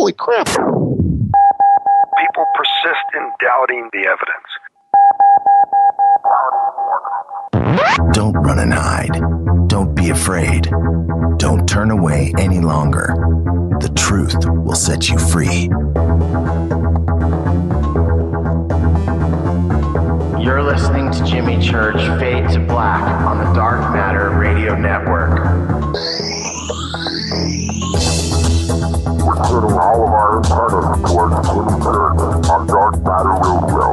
Holy crap. People persist in doubting the evidence. Don't run and hide. Don't be afraid. Don't turn away any longer. The truth will set you free. You're listening to Jimmy Church Fade to Black on the Dark Matter Radio Network. We're turning all of our antennas towards Jimmy Church on Dark Matter Radio.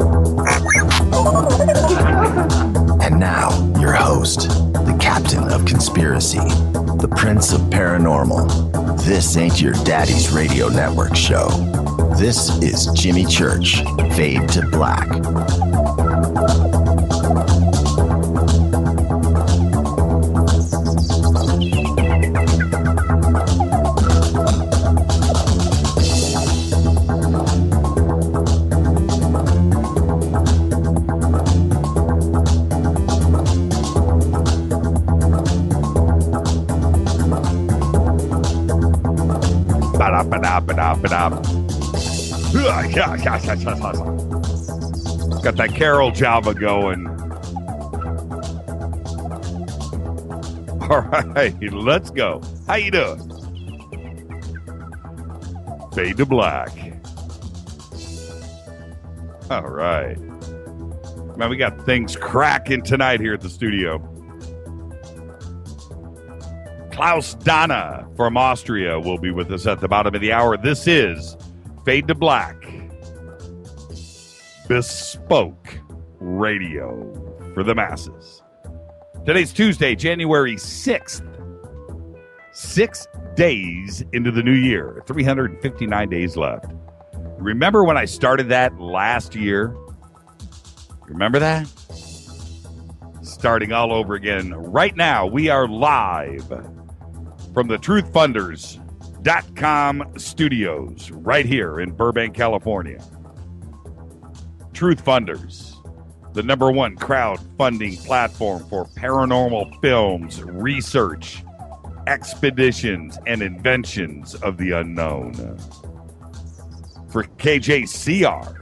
And now, your host, the captain of conspiracy, the prince of paranormal. This ain't your daddy's radio network show. This is Jimmy Church, Fade to Black. Got that Carol Java going. All right, let's go. How you doing? Fade to Black. All right. Man, we got things cracking tonight here at the studio. Klaus Dona from Austria will be with us at the bottom of the hour. This is Fade to Black. Bespoke radio for the masses. Today's Tuesday, January 6th. 6 days into the new year. 359 days left. Remember when I started that last year? Remember that? Starting all over again. Right now, we are live from the truthfunders.com studios right here in Burbank, California. Truth Funders, the #1 crowdfunding platform for paranormal films, research, expeditions, and inventions of the unknown. For KJCR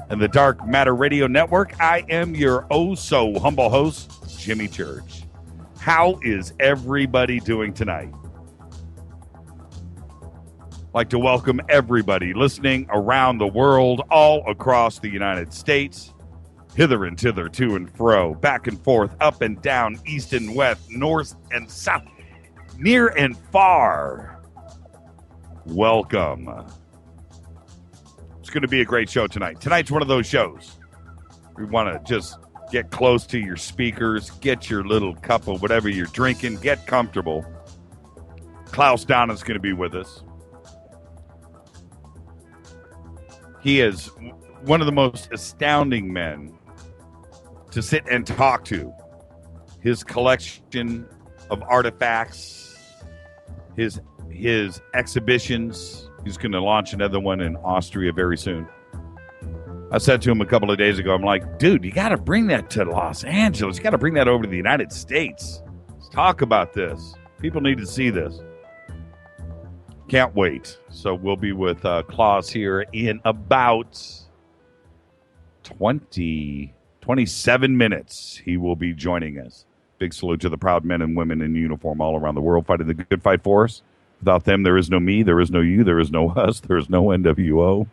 and the Dark Matter Radio Network, I am your oh-so-humble host, Jimmy Church. How is everybody doing tonight? I'd like to welcome everybody listening around the world, all across the United States, hither and thither, to and fro, back and forth, up and down, east and west, north and south, near and far. Welcome. It's going to be a great show tonight. Tonight's one of those shows. We want to just get close to your speakers, get your little cup of whatever you're drinking, get comfortable. Klaus Donna is going to be with us. He is one of the most astounding men to sit and talk to. His collection of artifacts, his exhibitions. He's going to launch another one in Austria very soon. I said to him a couple of days ago, I'm like, dude, you got to bring that to Los Angeles. You got to bring that over to the United States. Let's talk about this. People need to see this. Can't wait. So we'll be with Klaus here in about 27 minutes. He will be joining us. Big salute to the proud men and women in uniform all around the world fighting the good fight for us. Without them, there is no me, there is no you, there is no us, there is no NWO.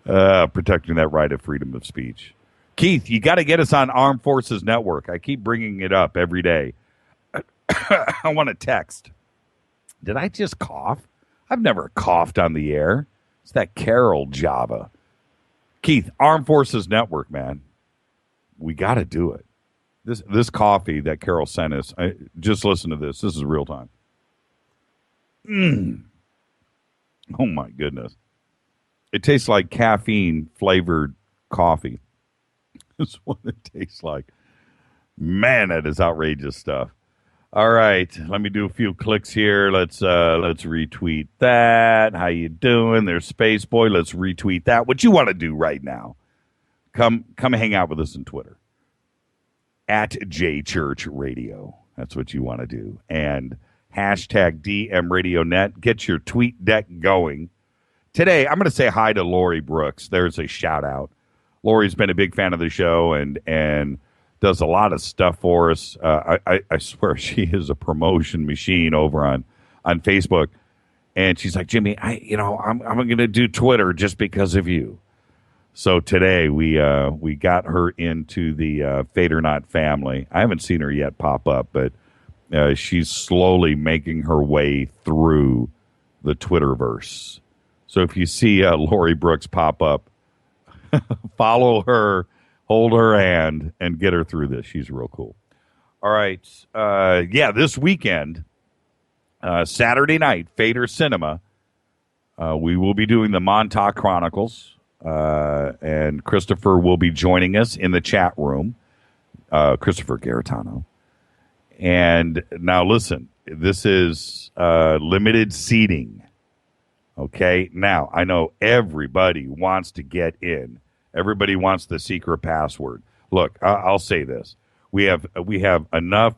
Protecting that right of freedom of speech. Keith, you got to get us on Armed Forces Network. I keep bringing it up every day. I want to text. Did I just cough? I've never coughed on the air. It's that Carol Java. Keith, Armed Forces Network, man. We got to do it. This coffee that Carol sent us, just listen to this. This is real time. Oh, my goodness. It tastes like caffeine-flavored coffee. That's what it tastes like. Man, that is outrageous stuff. All right, let me do a few clicks here. Let's retweet that. How you doing? There's Space Boy. Let's retweet that. What you want to do right now? Come hang out with us on Twitter at JChurchRadio. That's what you want to do. And hashtag DMRadioNet. Get your tweet deck going. Today, I'm going to say hi to Lori Brooks. There's a shout out. Lori's been a big fan of the show and does a lot of stuff for us. I swear she is a promotion machine over on Facebook. And she's like, Jimmy, I'm going to do Twitter just because of you. So today we got her into the Fate or Not family. I haven't seen her yet pop up, but she's slowly making her way through the Twitterverse. So if you see Lori Brooks pop up, follow her, hold her hand, and get her through this. She's real cool. All right. This weekend, Saturday night, Fader Cinema, we will be doing the Montauk Chronicles, and Christopher will be joining us in the chat room, Christopher Garitano. And now listen, this is limited seating. Okay, now I know everybody wants to get in. Everybody wants the secret password. Look, I'll say this: we have enough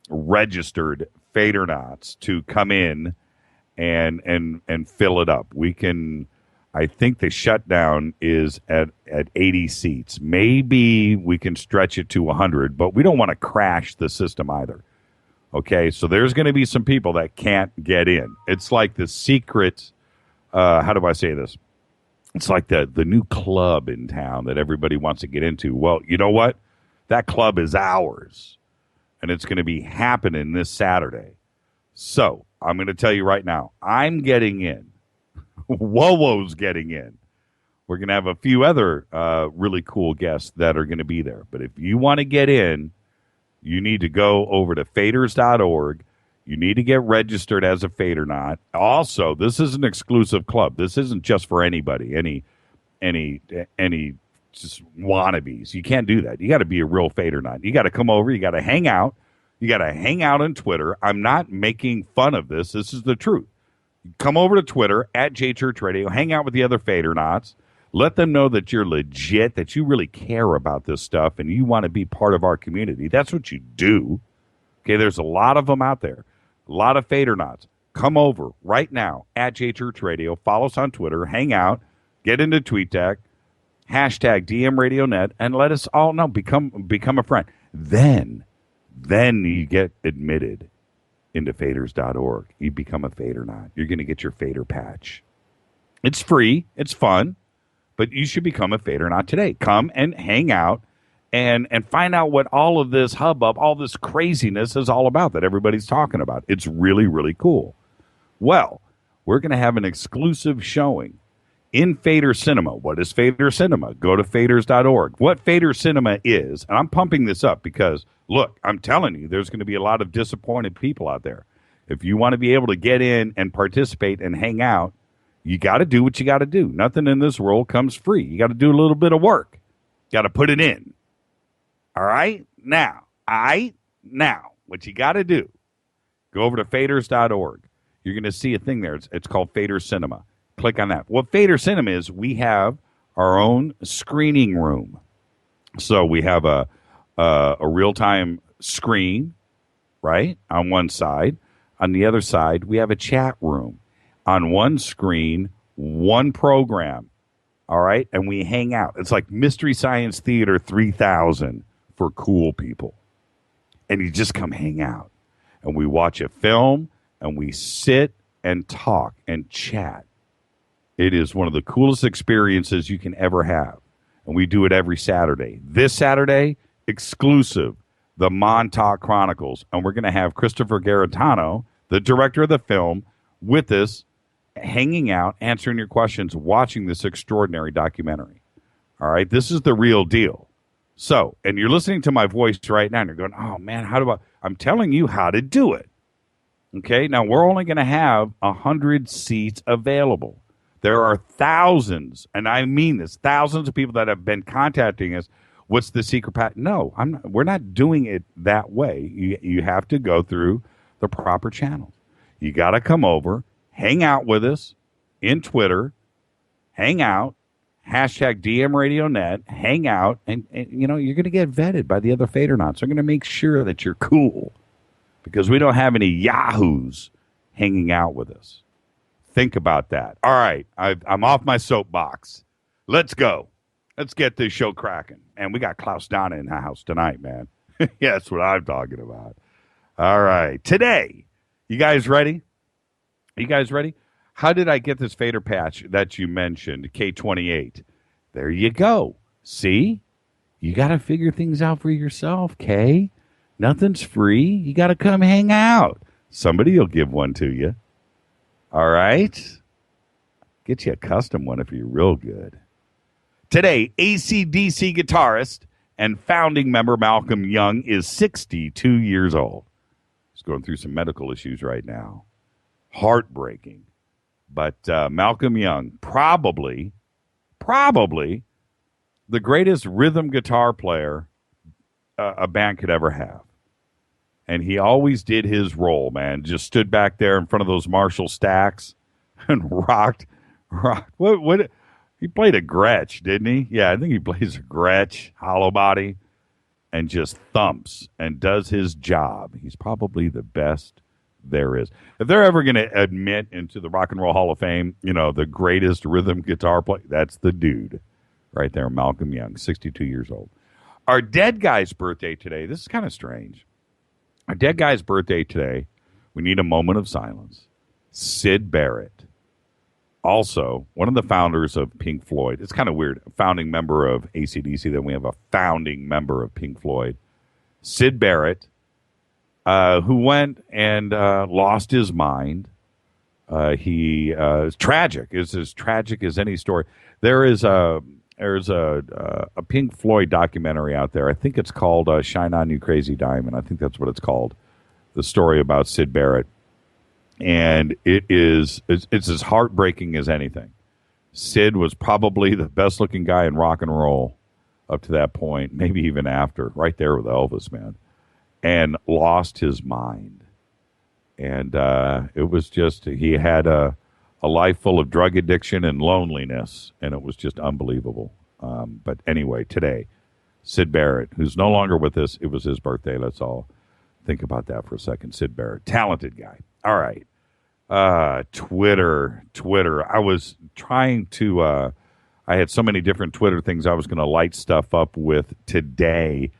registered Fadernauts to come in and fill it up. We can. I think the shutdown is at 80 seats. Maybe we can stretch it to 100, but we don't want to crash the system either. Okay, so there's going to be some people that can't get in. It's like the secret. How do I say this? It's like the new club in town that everybody wants to get into. Well, you know what? That club is ours, and it's going to be happening this Saturday. So I'm going to tell you right now, I'm getting in. Wowo's getting in. We're going to have a few other really cool guests that are going to be there. But if you want to get in, you need to go over to faders.org. You need to get registered as a Fadernaut. Also, this is an exclusive club. This isn't just for anybody, any just wannabes. You can't do that. You got to be a real Fadernaut. You got to come over. You got to hang out. You got to hang out on Twitter. I'm not making fun of this. This is the truth. Come over to Twitter at JChurchRadio. Hang out with the other Fadernauts. Let them know that you're legit, that you really care about this stuff, and you want to be part of our community. That's what you do. Okay, there's a lot of them out there. A lot of Fadernauts. Come over right now at JChurchRadio. Follow us on Twitter. Hang out. Get into TweetDeck. Hashtag DMRadioNet. And let us all know. Become a friend. Then you get admitted into faders.org. You become a Fadernaut. You're going to get your Fader patch. It's free. It's fun. But you should become a Fadernaut today. Come and hang out. And find out what all of this hubbub, all this craziness is all about that everybody's talking about. It's really, really cool. Well, we're going to have an exclusive showing in Fader Cinema. What is Fader Cinema? Go to faders.org. What Fader Cinema is, and I'm pumping this up because, look, I'm telling you, there's going to be a lot of disappointed people out there. If you want to be able to get in and participate and hang out, you got to do what you got to do. Nothing in this world comes free. You got to do a little bit of work. Got to put it in. All right? Now, what you got to do, go over to faders.org. You're going to see a thing there. It's called Fader Cinema. Click on that. What Fader Cinema is, we have our own screening room. So we have a real-time screen, right, on one side. On the other side, we have a chat room. On one screen, one program, all right? And we hang out. It's like Mystery Science Theater 3000. For cool people. And you just come hang out. And we watch a film and we sit and talk and chat. It is one of the coolest experiences you can ever have. And we do it every Saturday. This Saturday, exclusive, the Montauk Chronicles. And we're going to have Christopher Garitano, the director of the film, with us, hanging out, answering your questions, watching this extraordinary documentary. All right? This is the real deal. So, and you're listening to my voice right now, and you're going, oh, man, I'm telling you how to do it. Okay, now we're only going to have 100 seats available. There are thousands, and I mean this, thousands of people that have been contacting us. What's the secret path? No, we're not doing it that way. You have to go through the proper channels. You got to come over, hang out with us in Twitter, hang out. Hashtag DMRadioNet, hang out, and you're going to get vetted by the other Fadernauts. They're going to make sure that you're cool. because we don't have any yahoos hanging out with us. Think about that. All right, I'm off my soapbox. Let's go. Let's get this show cracking. And we got Klaus Donna in the house tonight, man. Yeah, that's what I'm talking about. All right. Today, you guys ready? You guys ready? How did I get this fader patch that you mentioned, K28? There you go. See? You got to figure things out for yourself, K. Nothing's free. You got to come hang out. Somebody will give one to you. All right? Get you a custom one if you're real good. Today, AC/DC guitarist and founding member Malcolm Young is 62 years old. He's going through some medical issues right now. Heartbreaking. But Malcolm Young, probably the greatest rhythm guitar player a band could ever have. And he always did his role, man. Just stood back there in front of those Marshall stacks and rocked. What? He played a Gretsch, didn't he? Yeah, I think he plays a Gretsch, hollow body, and just thumps and does his job. He's probably the best there is. If they're ever going to admit into the Rock and Roll Hall of Fame, the greatest rhythm guitar player, that's the dude right there, Malcolm Young, 62 years old. Our dead guy's birthday today, this is kind of strange. Our dead guy's birthday today, we need a moment of silence. Syd Barrett. Also, one of the founders of Pink Floyd. It's kind of weird. A founding member of AC/DC, then we have a founding member of Pink Floyd. Syd Barrett, who went and lost his mind. He is tragic. It's as tragic as any story. There's a Pink Floyd documentary out there. I think it's called Shine On You Crazy Diamond. I think that's what it's called. The story about Syd Barrett. And it's as heartbreaking as anything. Syd was probably the best-looking guy in rock and roll up to that point, maybe even after, right there with Elvis, man, and lost his mind. And it was just, he had a life full of drug addiction and loneliness, and it was just unbelievable. But anyway, today, Syd Barrett, who's no longer with us, it was his birthday. Let's all think about that for a second. Syd Barrett, talented guy. All right. Twitter. I was trying to, I had so many different Twitter things I was going to light stuff up with today.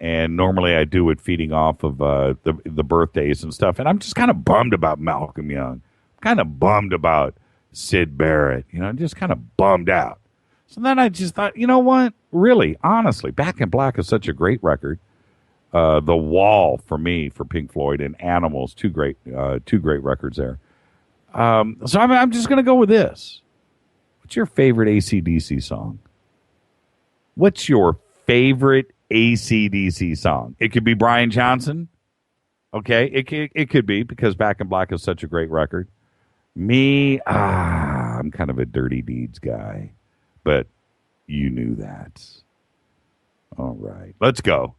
And normally I do it feeding off of the birthdays and stuff. And I'm just kind of bummed about Malcolm Young. Kind of bummed about Syd Barrett. Just kind of bummed out. So then I just thought, you know what? Really, honestly, Back in Black is such a great record. The Wall for me, for Pink Floyd, and Animals, two great records there. So I'm just going to go with this. What's your favorite AC/DC song? What's your favorite AC/DC song? It could be Brian Johnson. Okay, it could be, because Back in Black is such a great record. Me, I'm kind of a Dirty Deeds guy, but you knew that. All right, let's go.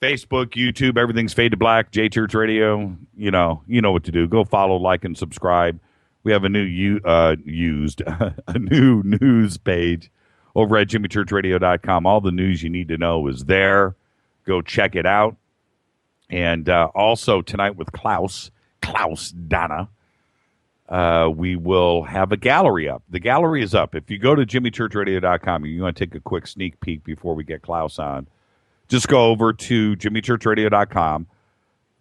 Facebook, YouTube, everything's Fade to Black, J Church Radio. You know what to do. Go follow, like, and subscribe. We have a new a new news page over at jimmychurchradio.com. All the news you need to know is there. Go check it out. And also tonight with Klaus Donna, we will have a gallery up. The gallery is up. If you go to jimmychurchradio.com, you want to take a quick sneak peek before we get Klaus on. Just go over to jimmychurchradio.com,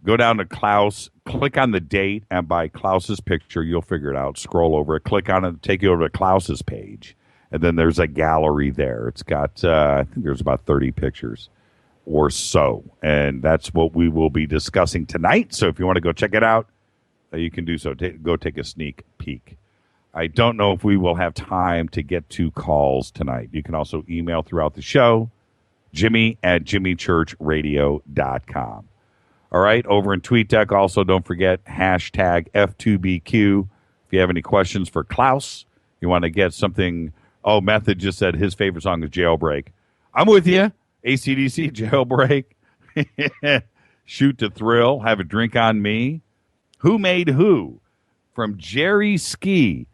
go down to Klaus, click on the date, and by Klaus's picture, you'll figure it out. Scroll over it, click on it, take you over to Klaus's page, and then there's a gallery there. It's got, I think there's about 30 pictures or so, and that's what we will be discussing tonight. So if you want to go check it out, you can do so. Go take a sneak peek. I don't know if we will have time to get to calls tonight. You can also email throughout the show. Jimmy@jimmychurchradio.com. All right, over in TweetDeck, also don't forget hashtag F2BQ. If you have any questions for Klaus, you want to get something. Oh, Method just said his favorite song is Jailbreak. I'm with you. AC/DC, Jailbreak. Shoot to Thrill, Have a Drink on Me. Who Made Who? From Jerry Ski.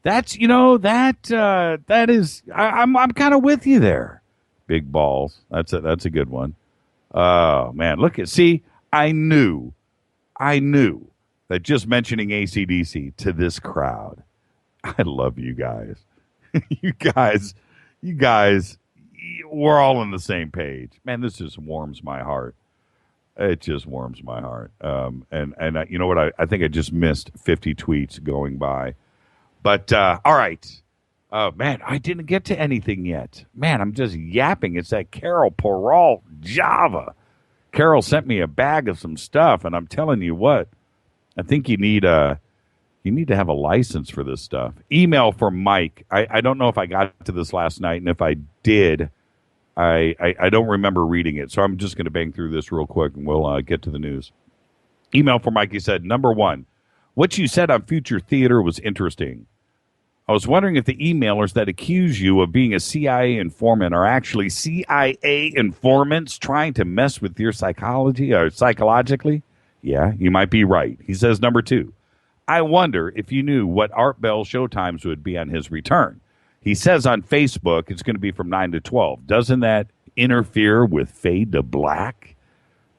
That's, that is, I'm kind of with you there. Big Balls. That's a good one. Oh, man. See, I knew I knew that just mentioning AC/DC to this crowd, I love you guys. you guys, we're all on the same page. Man, this just warms my heart. It just warms my heart. And you know what? I think I just missed 50 tweets going by. But, all right. Man, I didn't get to anything yet. Man, I'm just yapping. It's that Carol Peralt Java. Carol sent me a bag of some stuff, and I'm telling you what, I think you need to have a license for this stuff. Email from Mike. I don't know if I got to this last night, and if I did, I don't remember reading it. So I'm just going to bang through this real quick, and we'll get to the news. Email from Mike. He said, number one, what you said on Future Theater was interesting. I was wondering if the emailers that accuse you of being a CIA informant are actually CIA informants trying to mess with your psychology or psychologically. Yeah, you might be right. He says, number two, I wonder if you knew what Art Bell's showtimes would be on his return. He says on Facebook it's going to be from 9 to 12. Doesn't that interfere with Fade to Black?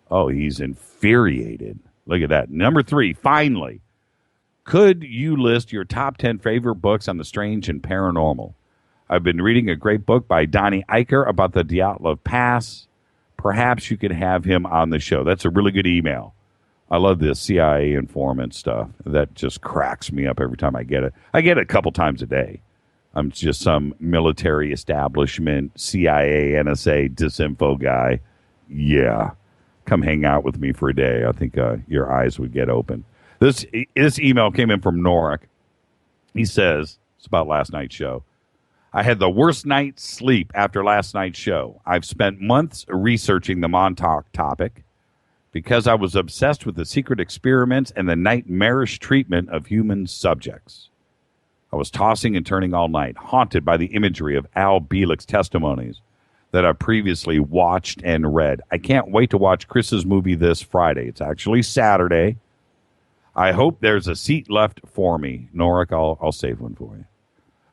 Oh, he's infuriated. Look at that. Number three, finally, could you list your top 10 favorite books on the strange and paranormal? I've been reading a great book by Donnie Eicher about the Dyatlov Pass. Perhaps you could have him on the show. That's a really good email. I love this CIA informant stuff. That just cracks me up every time I get it. I get it a couple times a day. I'm just some military establishment, CIA, NSA, disinfo guy. Yeah. Come hang out with me for a day. I think your eyes would get open. This email came in from Norik. He says, it's about last night's show. I had the worst night's sleep after last night's show. I've spent months researching the Montauk topic because I was obsessed with the secret experiments and the nightmarish treatment of human subjects. I was tossing and turning all night, haunted by the imagery of Al Bielek's testimonies that I previously watched and read. I can't wait to watch Chris's movie this Friday. It's actually Saturday. I hope there's a seat left for me. Norik, I'll save one for you.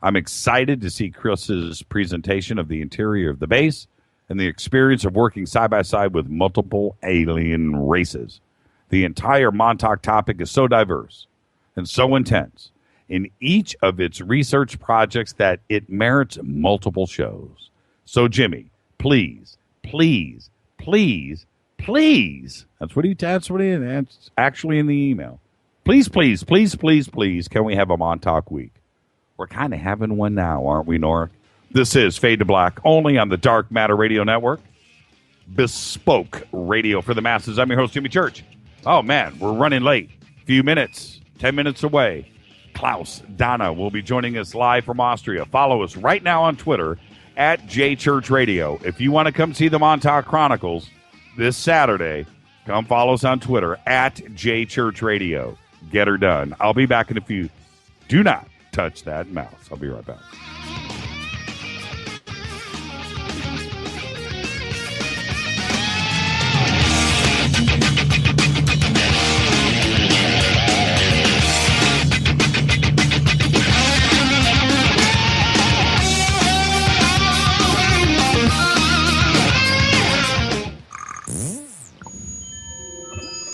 I'm excited to see Chris's presentation of the interior of the base and the experience of working side by side with multiple alien races. The entire Montauk topic is so diverse and so intense in each of its research projects that it merits multiple shows. So, Jimmy, please, please, please, please. That's actually in the email. Please, please, please, please, please, can we have a Montauk week? We're kind of having one now, aren't we, Norik? This is Fade to Black, only on the Dark Matter Radio Network. Bespoke radio for the masses. I'm your host, Jimmy Church. Oh, man, we're running late. Few minutes, 10 minutes away. Klaus Dona will be joining us live from Austria. Follow us right now on Twitter at JChurchRadio. If you want to come see the Montauk Chronicles this Saturday, come follow us on Twitter at JChurchRadio. Get her done. I'll be back in a few. Do not touch that mouse. I'll be right back.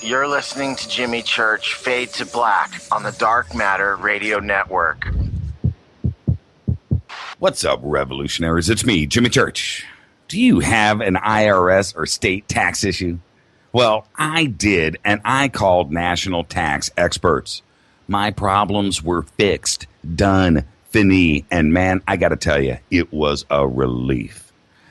You're listening to Jimmy Church Fade to Black on the Dark Matter Radio Network. What's up, revolutionaries? It's me, Jimmy Church. Do you have an IRS or state tax issue? Well, I did, and I called national tax experts. My problems were fixed, done, fini, and man, I got to tell you, it was a relief.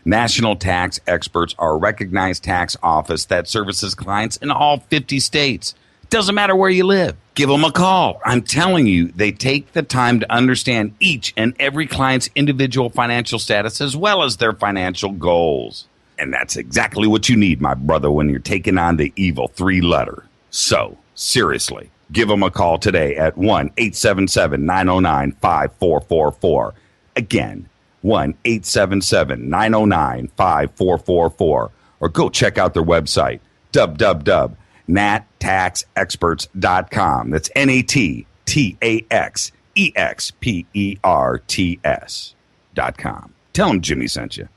National tax experts are a recognized tax office that services clients in all 50 states. Doesn't matter where you live. Give them a call. I'm telling you, they take the time to understand each and every client's individual financial status as well as their financial goals. And that's exactly what you need, my brother, when you're taking on the evil three-letter. So, seriously, give them a call today at 1-877-909-5444. Again, 1-877-909-5444. Or go check out their website, www.nattaxexperts.com. That's NATTAXEXPERTS.com. Tell them Jimmy sent you.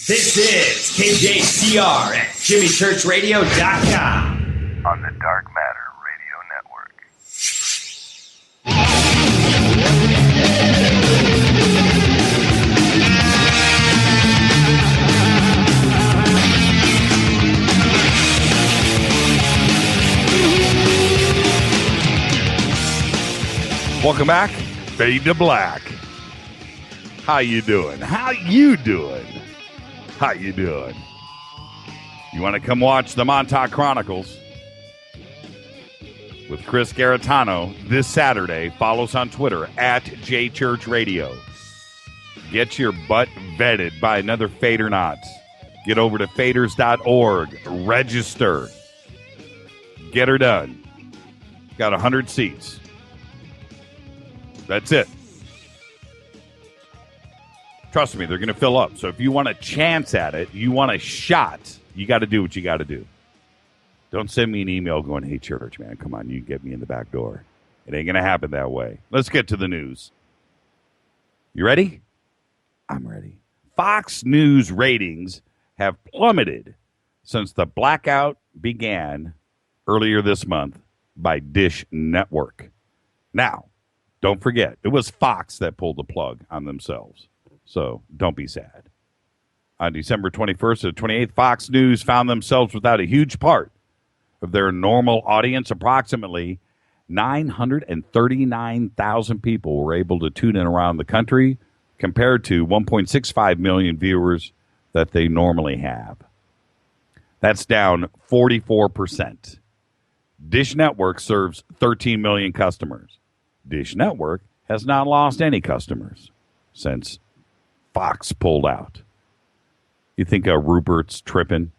This is KJCR at JimmyChurchRadio.com. On the Dark Matter Welcome back. Fade to Black. How you doing? How you doing? How you doing? You want to come watch the Montauk Chronicles with Chris Garitano this Saturday? Follow us on Twitter at JChurchRadio. Get your butt vetted by another Fadernaut. Get over to faders.org. Register. Get her done. Got 100 seats. That's it. Trust me, they're going to fill up. So if you want a chance at it, you want a shot, you got to do what you got to do. Don't send me an email going, hey, church, man, come on, you can get me in the back door. It ain't going to happen that way. Let's get to the news. You ready? I'm ready. Fox News ratings have plummeted since the blackout began earlier this month by Dish Network. Now, don't forget, it was Fox that pulled the plug on themselves. So don't be sad. On December 21st to 28th, Fox News found themselves without a huge part of their normal audience. Approximately 939,000 people were able to tune in around the country, compared to 1.65 million viewers that they normally have. That's down 44%. Dish Network serves 13 million customers. Dish Network has not lost any customers since Fox pulled out. You think Rupert's tripping?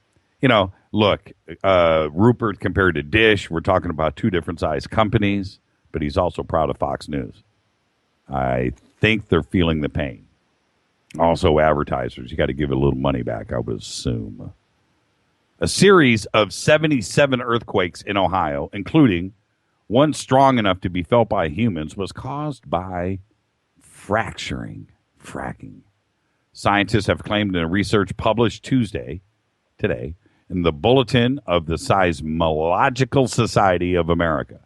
You know, look, Rupert compared to Dish, we're talking about two different size companies, but he's also proud of Fox News. I think they're feeling the pain. Also, advertisers, you got to give a little money back, I would assume. A series of 77 earthquakes in Ohio, including one strong enough to be felt by humans, was caused by fracking. Scientists have claimed in a research published today, in the Bulletin of the Seismological Society of America.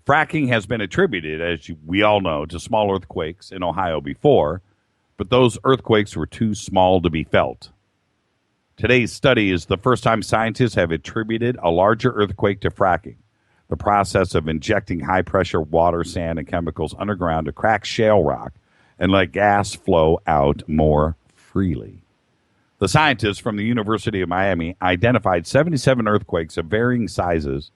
Fracking has been attributed, as we all know, to small earthquakes in Ohio before, but those earthquakes were too small to be felt. Today's study is the first time scientists have attributed a larger earthquake to fracking, the process of injecting high-pressure water, sand, and chemicals underground to crack shale rock and let gas flow out more freely. The scientists from the University of Miami identified 77 earthquakes of varying sizes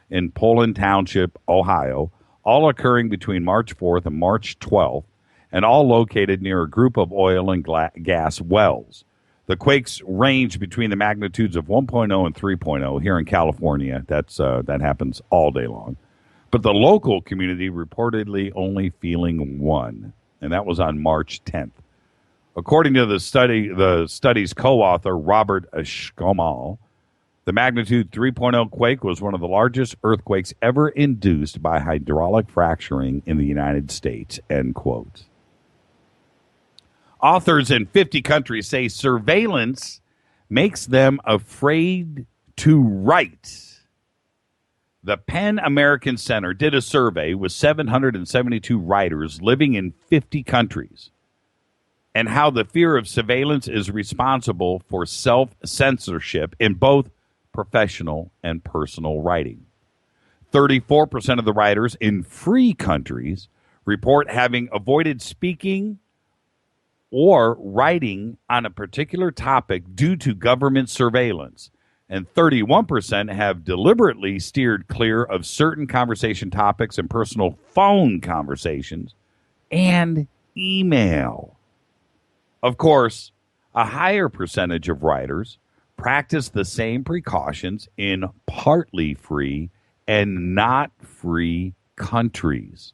in Poland Township, Ohio, all occurring between March 4th and March 12th, and all located near a group of oil and gas wells. The quakes range between the magnitudes of 1.0 and 3.0 here in California. That happens all day long. But the local community reportedly only feeling one, and that was on March 10th. According to the study's co-author, Robert Schkomal, the magnitude 3.0 quake was one of the largest earthquakes ever induced by hydraulic fracturing in the United States, end quote. Authors in 50 countries say surveillance makes them afraid to write. The PEN American Center did a survey with 772 writers living in 50 countries and how the fear of surveillance is responsible for self-censorship in both professional and personal writing. 34% of the writers in free countries report having avoided speaking or writing on a particular topic due to government surveillance. And 31% have deliberately steered clear of certain conversation topics and personal phone conversations and email. Of course, a higher percentage of writers practice the same precautions in partly free and not free countries.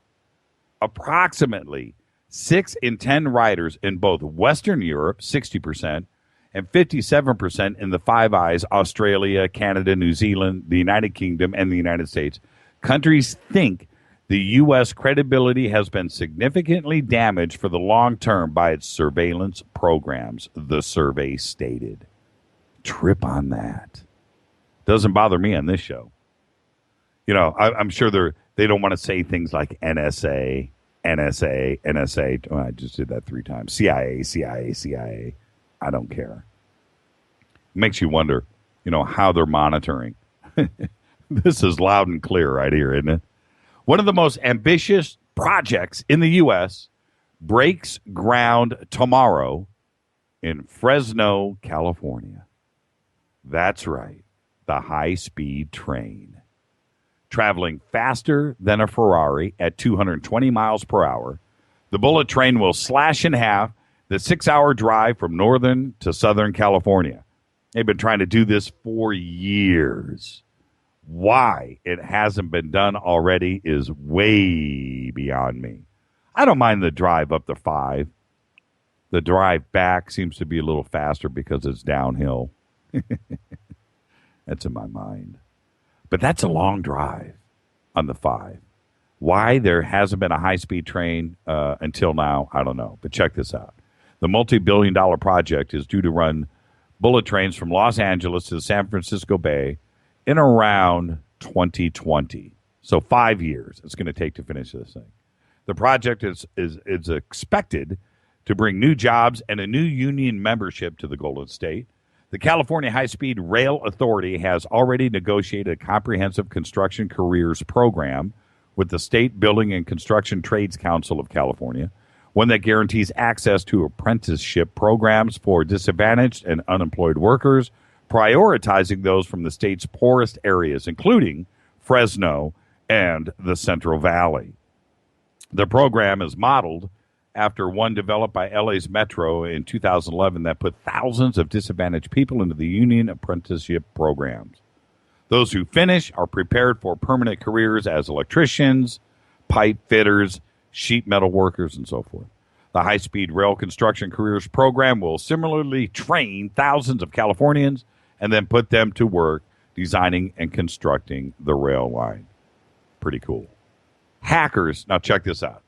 Approximately 6 in 10 writers in both Western Europe, 60%, and 57% in the Five Eyes, Australia, Canada, New Zealand, the United Kingdom, and the United States, countries think the U.S. credibility has been significantly damaged for the long term by its surveillance programs, the survey stated. Trip on that. Doesn't bother me on this show. You know, I'm sure they don't want to say things like NSA, NSA. Oh, I just did that 3 times. CIA. I don't care. It makes you wonder, how they're monitoring. This is loud and clear right here, isn't it? One of the most ambitious projects in the U.S. breaks ground tomorrow in Fresno, California. That's right, the high-speed train. Traveling faster than a Ferrari at 220 miles per hour, the bullet train will slash in half the 6-hour drive from northern to southern California. They've been trying to do this for years. Why it hasn't been done already is way beyond me. I don't mind the drive up the 5. The drive back seems to be a little faster because it's downhill. That's in my mind. But that's a long drive on the 5. Why there hasn't been a high-speed train until now, I don't know. But check this out. The multi-billion-dollar project is due to run bullet trains from Los Angeles to the San Francisco Bay in around 2020. So 5 years it's going to take to finish this thing. The project is expected to bring new jobs and a new union membership to the Golden State. The California High-Speed Rail Authority has already negotiated a comprehensive construction careers program with the State Building and Construction Trades Council of California, one that guarantees access to apprenticeship programs for disadvantaged and unemployed workers, prioritizing those from the state's poorest areas, including Fresno and the Central Valley. The program is modeled after one developed by LA's Metro in 2011 that put thousands of disadvantaged people into the union apprenticeship programs. Those who finish are prepared for permanent careers as electricians, pipe fitters, sheet metal workers, and so forth. The High-Speed Rail Construction Careers Program will similarly train thousands of Californians and then put them to work designing and constructing the rail line. Pretty cool. Hackers, now check this out.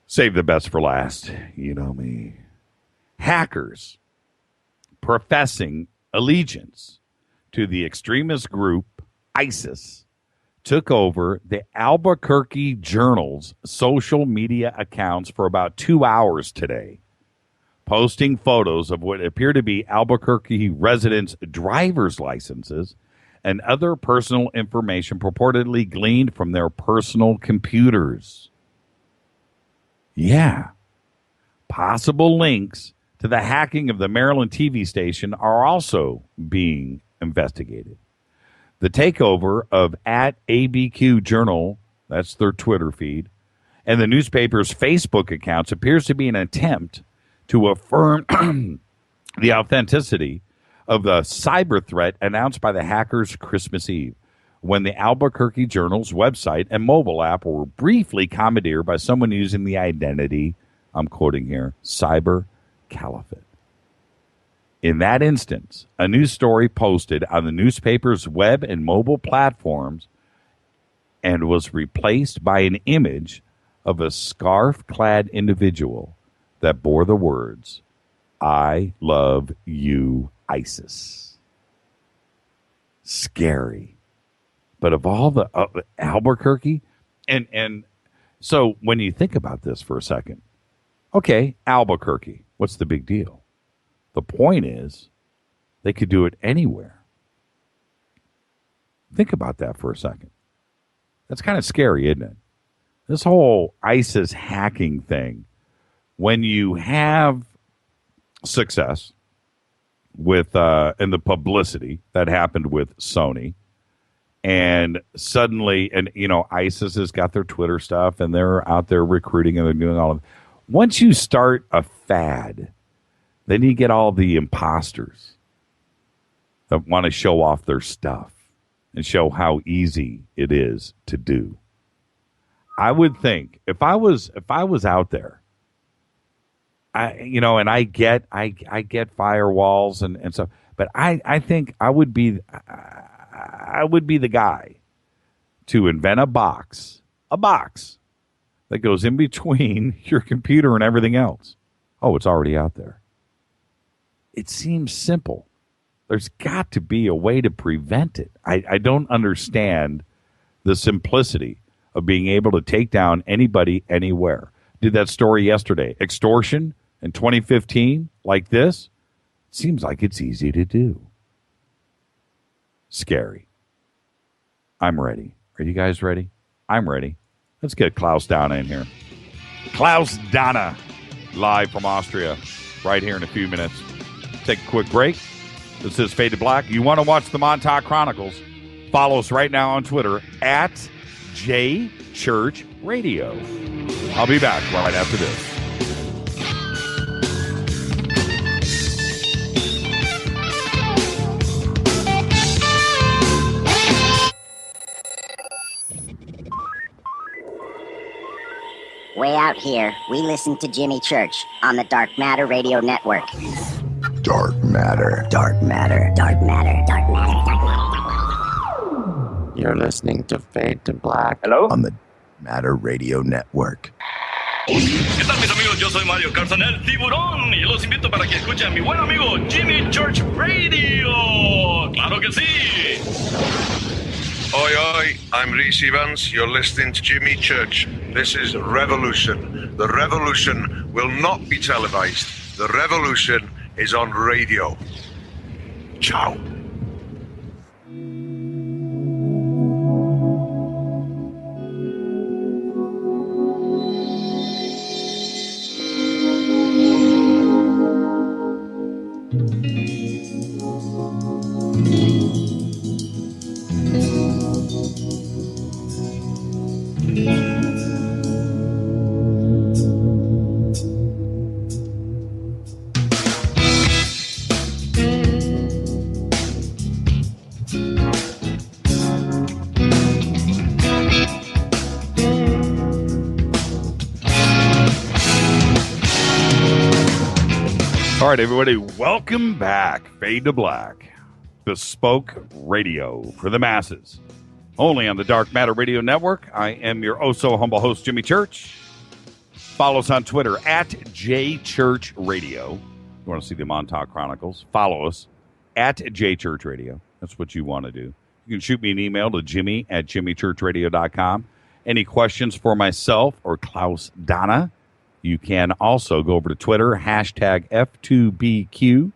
Save the best for last. You know me. Hackers professing allegiance to the extremist group ISIS took over the Albuquerque Journal's social media accounts for about 2 hours today, posting photos of what appear to be Albuquerque residents' driver's licenses and other personal information purportedly gleaned from their personal computers. Yeah. Possible links to the hacking of the Maryland TV station are also being investigated. The takeover of @ABQ Journal, that's their Twitter feed, and the newspaper's Facebook accounts appears to be an attempt to affirm the authenticity of the cyber threat announced by the hackers Christmas Eve, when the Albuquerque Journal's website and mobile app were briefly commandeered by someone using the identity, I'm quoting here, Cyber Caliphate. In that instance, a news story posted on the newspaper's web and mobile platforms and was replaced by an image of a scarf-clad individual that bore the words, "I love you, ISIS." Scary. But of all the Albuquerque, and so when you think about this for a second, okay, Albuquerque, what's the big deal? The point is, they could do it anywhere. Think about that for a second. That's kind of scary, isn't it? This whole ISIS hacking thing, when you have success with in the publicity that happened with Sony, and suddenly, and you know, ISIS has got their Twitter stuff, and they're out there recruiting, and they're doing all of it. Once you start a fad, then you get all the imposters that want to show off their stuff and show how easy it is to do. I would think if I was out there, and I get firewalls and stuff, but I think I would be the guy to invent a box that goes in between your computer and everything else. Oh, it's already out there. It seems simple. There's got to be a way to prevent it. I don't understand the simplicity of being able to take down anybody anywhere. Did that story yesterday. Extortion in 2015 like this? Seems like it's easy to do. Scary. I'm ready. Are you guys ready? I'm ready. Let's get Klaus Dona in here. Klaus Dona, live from Austria, right here in a few minutes. Take a quick break. This is Fade to Black. You want to watch the Montauk Chronicles? Follow us right now on Twitter at JChurchRadio. I'll be back right after this. Way out here, we listen to Jimmy Church on the Dark Matter Radio Network. Dark matter. Dark Matter. Dark Matter. Dark Matter. Dark Matter. You're listening to Fade to Black. Hello? On the Matter Radio Network. ¿Qué tal, mis amigos? Yo soy Mario Carson, el tiburón, y los invito para que escuchen a mi buen amigo Jimmy Church Radio. ¡Claro que sí! Oi, oi, I'm Reese Evans. You're listening to Jimmy Church. This is Revolution. The revolution will not be televised. The revolution is on radio. Ciao. All right, everybody, welcome back. Fade to Black, bespoke radio for the masses. Only on the Dark Matter Radio Network. I am your oh-so-humble host, Jimmy Church. Follow us on Twitter at JChurchRadio. You want to see the Montauk Chronicles? Follow us at JChurchRadio. That's what you want to do. You can shoot me an email to jimmy@jimmychurchradio.com. Any questions for myself or Klaus Donna? You can also go over to Twitter, hashtag F2BQ.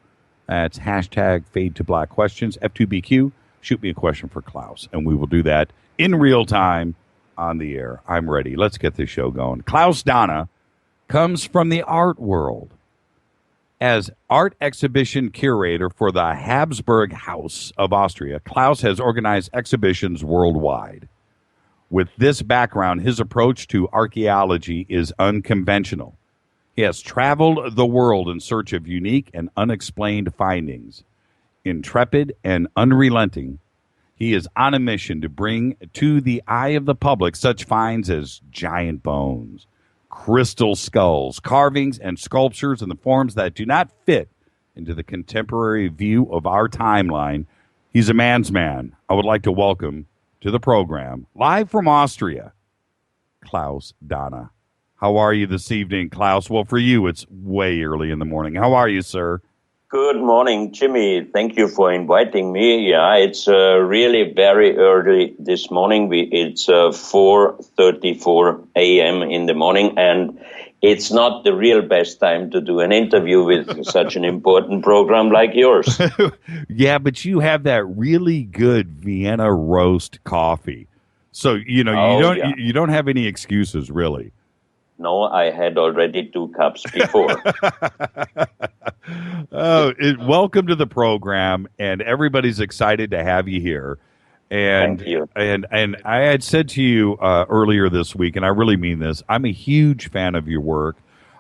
That's hashtag Fade to Black Questions, F2BQ. Shoot me a question for Klaus, and we will do that in real time on the air. I'm ready. Let's get this show going. Klaus Dona comes from the art world. As art exhibition curator for the Habsburg House of Austria, Klaus has organized exhibitions worldwide. With this background, his approach to archaeology is unconventional. He has traveled the world in search of unique and unexplained findings. Intrepid and unrelenting, he is on a mission to bring to the eye of the public such finds as giant bones, crystal skulls, carvings, and sculptures in the forms that do not fit into the contemporary view of our timeline. He's a man's man. I would like to welcome to the program, live from Austria, Klaus Dona. How are you this evening, Klaus? Well, for you, it's way early in the morning. How are you, sir? Good morning, Jimmy. Thank you for inviting me. Yeah, it's really very early this morning. It's 4:34 a.m. in the morning, and it's not the real best time to do an interview with such an important program like yours. Yeah, but you have that really good Vienna roast coffee. So, you don't have any excuses, really. No, I had already 2 cups before. Welcome to the program, and everybody's excited to have you here. And, Thank you. And I had said to you earlier this week, and I really mean this, I'm a huge fan of your work.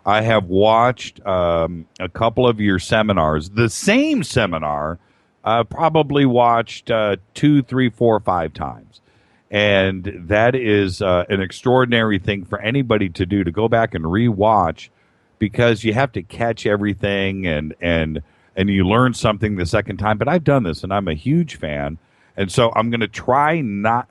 I have watched a couple of your seminars. The same seminar, probably watched 2, 3, 4, 5 times. And that is an extraordinary thing for anybody to do, to go back and rewatch, because you have to catch everything and you learn something the second time. But I've done this, and I'm a huge fan. And so I'm going to try not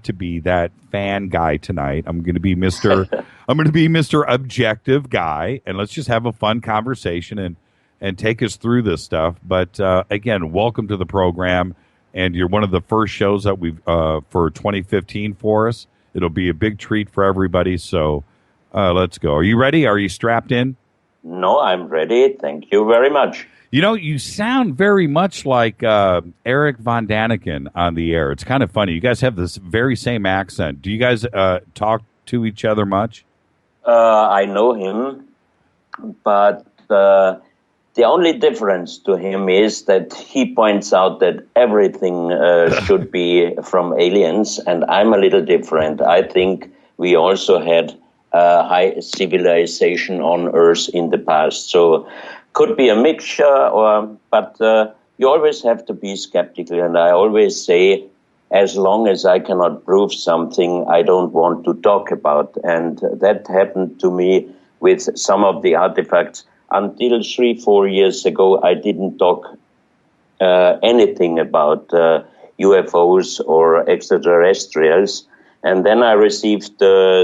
to be that fan guy tonight. I'm going to be Mr. Objective Guy, and let's just have a fun conversation and take us through this stuff. But again, welcome to the program, and you're one of the first shows that we've for 2015 for us. It'll be a big treat for everybody. So let's go. Are you ready? Are you strapped in? No, I'm ready. Thank you very much. You know, you sound very much like Eric Von Daniken on the air. It's kind of funny. You guys have this very same accent. Do you guys talk to each other much? I know him, but the only difference to him is that he points out that everything should be from aliens, and I'm a little different. I think we also had high civilization on Earth in the past, so could be a mixture, but you always have to be skeptical, and I always say, as long as I cannot prove something, I don't want to talk about, and that happened to me with some of the artifacts. Until 3-4 years ago, I didn't talk anything about UFOs or extraterrestrials. And then I received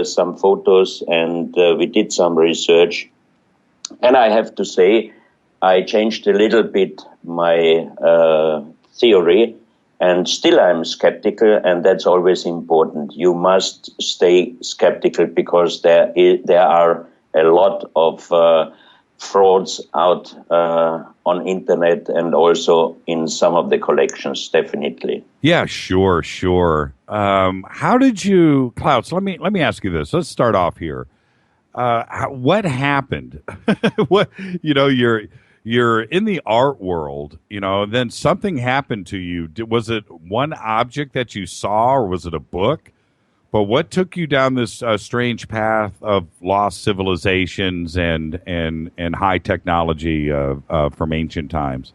some photos and we did some research. And I have to say, I changed a little bit my theory. And still I'm skeptical, and that's always important. You must stay skeptical because there are a lot of frauds out on internet and also in some of the collections, definitely. Yeah, sure. How did you, Klaus? Let me ask you this. Let's start off here. What happened? You're in the art world, then something happened to you. Was it one object that you saw, or was it a book? But what took you down this strange path of lost civilizations and high technology from ancient times?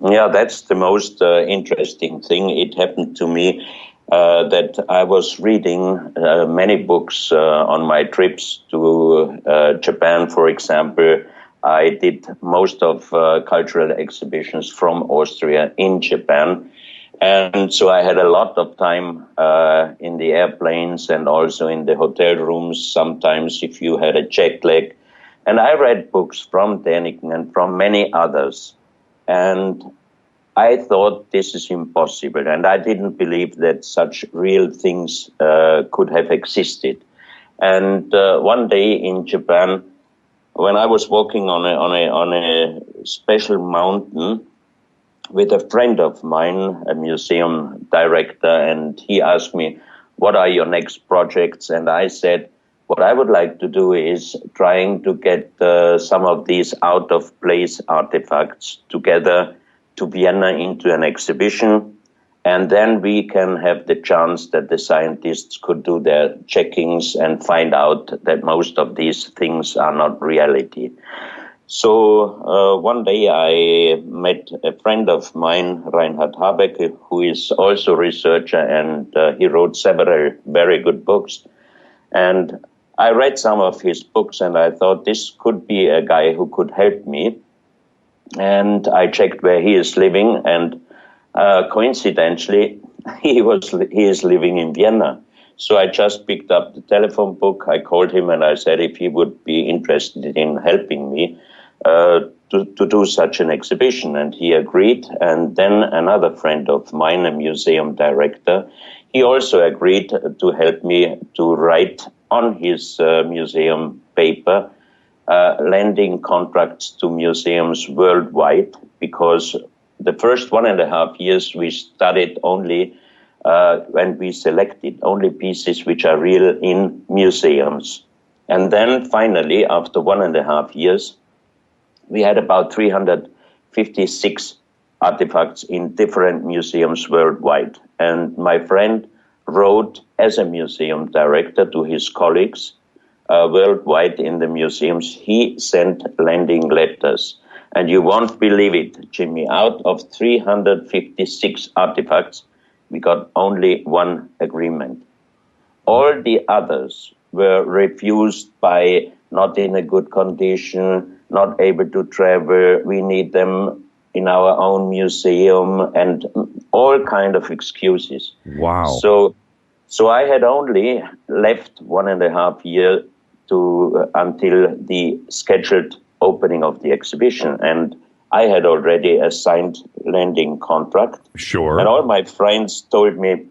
Yeah, that's the most interesting thing. It happened to me that I was reading many books on my trips to Japan, for example. I did most of cultural exhibitions from Austria in Japan. And so I had a lot of time in the airplanes and also in the hotel rooms, sometimes if you had a jet lag. And I read books from Daniken and from many others. And I thought this is impossible. And I didn't believe that such real things could have existed. And one day in Japan, when I was walking on a special mountain, with a friend of mine, a museum director, and he asked me, what are your next projects? And I said, what I would like to do is trying to get some of these out-of-place artifacts together to Vienna into an exhibition, and then we can have the chance that the scientists could do their checkings and find out that most of these things are not reality. So one day I met a friend of mine, Reinhard Habeck, who is also a researcher, and he wrote several very good books. And I read some of his books, and I thought this could be a guy who could help me. And I checked where he is living, and coincidentally, he is living in Vienna. So I just picked up the telephone book. I called him, and I said if he would be interested in helping me to do such an exhibition, and he agreed. And then another friend of mine, a museum director, he also agreed to help me to write on his museum paper lending contracts to museums worldwide, because the first 1.5 years we studied only when we selected only pieces which are real in museums. And then finally, after 1.5 years, we had about 356 artifacts in different museums worldwide. And my friend wrote as a museum director to his colleagues worldwide in the museums. He sent lending letters. And you won't believe it, Jimmy, out of 356 artifacts, we got only one agreement. All the others were refused by not in a good condition, not able to travel, we need them in our own museum, and all kind of excuses. Wow. So I had only left 1.5 years until the scheduled opening of the exhibition, and I had already a signed lending contract. Sure. And all my friends told me,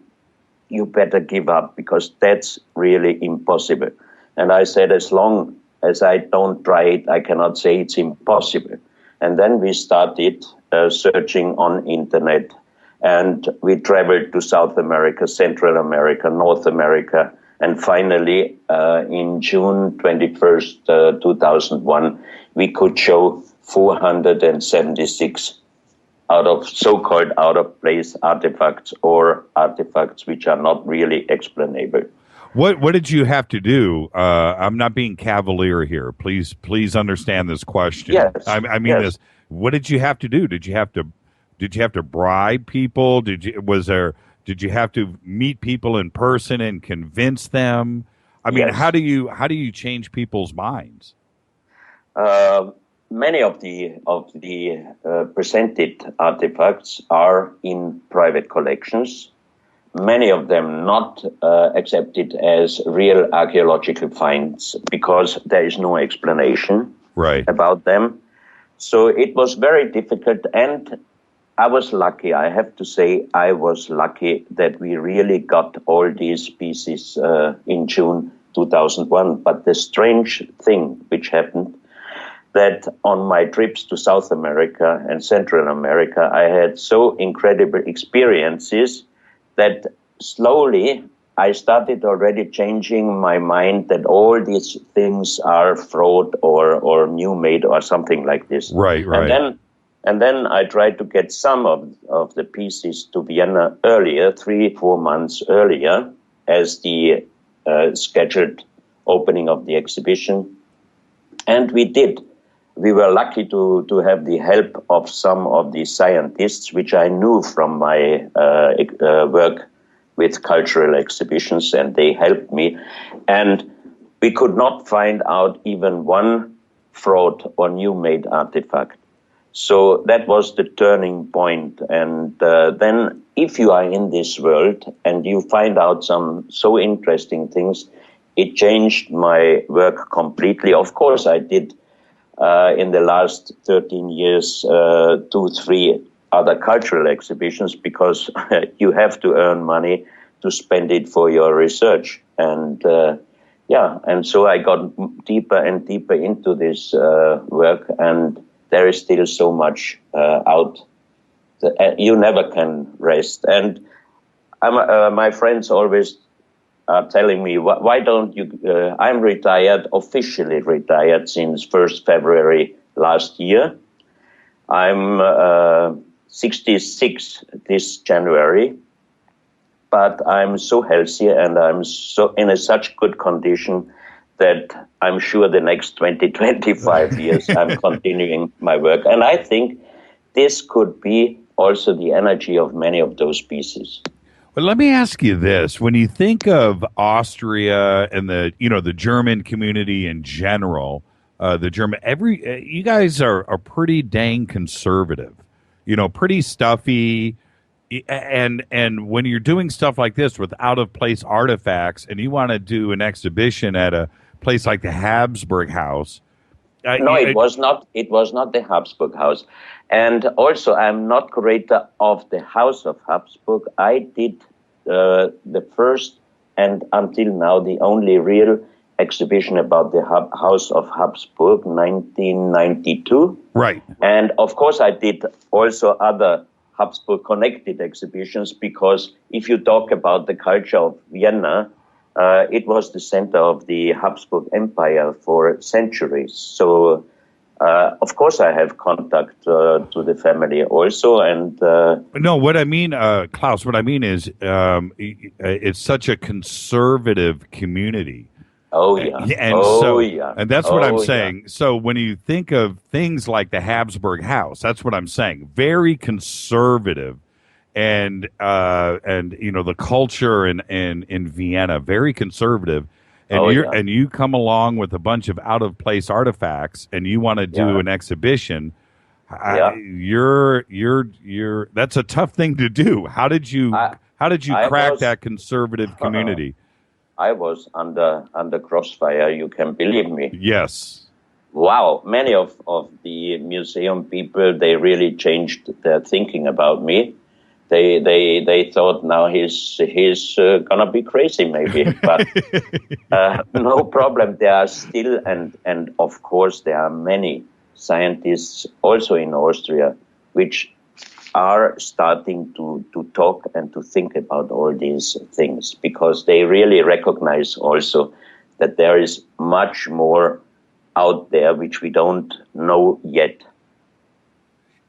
you better give up, because that's really impossible. And I said, as long as I don't try it, I cannot say it's impossible. And then we started searching on internet, and we traveled to South America, Central America, North America, and finally, in June 21st, 2001, we could show 476 so-called out-of-place artifacts, or artifacts which are not really explainable. What did you have to do? I'm not being cavalier here. Please understand this question. Yes. I mean this. What did you have to do? Did you have to bribe people? Did you have to meet people in person and convince them? I mean, Yes. how do you change people's minds? Many of the presented artifacts are in private collections. Many of them not accepted as real archaeological finds because there is no explanation about them. So it was very difficult, and I was lucky. I have to say I was lucky that we really got all these pieces in June 2001. But the strange thing which happened, that on my trips to South America and Central America, I had so incredible experiences that slowly I started already changing my mind that all these things are fraud or new made or something like this. Right. And then I tried to get some of the pieces to Vienna earlier, 3-4 months earlier, as the scheduled opening of the exhibition. And we did. We were lucky to have the help of some of the scientists, which I knew from my work with cultural exhibitions, and they helped me. And we could not find out even one fraud or new-made artifact. So that was the turning point. And then if you are in this world and you find out some so interesting things, it changed my work completely. Of course, I did in the last 13 years 2-3 other cultural exhibitions, because you have to earn money to spend it for your research. And and so I got deeper and deeper into this work, and there is still so much out. You never can rest. And my friends always are telling me, why don't you, I'm retired, officially retired since 1st February last year. I'm 66 this January, but I'm so healthy and I'm so in such good condition that I'm sure the next 20-25 years I'm continuing my work. And I think this could be also the energy of many of those pieces. But let me ask you this: when you think of Austria and the German community in general, you guys are pretty dang conservative, pretty stuffy, and when you're doing stuff like this with out of place artifacts, and you want to do an exhibition at a place like the Habsburg House. It was not. It was not the Habsburg House, and also I'm not curator of the House of Habsburg. I did the first and until now the only real exhibition about the House of Habsburg, 1992. Right. And of course, I did also other Habsburg connected exhibitions, because if you talk about the culture of Vienna, it was the center of the Habsburg Empire for centuries. So, of course, I have contact to the family also. And no, what I mean, Klaus, what I mean is it's such a conservative community. Oh, yeah. And that's what I'm saying. Yeah. So when you think of things like the Habsburg House, that's what I'm saying. Very conservative. And the culture in Vienna, very conservative, and you come along with a bunch of out of place artifacts, and you want to do an exhibition. You're that's a tough thing to do. How did you crack that conservative community? I was under crossfire. You can believe me. Yes. Wow, many of the museum people, they really changed their thinking about me. They thought now he's gonna be crazy maybe, but no problem. There are still and of course there are many scientists also in Austria, which are starting to talk and to think about all these things, because they really recognize also that there is much more out there which we don't know yet.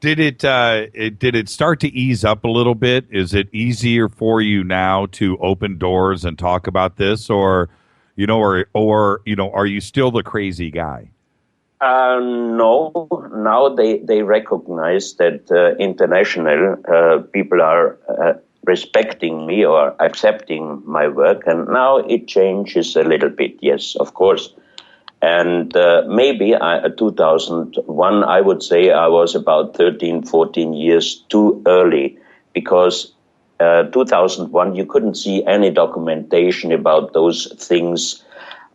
Did it start to ease up a little bit? Is it easier for you now to open doors and talk about this, or are you still the crazy guy? No, now they recognize that international people are respecting me or accepting my work, and now it changes a little bit, yes, of course. And maybe 2001, I would say I was about 13, 14 years too early, because 2001, you couldn't see any documentation about those things.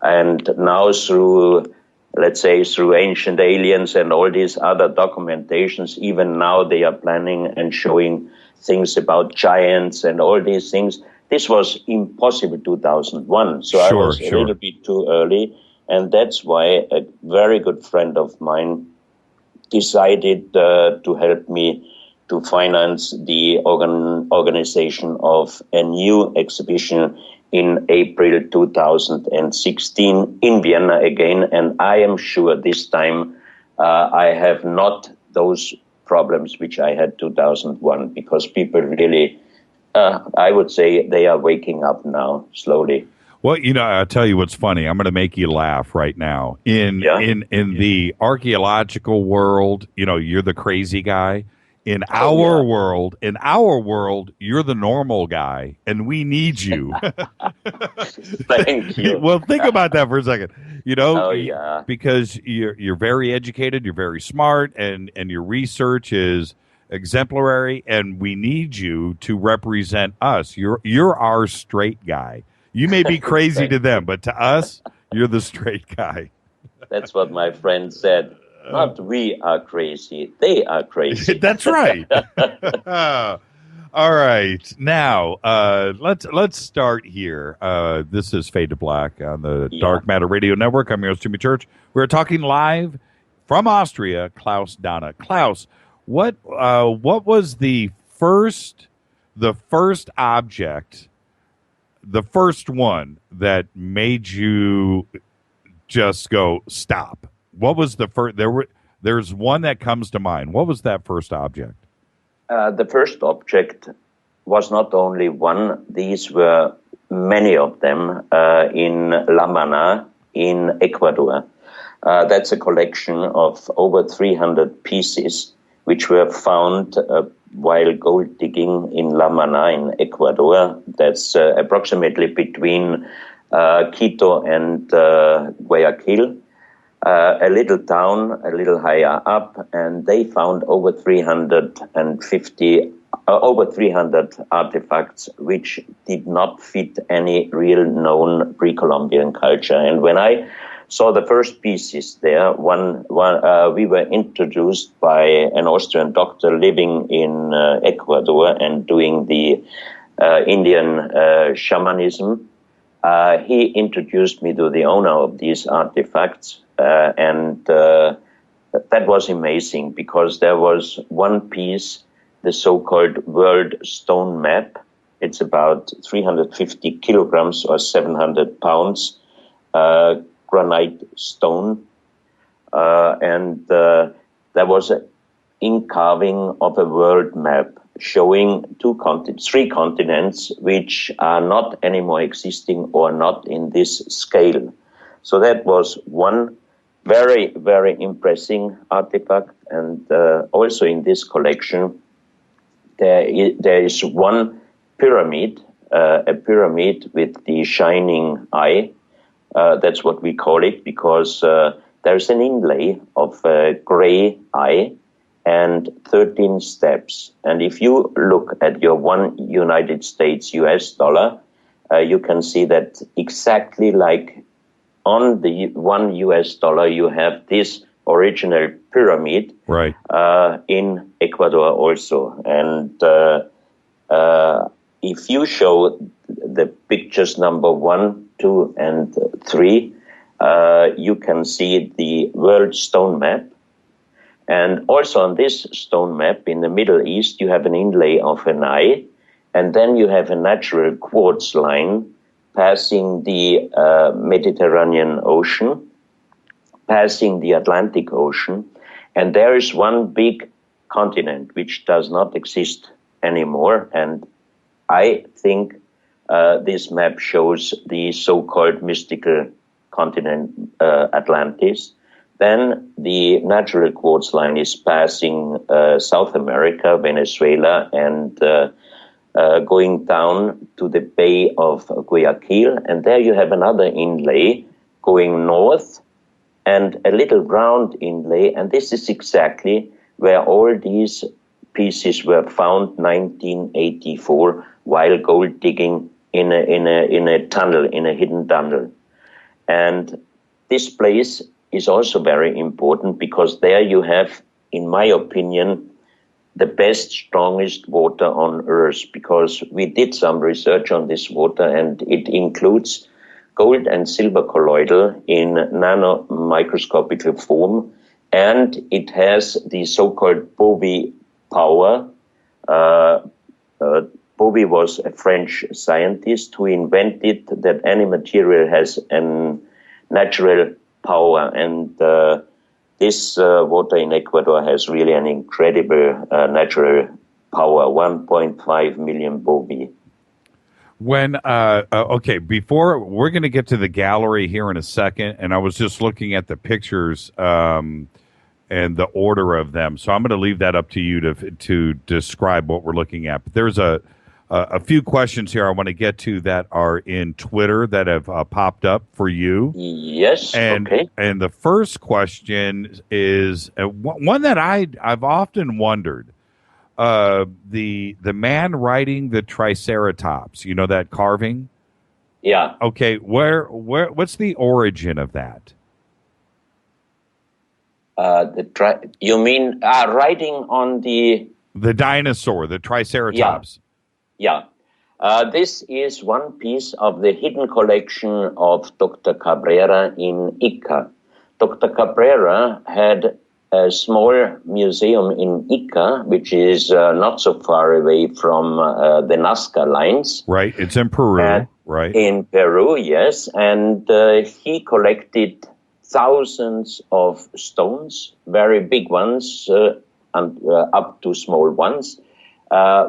And now through ancient aliens and all these other documentations, even now they are planning and showing things about giants and all these things. This was impossible 2001, so I was a little bit too early. And that's why a very good friend of mine decided to help me to finance the organization of a new exhibition in April 2016 in Vienna again. And I am sure this time I have not those problems which I had 2001, because people really, I would say they are waking up now slowly. Well, I'll tell you what's funny. I'm going to make you laugh right now. In the archaeological world, you're the crazy guy. In our world, you're the normal guy, and we need you. Thank you. Well, think about that for a second. Because you're very educated, you're very smart, and your research is exemplary, and we need you to represent us. You're our straight guy. You may be crazy to them, but to us, you're the straight guy. That's what my friend said. Not we are crazy, they are crazy. That's right. All right. Now, let's start here. This is Fade to Black on the Dark Matter Radio Network. I'm your host, Jimmy Church. We're talking live from Austria, Klaus Dona. Klaus, what was the first object, the first one that made you just go stop? What was the first? There's one that comes to mind. What was that first object? The first object was not only one. These were many of them in La Mana in Ecuador. That's a collection of over 300 pieces which were found while gold digging in La Mana in Ecuador. That's approximately between Quito and Guayaquil. A little town, a little higher up, and they found over 300 artifacts which did not fit any real known pre-Columbian culture. And when I saw the first pieces there, we were introduced by an Austrian doctor living in Ecuador and doing the Indian shamanism. He introduced me to the owner of these artifacts. And that was amazing, because there was one piece, the so-called world stone map. It's about 350 kilograms or 700 pounds, granite stone. And there was an incarving of a world map showing three continents which are not anymore existing or not in this scale. So that was one very, very impressive artifact. And also in this collection, there is one pyramid, a pyramid with the shining eye. That's what we call it, because there's an inlay of a gray eye and 13 steps. And if you look at your $1 United States US dollar, you can see that exactly like on the $1 US dollar, you have this original pyramid, right, in Ecuador also. And if you show the pictures number 1, 2, and 3, you can see the world stone map. And also on this stone map in the Middle East, you have an inlay of an eye, and then you have a natural quartz line passing the Mediterranean Ocean, passing the Atlantic Ocean, and there is one big continent which does not exist anymore, and I think this map shows the so-called mystical continent Atlantis. Then the natural quartz line is passing South America, Venezuela, and going down to the Bay of Guayaquil. And there you have another inlay going north and a little round inlay. And this is exactly where all these pieces were found 1984 while gold digging in a tunnel, in a hidden tunnel. And this place is also very important because there you have, in my opinion, the best, strongest water on Earth, because we did some research on this water and it includes gold and silver colloidal in nanomicroscopic form, and it has the so-called Bovy power. Bovy was a French scientist who invented that any material has a natural power, and this water in Ecuador has really an incredible natural power, 1.5 million Bovy. When okay, before we're going to get to the gallery here in a second, and I was just looking at the pictures and the order of them, so I'm going to leave that up to you to describe what we're looking at. But there's a few questions here I want to get to that are in Twitter that have popped up for you. Yes. And, okay. And the first question is one that I've often wondered. The man riding the Triceratops, you know, that carving? Yeah. Okay, what's the origin of that? You mean riding on the dinosaur, the Triceratops? Yeah. This is one piece of the hidden collection of Dr. Cabrera in Ica. Dr. Cabrera had a small museum in Ica, which is not so far away from the Nazca lines. Right, it's in Peru, right? In Peru, yes. And he collected thousands of stones, very big ones and up to small ones,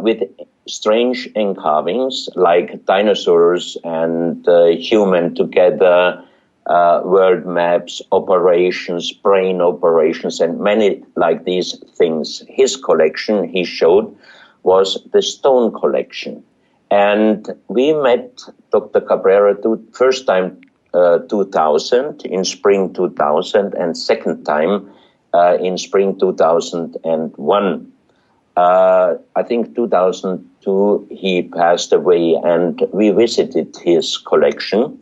with strange engravings like dinosaurs and human together, world maps, operations, brain operations, and many like these things. His collection, he showed, was the stone collection. And we met Dr. Cabrera first time 2000, in spring 2000, and second time in spring 2001. I think 2002 he passed away, and we visited his collection.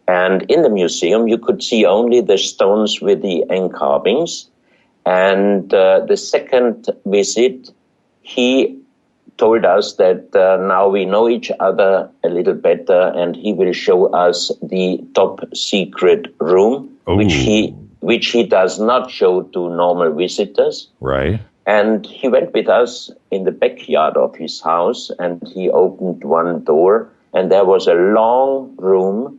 And in the museum, you could see only the stones with the engravings. And the second visit, he told us that now we know each other a little better, and he will show us the top secret room, which he does not show to normal visitors. Right. And he went with us in the backyard of his house, and he opened one door, and there was a long room.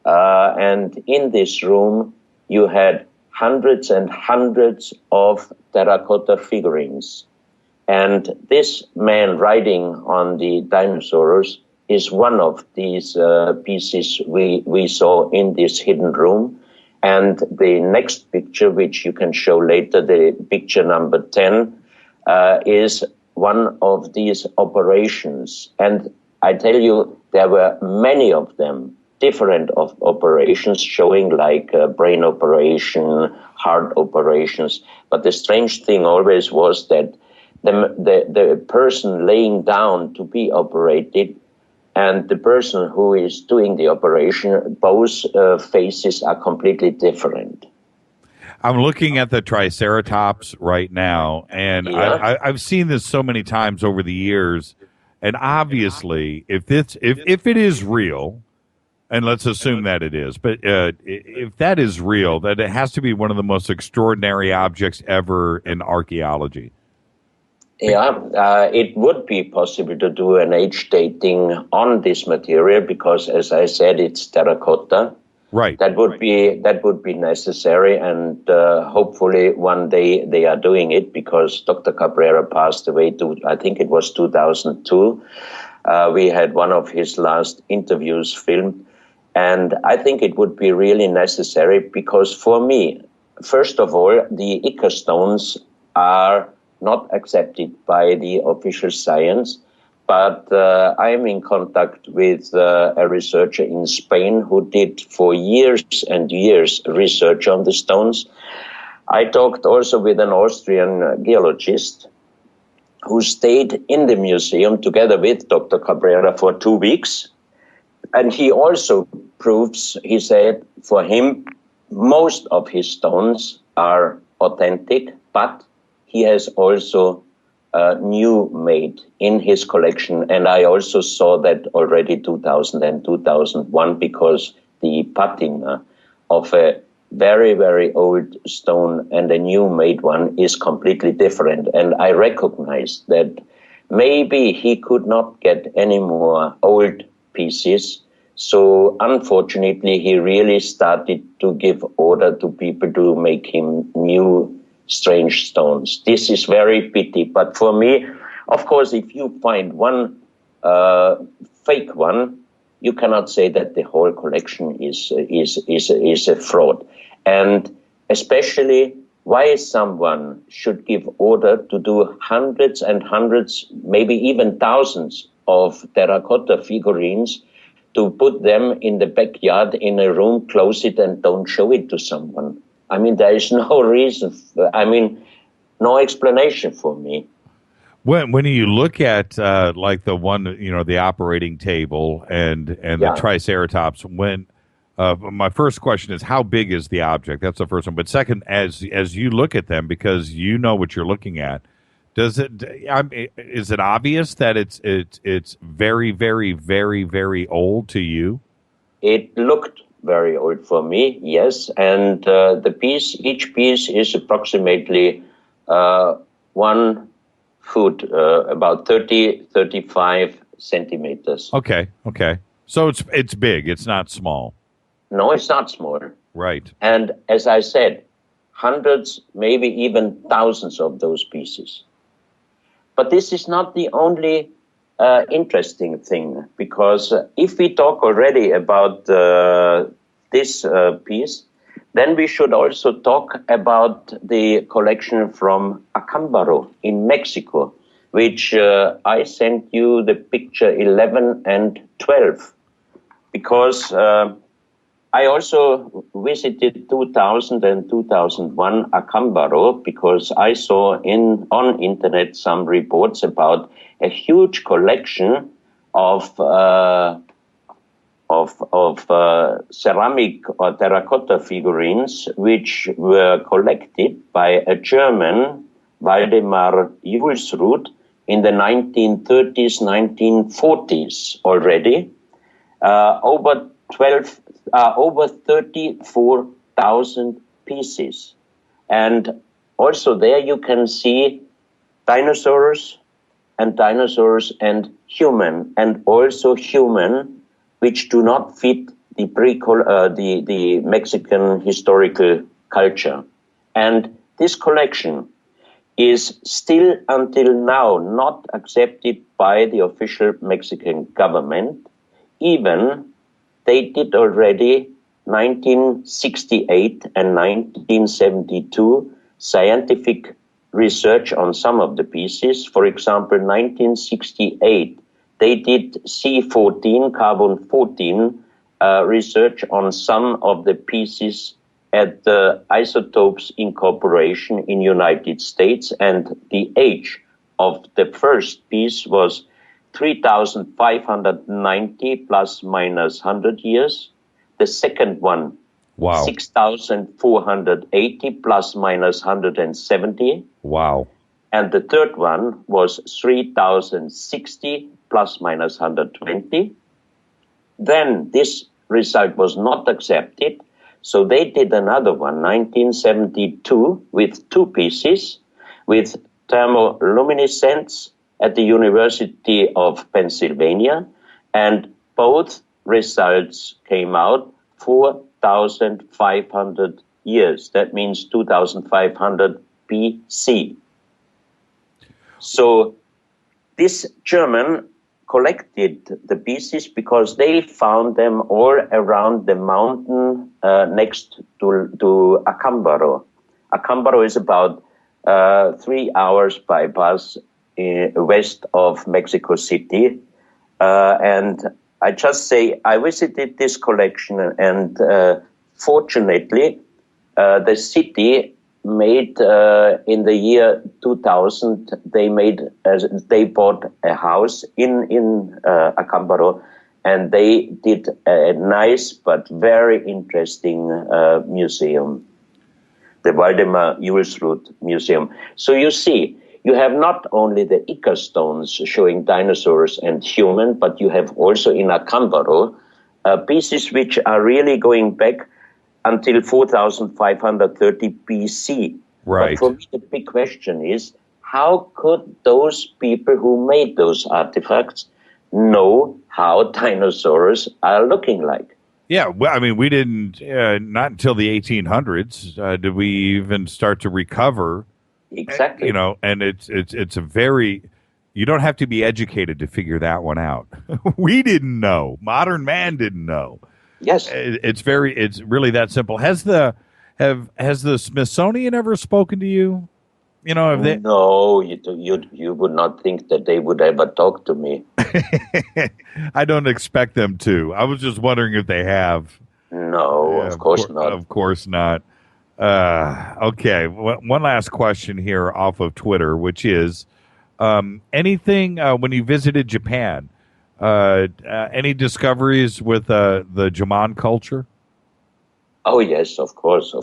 And in this room, you had hundreds and hundreds of terracotta figurines. And this man riding on the dinosaurs is one of these pieces we saw in this hidden room. And the next picture, which you can show later, the picture number 10, is one of these operations. And I tell you, there were many of them, different of operations, showing like brain operation, heart operations. But the strange thing always was that the person laying down to be operated and the person who is doing the operation, both faces are completely different. I'm looking at the Triceratops right now, and Yeah. I've seen this so many times over the years. And obviously, if it is real, And let's assume that it is. But if that is real, that it has to be one of the most extraordinary objects ever in archaeology. Yeah, it would be possible to do an age dating on this material because, as I said, it's terracotta. Right. That would be necessary, and hopefully one day they are doing it because Dr. Cabrera passed away I think it was 2002. We had one of his last interviews filmed, and I think it would be really necessary because for me, first of all, the Ica stones are not accepted by the official science, but I am in contact with a researcher in Spain who did for years and years research on the stones. I talked also with an Austrian geologist who stayed in the museum together with Dr. Cabrera for 2 weeks. And he also proves, he said, for him, most of his stones are authentic, but he has also new made in his collection. And I also saw that already 2000 and 2001 because the patina of a very, very old stone and a new made one is completely different. And I recognized that maybe he could not get any more old pieces. So unfortunately, he really started to give order to people to make him new strange stones. This is very pity. But for me, of course, if you find one fake one, you cannot say that the whole collection is a fraud. And especially why someone should give order to do hundreds and hundreds, maybe even thousands of terracotta figurines, to put them in the backyard in a room, close it and don't show it to someone. I mean, there is no reason, no explanation for me. When you look at like the one, the operating table and the Triceratops, my first question is how big is the object? That's the first one. But second, as you look at them, because you know what you're looking at, is it obvious that it's very, very, very, very old to you? It looked very old for me, yes. And each piece is approximately 1 foot, about 35 centimeters. Okay. So it's big. It's not small. No, it's not small. Right. And as I said, hundreds, maybe even thousands of those pieces. But this is not the only interesting thing, because if we talk already about this piece, then we should also talk about the collection from Acambaro in Mexico, which I sent you the picture 11 and 12, because I also visited 2000 and 2001 Acambaro because I saw on internet some reports about a huge collection of ceramic or terracotta figurines which were collected by a German, Waldemar Julsrud, in the 1930s, 1940s already, over 34,000 pieces. And also there you can see dinosaurs and human, and also human, which do not fit the Mexican historical culture. And this collection is still until now not accepted by the official Mexican government. Even they did already 1968 and 1972 scientific research on some of the pieces. For example, 1968, they did C14, carbon-14 research on some of the pieces at the Isotopes Incorporation in United States, and the age of the first piece was 3,590 plus minus 100 years. The second one, 6,480 plus minus 170. Wow. And the third one was 3,060 plus minus 120. Then this result was not accepted. So they did another one, 1972, with 2 pieces, with thermoluminescence at the University of Pennsylvania, and both results came out 4,500 years. That means 2,500 BC. So this German collected the pieces because they found them all around the mountain next to Acambaro. Acambaro is about 3 hours by bus west of Mexico City. And I just say I visited this collection, and fortunately, the city made in the year 2000. They bought a house in Acambaro, and they did a nice but very interesting museum, the Waldemar Julsrud Museum. So you see, you have not only the Ica stones showing dinosaurs and human, but you have also in Acambaro pieces which are really going back until 4,530 BC. Right. But for me, the big question is, how could those people who made those artifacts know how dinosaurs are looking like? Yeah, well, I mean, we didn't, not until the 1800s did we even start to recover. Exactly. You know, and it's a very, you don't have to be educated to figure that one out. We didn't know. Modern man didn't know. Yes. It's really that simple. Has the Smithsonian ever spoken to you? You know, have they? No, you would not think that they would ever talk to me. I don't expect them to. I was just wondering if they have. No, of course not. Of course not. Okay, one last question here off of Twitter, which is anything when you visited Japan, any discoveries with the Jaman culture? Oh, yes, of course.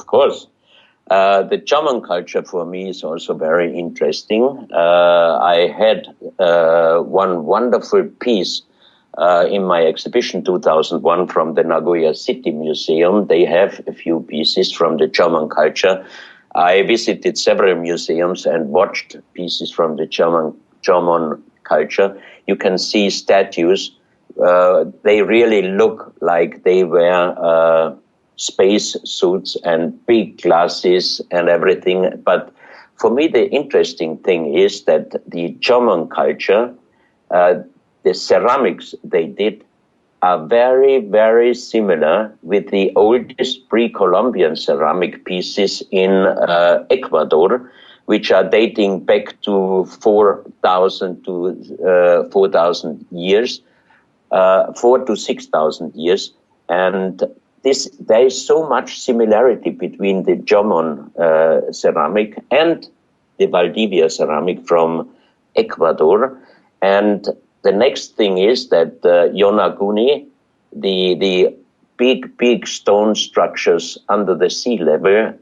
The Jaman culture for me is also very interesting. I had one wonderful piece in my exhibition 2001 from the Nagoya City Museum. They have a few pieces from the German culture. I visited several museums and watched pieces from the German culture. You can see statues. They really look like they wear space suits and big glasses and everything. But for me, the interesting thing is that the German culture, the ceramics they did are very, very similar with the oldest pre-Columbian ceramic pieces in Ecuador, which are dating back to 4,000 to 4,000 years, 4 to 6,000 years. And there is so much similarity between the German ceramic and the Valdivia ceramic from Ecuador. And the next thing is that Yonaguni, the big stone structures under the sea level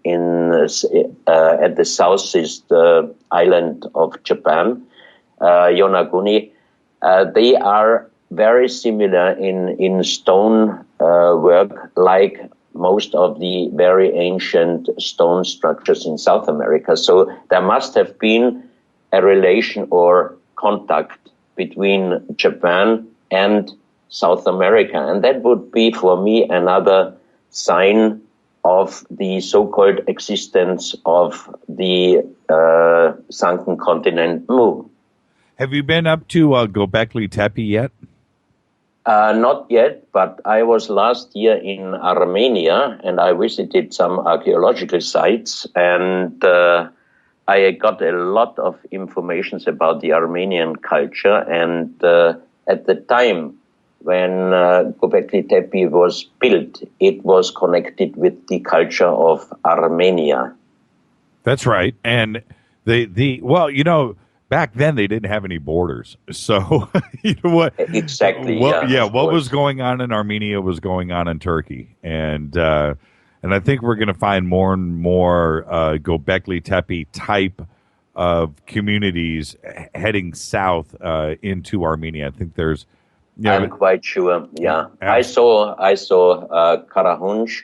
at the southeast island of Japan, Yonaguni, they are very similar in stone work, like most of the very ancient stone structures in South America. So there must have been a relation or contact between Japan and South America. And that would be, for me, another sign of the so-called existence of the sunken continent Mu. Have you been up to Göbekli Tepe yet? Not yet, but I was last year in Armenia, and I visited some archaeological sites, and I got a lot of information about the Armenian culture. And at the time when Göbekli Tepe was built, it was connected with the culture of Armenia. That's right. And back then they didn't have any borders. So you know what? Exactly. What was going on in Armenia was going on in Turkey. And I think we're going to find more and more Göbekli Tepe type of communities heading south into Armenia. I think there's Yeah, I'm quite sure. Yeah, Yeah. I saw Karahunj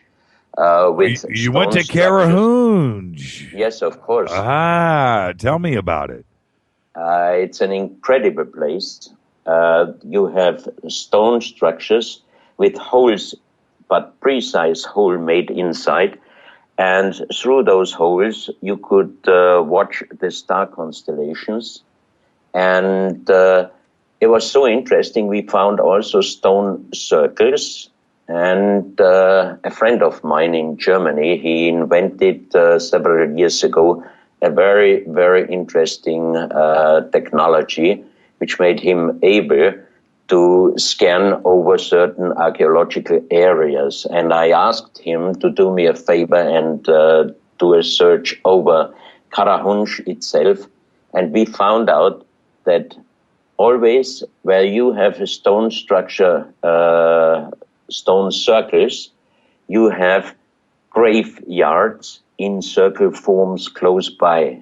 with you went to stone structures. Karahunj. Yes, of course. Tell me about it. It's an incredible place. You have stone structures with holes, but precise hole made inside. And through those holes, you could watch the star constellations. And it was so interesting. We found also stone circles. And a friend of mine in Germany, he invented several years ago a very, very interesting technology, which made him able to scan over certain archaeological areas. And I asked him to do me a favor and do a search over Karahunj itself. And we found out that always where you have a stone structure, stone circles, you have graveyards in circle forms close by.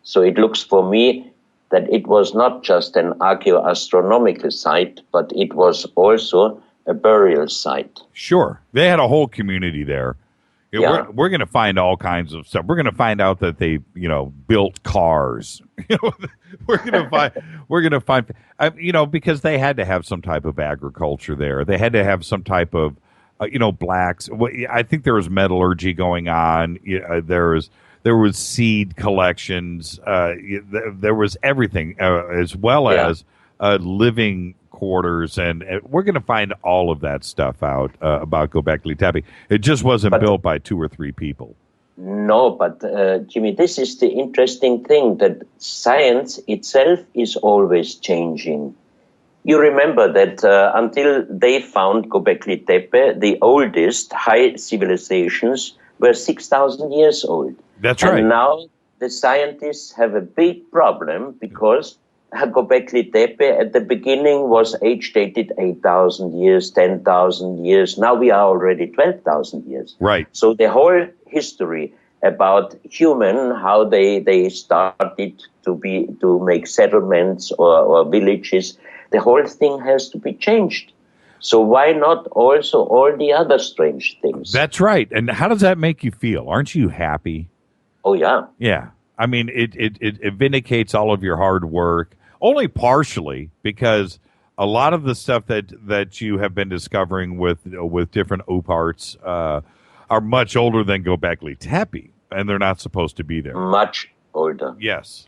So it looks for me that it was not just an archaeoastronomical site, but it was also a burial site. Sure. They had a whole community there. Yeah. We're going to find all kinds of stuff. We're going to find out that they, built cars. We're going to find, because they had to have some type of agriculture there. They had to have some type of, blacks. I think there was metallurgy going on. There was seed collections. There was everything, as well as living quarters, and we're going to find all of that stuff out about Göbekli Tepe. It just wasn't built by 2 or 3 people. No, but Jimmy, this is the interesting thing, that science itself is always changing. You remember that until they found Göbekli Tepe, the oldest high civilizations were 6,000 years old. That's right. And now the scientists have a big problem because Göbekli Tepe at the beginning was age-dated 8,000 years, 10,000 years. Now we are already 12,000 years. Right. So the whole history about human, how they started to make settlements or villages, the whole thing has to be changed. So why not also all the other strange things? That's right. And how does that make you feel? Aren't you happy? Oh, yeah. Yeah. I mean, it vindicates all of your hard work, only partially, because a lot of the stuff that you have been discovering with different oparts are much older than Göbekli Tepe, and they're not supposed to be there. Much older. Yes.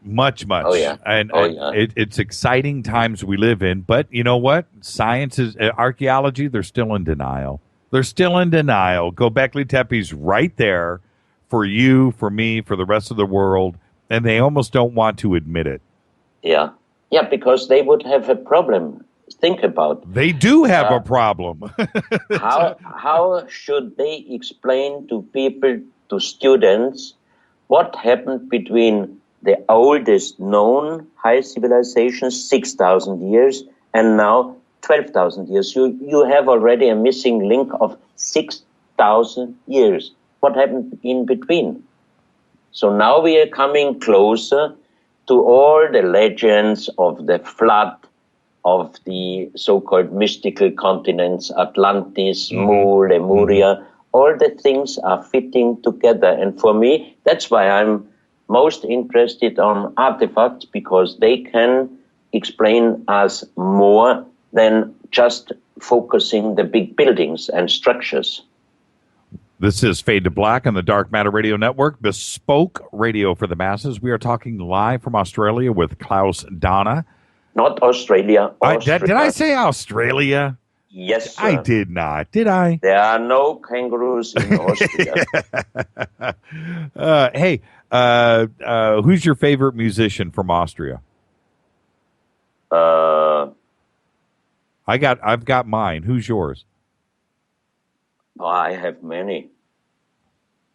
Much. Oh, yeah. And yeah. It's exciting times we live in, but you know what? Science is archaeology. They're still in denial. Göbekli Tepe's right there for you, for me, for the rest of the world, and they almost don't want to admit it. Yeah, because they would have a problem. Think about. They do have a problem. How should they explain to people, to students, what happened between the oldest known high civilization, 6,000 years, and now 12,000 years? You have already a missing link of 6,000 years. What happened in between? So now we are coming closer to all the legends of the flood, of the so-called mystical continents, Atlantis, Mu, Lemuria. All the things are fitting together. And for me, that's why I'm most interested on artifacts, because they can explain us more than just focusing the big buildings and structures. This is Fade to Black on the Dark Matter Radio Network, bespoke radio for the masses. We are talking live from Australia with Klaus Dona. Not Australia. Did I say Australia? Yes, sir. I did not. Did I? There are no kangaroos in Austria. Hey, who's your favorite musician from Austria? I've got mine. Who's yours? I have many.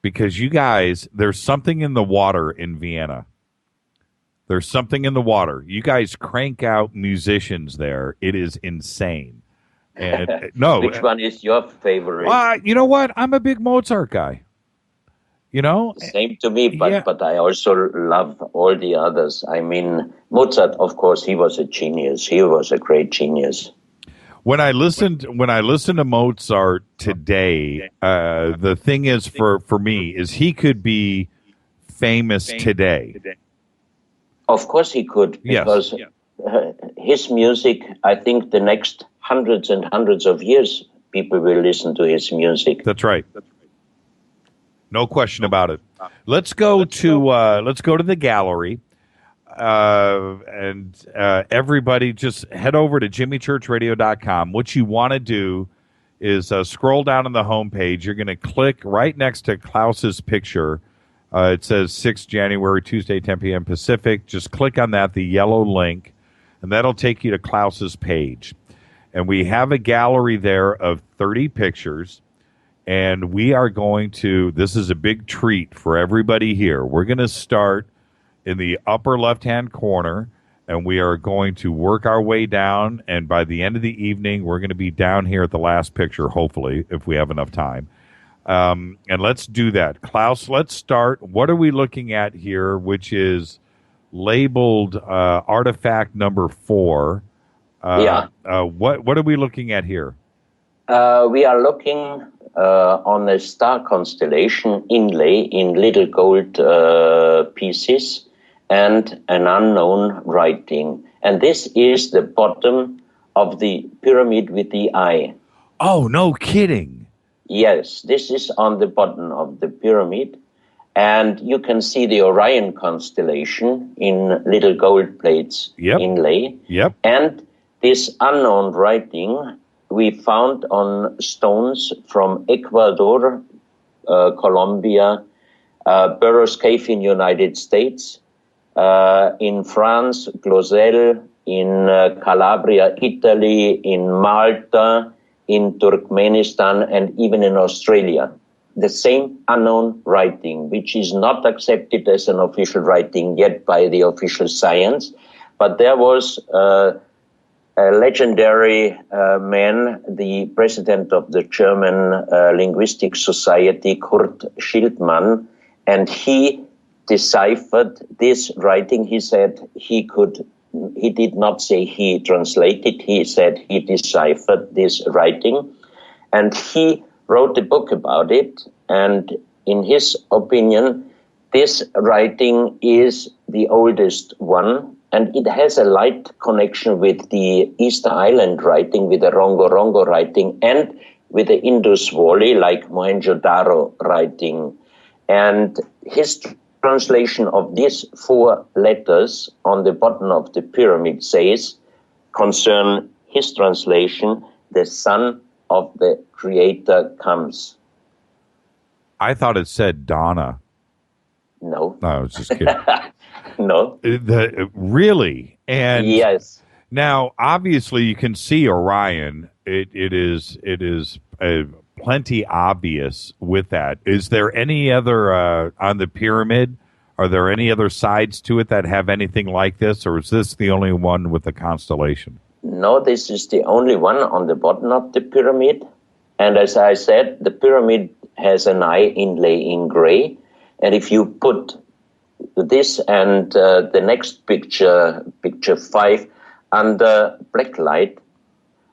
Because you guys, there's something in the water in Vienna. There's something in the water. You guys crank out musicians there. It is insane. And no, Which one is your favorite? you know what? I'm a big Mozart guy. You know? Same to me, Yeah. but I also love all the others. I mean, Mozart, of course, he was a genius. He was a great genius. When I listened to Mozart today, the thing is for me is he could be famous today. Of course he could, because his music, I think the next hundreds and hundreds of years, people will listen to his music. That's right. No question about it. Let's go to the gallery, and everybody just head over to jimmychurchradio.com. What you want to do is scroll down on the homepage. You're going to click right next to Klaus's picture. It says 6th January, Tuesday, 10 p.m. Pacific. Just click on that, the yellow link, and that'll take you to Klaus's page. And we have a gallery there of 30 pictures. And we are going to, this is a big treat for everybody here. We're going to start in the upper left-hand corner, and we are going to work our way down. And by the end of the evening, we're going to be down here at the last picture, hopefully, if we have enough time. And let's do that. Klaus, let's start. What are we looking at here, which is labeled artifact number 4? What are we looking at here? We are looking on a star constellation inlay in little gold pieces and an unknown writing. And this is the bottom of the pyramid with the eye. Oh, no kidding. Yes, this is on the bottom of the pyramid. And you can see the Orion constellation in little gold plates inlay. Yep. And this unknown writing we found on stones from Ecuador, Colombia, Burroughs Cave in United States, in France, Glosel, in Calabria, Italy, in Malta, in Turkmenistan, and even in Australia. The same unknown writing, which is not accepted as an official writing yet by the official science, but there was a legendary man, the president of the German Linguistic Society, Kurt Schildmann, and he deciphered this writing. He said he did not say he translated, he said he deciphered this writing, and he wrote a book about it, and in his opinion, this writing is the oldest one, and it has a light connection with the Easter Island writing, with the Rongo writing, and with the Indus Valley, like Mohenjo-Daro writing. And his translation of these 4 letters on the bottom of the pyramid says, concern his translation, the Son of the Creator comes. I thought it said Donna. No. No, I was just kidding. No. Really? And yes. Now, obviously, you can see Orion. It is plenty obvious with that. Is there any other on the pyramid? Are there any other sides to it that have anything like this, or is this the only one with the constellation? No, this is the only one on the bottom of the pyramid. And as I said, the pyramid has an eye inlay in gray. And if you put this and the next picture, picture 5, under black light,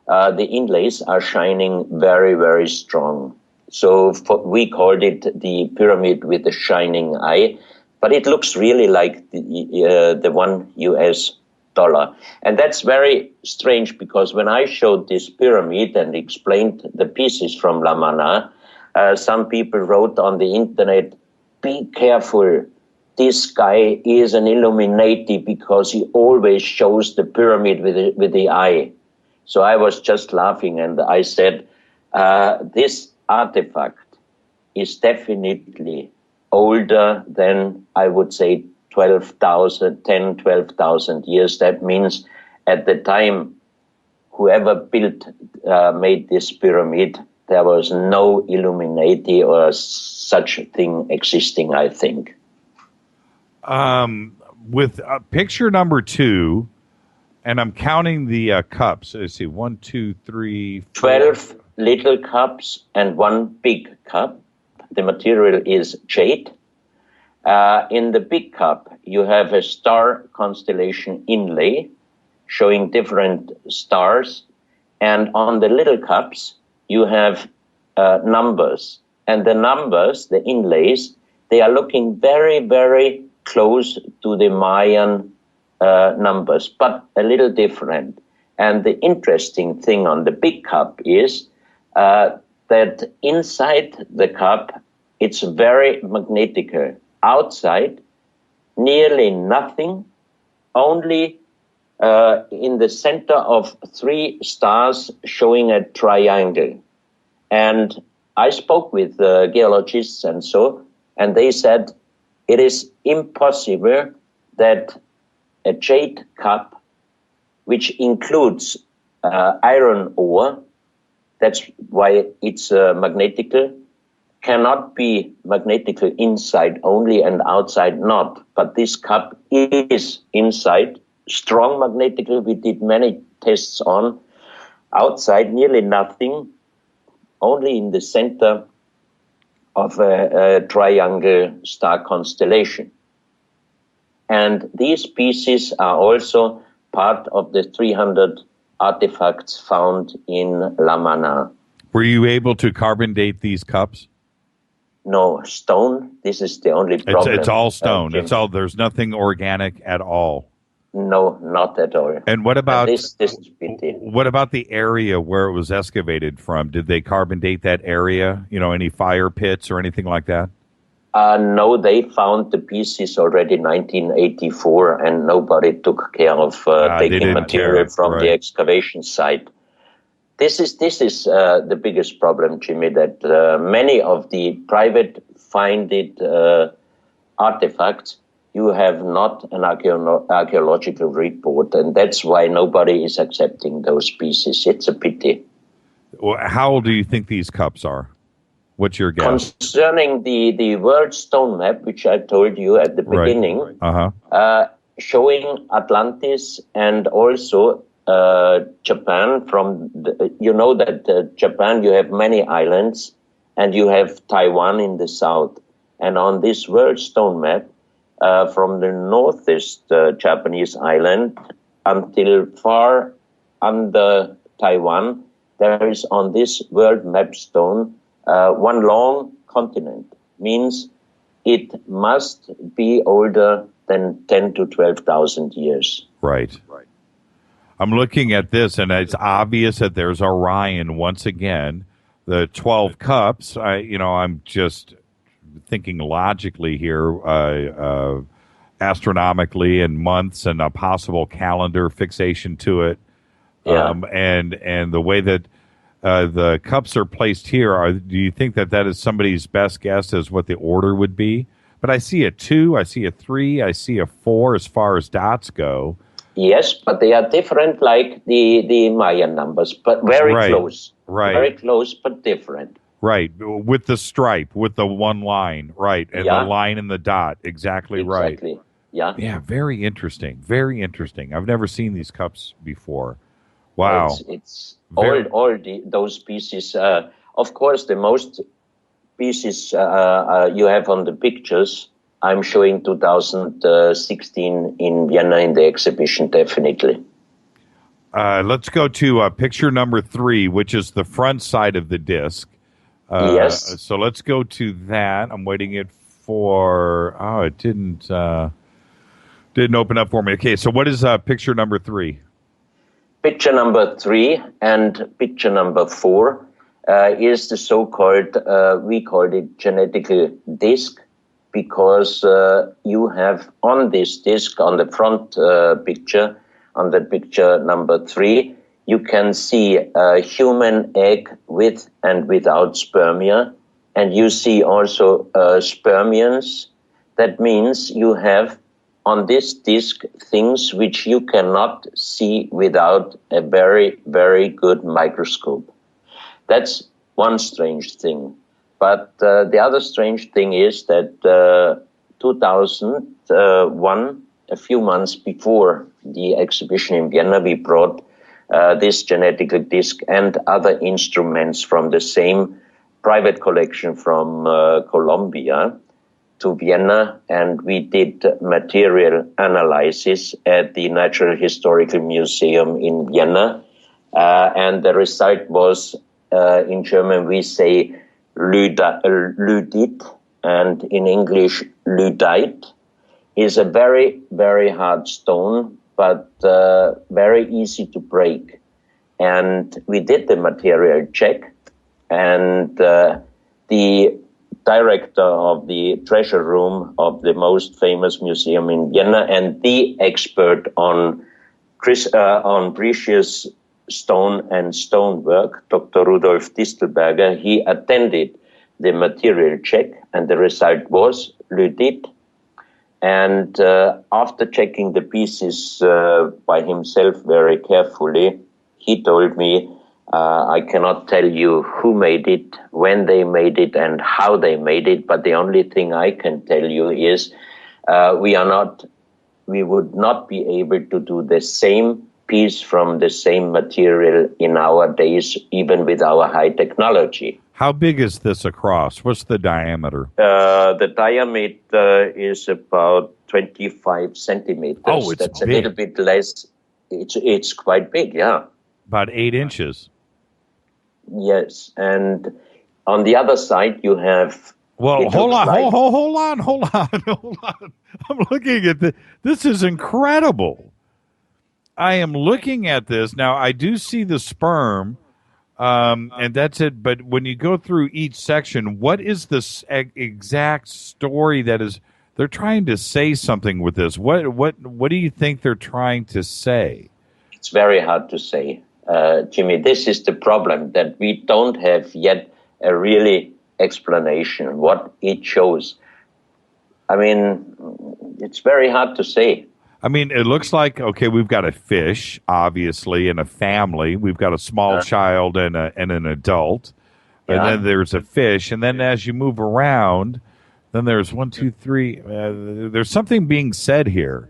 the inlays are shining very, very strong. So we called it the pyramid with the shining eye, but it looks really like the $1 US. And that's very strange, because when I showed this pyramid and explained the pieces from La Mana, some people wrote on the internet, be careful, this guy is an Illuminati because he always shows the pyramid with the eye. So I was just laughing, and I said, this artifact is definitely older than, I would say, 12,000 years. That means at the time, whoever made this pyramid, there was no Illuminati or such a thing existing, I think. With picture number 2, and I'm counting the cups. Let's see, 1, 2, 3, 4. 12 little cups and 1 big cup. the material is jade. In the big cup, you have a star constellation inlay showing different stars. And on the little cups, you have numbers. And the numbers, the inlays, they are looking very, very close to the Mayan numbers, but a little different. And the interesting thing on the big cup is that inside the cup, it's very magnetical. Outside, nearly nothing, only in the center of 3 stars showing a triangle. And I spoke with geologists and they said it is impossible that a jade cup, which includes iron ore, that's why it's magnetical, cannot be magnetical inside only and outside not. But this cup is inside, strong magnetical. We did many tests on. Outside, nearly nothing, only in the center of a triangle star constellation. And these pieces are also part of the 300 artifacts found in La Mana. Were you able to carbon date these cups? No, stone. This is the only problem. It's all stone. It's all. There's nothing organic at all. No, not at all. And what about this is pity. What about the area where it was excavated from? Did they carbon date that area? You know, any fire pits or anything like that? No, they found the pieces already 1984, and nobody took care of taking material from the excavation site. This is the biggest problem, Jimmy, that many of the private finded artifacts, you have not an archaeological report, and that's why nobody is accepting those pieces. It's a pity. Well, how old do you think these cups are? What's your guess? Concerning the world stone map, which I told you at the beginning, showing Atlantis and also Japan. You know that Japan, you have many islands, and you have Taiwan in the south. And on this world stone map, from the northeast Japanese island until far under Taiwan, there is on this world map stone one long continent. Means it must be older than 10 to 12,000 years. Right. I'm looking at this, and it's obvious that there's Orion once again. The 12 cups. I'm just thinking logically here, astronomically, and months, and a possible calendar fixation to it. Yeah. And the way that the cups are placed here, do you think that is somebody's best guess as what the order would be? But I see a 2, I see a 3, I see a 4 as far as dots go. Yes, but they are different like the Mayan numbers, but very close. Right. Very close, but different. Right. With the stripe, with the one line, right. And the line and the dot. Exactly right. Exactly. Yeah. Yeah, very interesting. Very interesting. I've never seen these cups before. Wow. It's those pieces. Of course, the most pieces you have on the pictures, I'm showing 2016 in Vienna in the exhibition, definitely. Let's go to picture number 3, which is the front side of the disc. Yes. So let's go to that. I'm waiting it for... Oh, it didn't open up for me. Okay, so what is picture number 3? Picture number 3 and picture number 4 is the so-called, we called it genetical disc, because you have on this disc, on the front picture, on the picture number 3, you can see a human egg with and without spermia, and you see also spermians. That means you have on this disc things which you cannot see without a very, very good microscope. That's one strange thing. But the other strange thing is that 2001, a few months before the exhibition in Vienna, we brought this genetical disc and other instruments from the same private collection from Colombia to Vienna, and we did material analysis at the Natural Historical Museum in Vienna. And the result was, in German, we say Lydit, and in English, Lydite, is a very, very hard stone, but very easy to break. And we did the material check, and the director of the treasure room of the most famous museum in Vienna and the expert on precious stone and stonework, Dr. Rudolf Distelberger, he attended the material check, and the result was Lydit. And after checking the pieces by himself very carefully, he told me, I cannot tell you who made it, when they made it, and how they made it, but the only thing I can tell you is we would not be able to do the same piece from the same material in our days, even with our high technology. How big is this across? What's the diameter? The diameter is about 25 centimeters. Oh, it's That's big. A little bit less. It's quite big, yeah. About 8 inches. Yes, and on the other side you have. Well, hold on. I'm looking at this. This is incredible. I am looking at this now. I do see the sperm, and that's it. But when you go through each section, what is the exact story that is? They're trying to say something with this. What do you think they're trying to say? It's very hard to say, Jimmy. This is the problem, that we don't have yet a really explanation what it shows. I mean, it's very hard to say. I mean, it looks like, okay, we've got a fish, obviously, and a family. We've got a small child and an adult. And then there's a fish. And then as you move around, then there's 1, 2, 3. There's something being said here.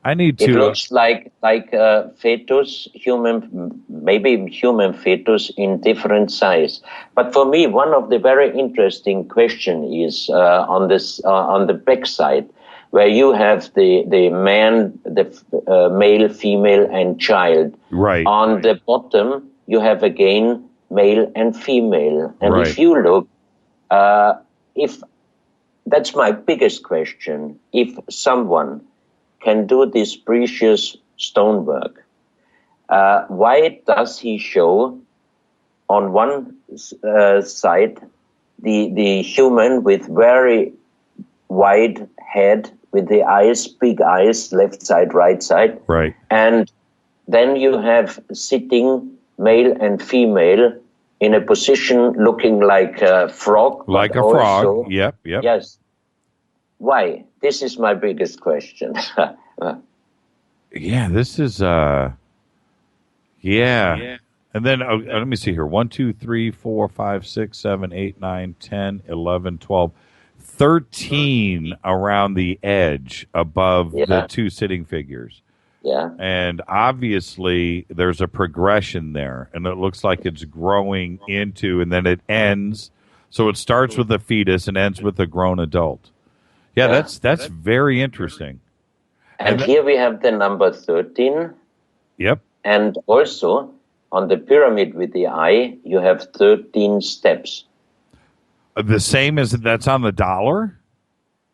I need to. It looks like a fetus, maybe human fetus in different size. But for me, one of the very interesting question is on the back side, where you have the man, the male, female, and child. Right. On the bottom, you have again male and female. And right. if you look, if that's my biggest question, if someone can do this precious stonework, why does he show on one side the human with very wide head, with the eyes, big eyes, left side, right side. Right. And then you have sitting male and female in a position looking like a frog. Like a frog. Yep. Yes. Why? This is my biggest question. Yeah, this is, yeah. And then, let me see here. 1, 2, 3, 4, 5, 6, 7, 8, 9, 10, 11, 12. 13 around the edge above the two sitting figures. Yeah. And obviously there's a progression there, and it looks like it's growing into, and then it ends. So it starts with a fetus and ends with a grown adult. Yeah, that's very interesting. And here we have the number 13. Yep. And also on the pyramid with the eye, you have 13 steps. The same as that's on the dollar?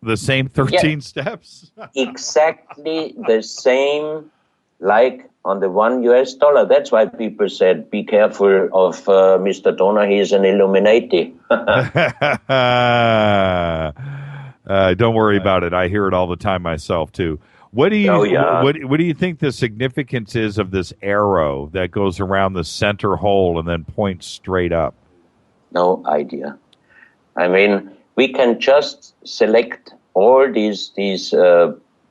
The same 13 steps? Exactly the same like on the $1. That's why people said, be careful of Mr. Dona, he is an Illuminati. Don't worry about it. I hear it all the time myself, too. What do you what do you think the significance is of this arrow that goes around the center hole and then points straight up? No idea. I mean, we can just select all these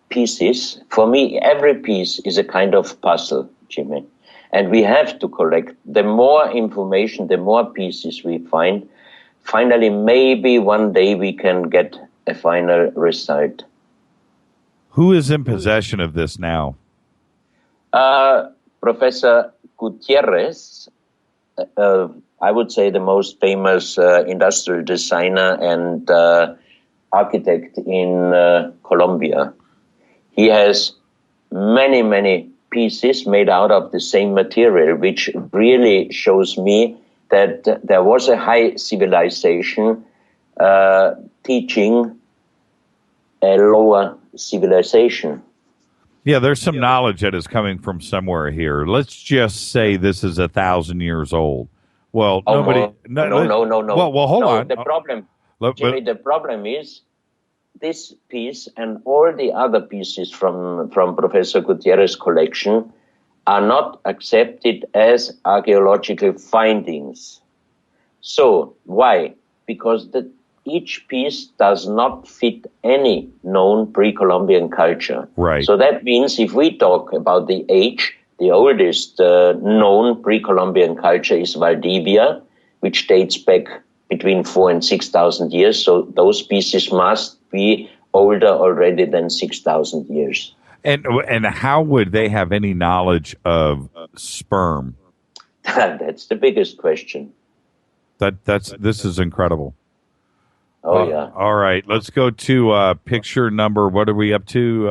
pieces. For me, every piece is a kind of puzzle, Jimmy. And we have to collect. The more information, the more pieces we find, finally, maybe one day we can get a final result. Who is in possession of this now? Professor Gutierrez I would say, the most famous industrial designer and architect in Colombia. He has many, many pieces made out of the same material, which really shows me that there was a high civilization teaching a lower civilization. Yeah, there's some knowledge that is coming from somewhere here. Let's just say this is 1,000 years old. Well, nobody. No. Well, hold on. The problem, Jimmy, the problem is this piece and all the other pieces from Professor Gutierrez's collection are not accepted as archaeological findings. So, why? Because each piece does not fit any known pre-Columbian culture. Right. So that means if we talk about the age, the oldest known pre-Columbian culture is Valdivia, which dates back between 4,000 and 6,000 years. So those pieces must be older already than 6,000 years. And how would they have any knowledge of sperm? That's the biggest question. This is incredible. Oh, yeah. All right, let's go to picture number. What are we up to?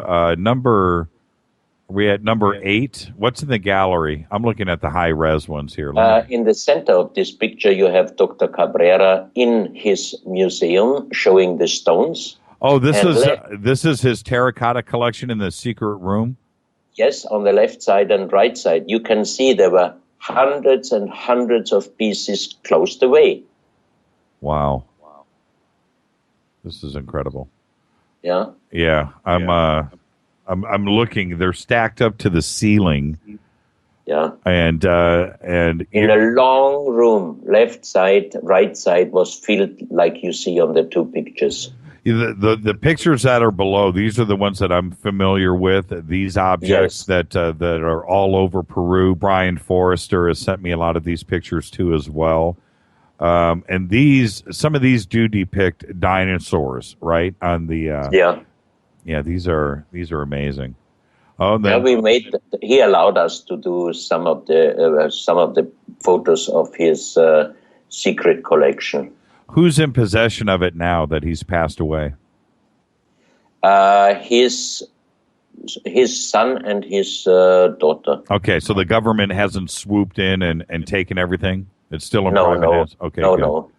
We're at number 8. What's in the gallery? I'm looking at the high res ones here. In the center of this picture, you have Dr. Cabrera in his museum showing the stones. Oh, this is his terracotta collection in the secret room? Yes, on the left side and right side. You can see there were hundreds and hundreds of pieces closed away. Wow. This is incredible. Yeah. Yeah, I'm looking. They're stacked up to the ceiling. Yeah. And in a long room, left side, right side was filled like you see on the two pictures. The pictures that are below, these are the ones that I'm familiar with. These objects that are all over Peru. Brian Forrester has sent me a lot of these pictures too as well. And some of these do depict dinosaurs, right? On the yeah, these are amazing. Oh, he allowed us to do some of the photos of his secret collection. Who's in possession of it now that he's passed away? His son and his daughter. Okay, so the government hasn't swooped in and taken everything? It's still in private hands? Okay, no.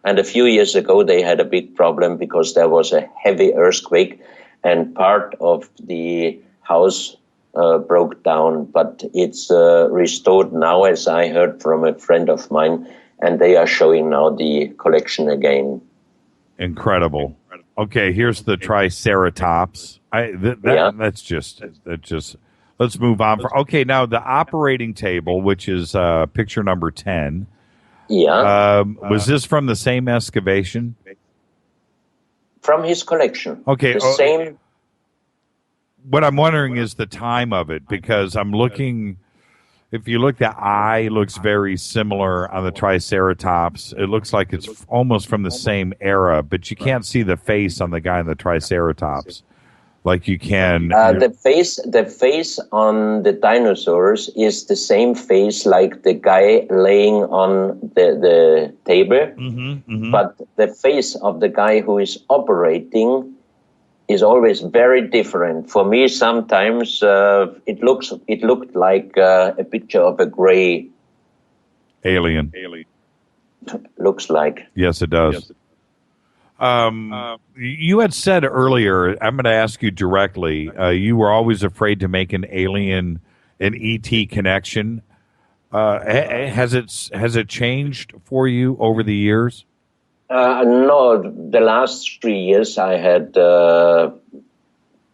And a few years ago, they had a big problem because there was a heavy earthquake and part of the house broke down. But it's restored now, as I heard from a friend of mine, and they are showing now the collection again. Incredible. Okay, here's the Triceratops. That's just. Let's move on. Okay, now the operating table, which is picture number 10. Yeah. Was this from the same excavation? From his collection. Okay. The same. What I'm wondering is the time of it, because I'm looking. If you look, the eye looks very similar on the Triceratops. It looks like it's almost from the same era, but you can't see the face on the guy in the Triceratops like you can. The face on the dinosaurs is the same face like the guy laying on the table, but the face of the guy who is operating is always very different. For me, sometimes it looked like a picture of a gray alien. Looks like. Yes, it does. You had said earlier, I'm going to ask you directly, you were always afraid to make an ET connection. Has it changed for you over the years? No, the last 3 years I had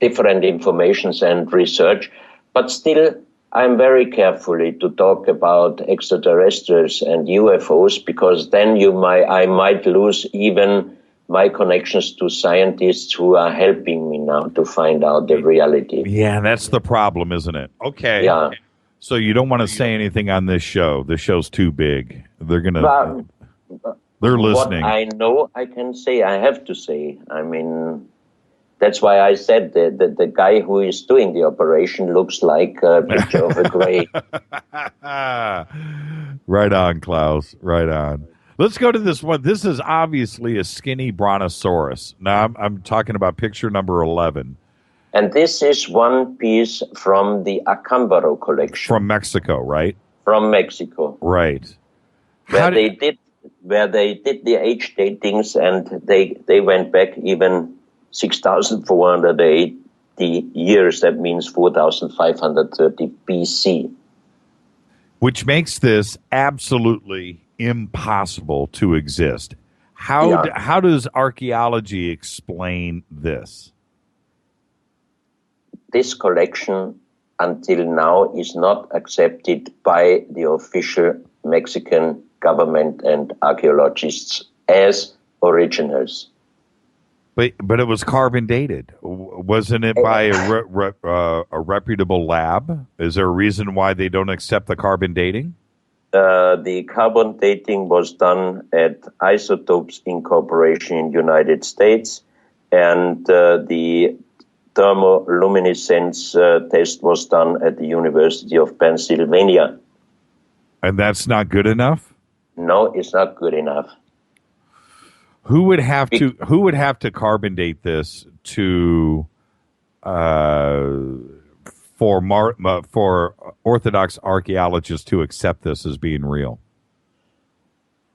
different informations and research, but still I'm very carefully to talk about extraterrestrials and UFOs, because then I might lose even my connections to scientists who are helping me now to find out the reality. Yeah, that's the problem, isn't it? Okay. Yeah. So you don't want to say anything on this show. This show's too big. They're listening. What I know, I can say. I have to say. I mean, That's why I said the guy who is doing the operation looks like a picture of a grave. Right on, Klaus. Right on. Let's go to this one. This is obviously a skinny brontosaurus. Now, I'm talking about picture number 11. And this is one piece from the Acambaro collection. From Mexico, right? From Mexico. Right. Where they did the age datings, and they went back even 6,480 years. That means 4,530 BC. Which makes this absolutely impossible to exist. How does archaeology explain this? This collection until now is not accepted by the official Mexican government and archaeologists as originals. But it was carbon dated, wasn't it, by a reputable lab? Is there a reason why they don't accept the carbon dating? The carbon dating was done at Isotopes Incorporation in the United States, and the thermoluminescence test was done at the University of Pennsylvania. And that's not good enough? No, it's not good enough. Who would have to carbon date this to for Orthodox archaeologists to accept this as being real?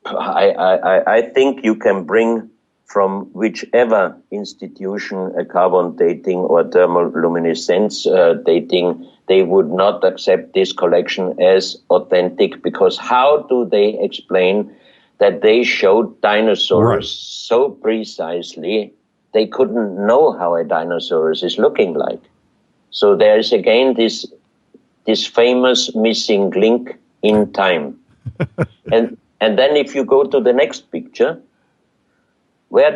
I think you can bring from whichever institution a carbon dating or thermoluminescence dating, they would not accept this collection as authentic, because how do they explain that they showed dinosaurs so precisely they couldn't know how a dinosaur is looking like? So there is again this famous missing link in time. and then if you go to the next picture, where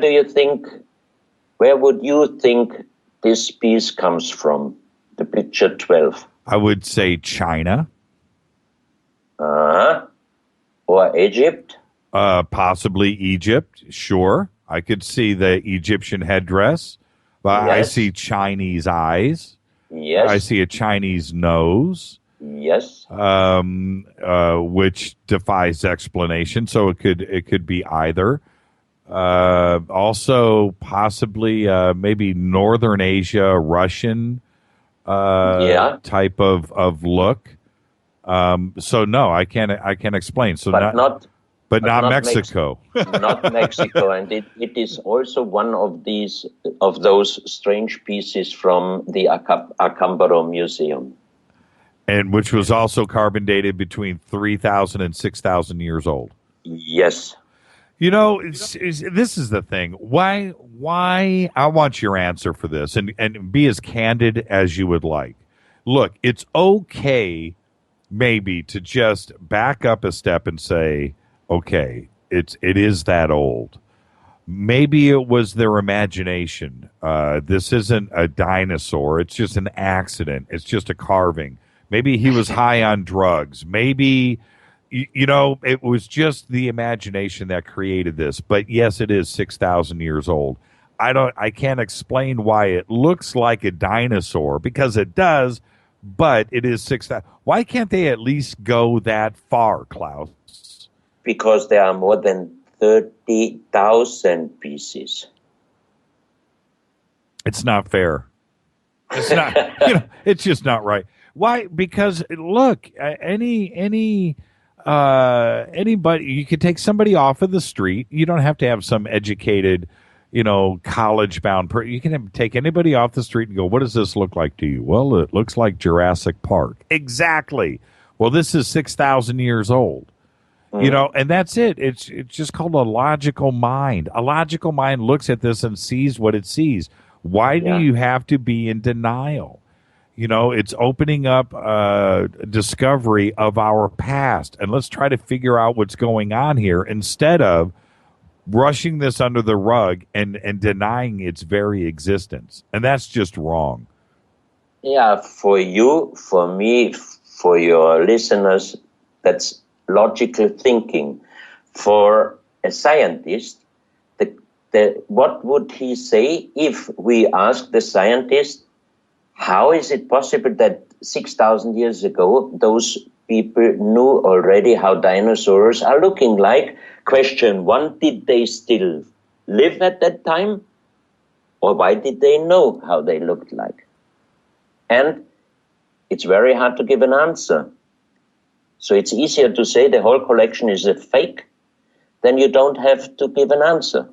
would you think this piece comes from? The picture 12. I would say China. Or Egypt. Possibly Egypt. Sure. I could see the Egyptian headdress. But Yes. I see Chinese eyes. Yes. I see a Chinese nose. Yes. Which defies explanation. So it could be either. Also, possibly maybe Northern Asia, Russian type of look. So no, I can't explain. So But not Mexico. Not Mexico, and it is also one of those strange pieces from the Acambaro Museum. And which was also carbon dated between 3,000 and 6,000 years old. Yes. You know, this is the thing. Why? I want your answer for this, and be as candid as you would like. Look, it's okay, maybe, to just back up a step and say, okay, it is that old. Maybe it was their imagination. This isn't a dinosaur. It's just an accident. It's just a carving. Maybe he was high on drugs. Maybe, it was just the imagination that created this. But yes, it is 6,000 years old. I can't explain why it looks like a dinosaur, because it does, but it is 6,000. Why can't they at least go that far, Klaus? Because there are more than 30,000 pieces. It's not fair. It's not. It's just not right. Why? Because look, anybody, you could take somebody off of the street. You don't have to have some educated, college-bound person. You can take anybody off the street and go, "What does this look like to you?" Well, it looks like Jurassic Park. Exactly. Well, this is 6,000 years old. And that's it. It's just called a logical mind. A logical mind looks at this and sees what it sees. Why do you have to be in denial? It's opening up discovery of our past. And let's try to figure out what's going on here instead of brushing this under the rug and denying its very existence. And that's just wrong. Yeah, for you, for me, for your listeners, that's logical thinking. For a scientist, the what would he say if we ask the scientist, how is it possible that 6,000 years ago those people knew already how dinosaurs are looking like? Question one, did they still live at that time? Or why did they know how they looked like? And it's very hard to give an answer. So it's easier to say the whole collection is a fake than you don't have to give an answer.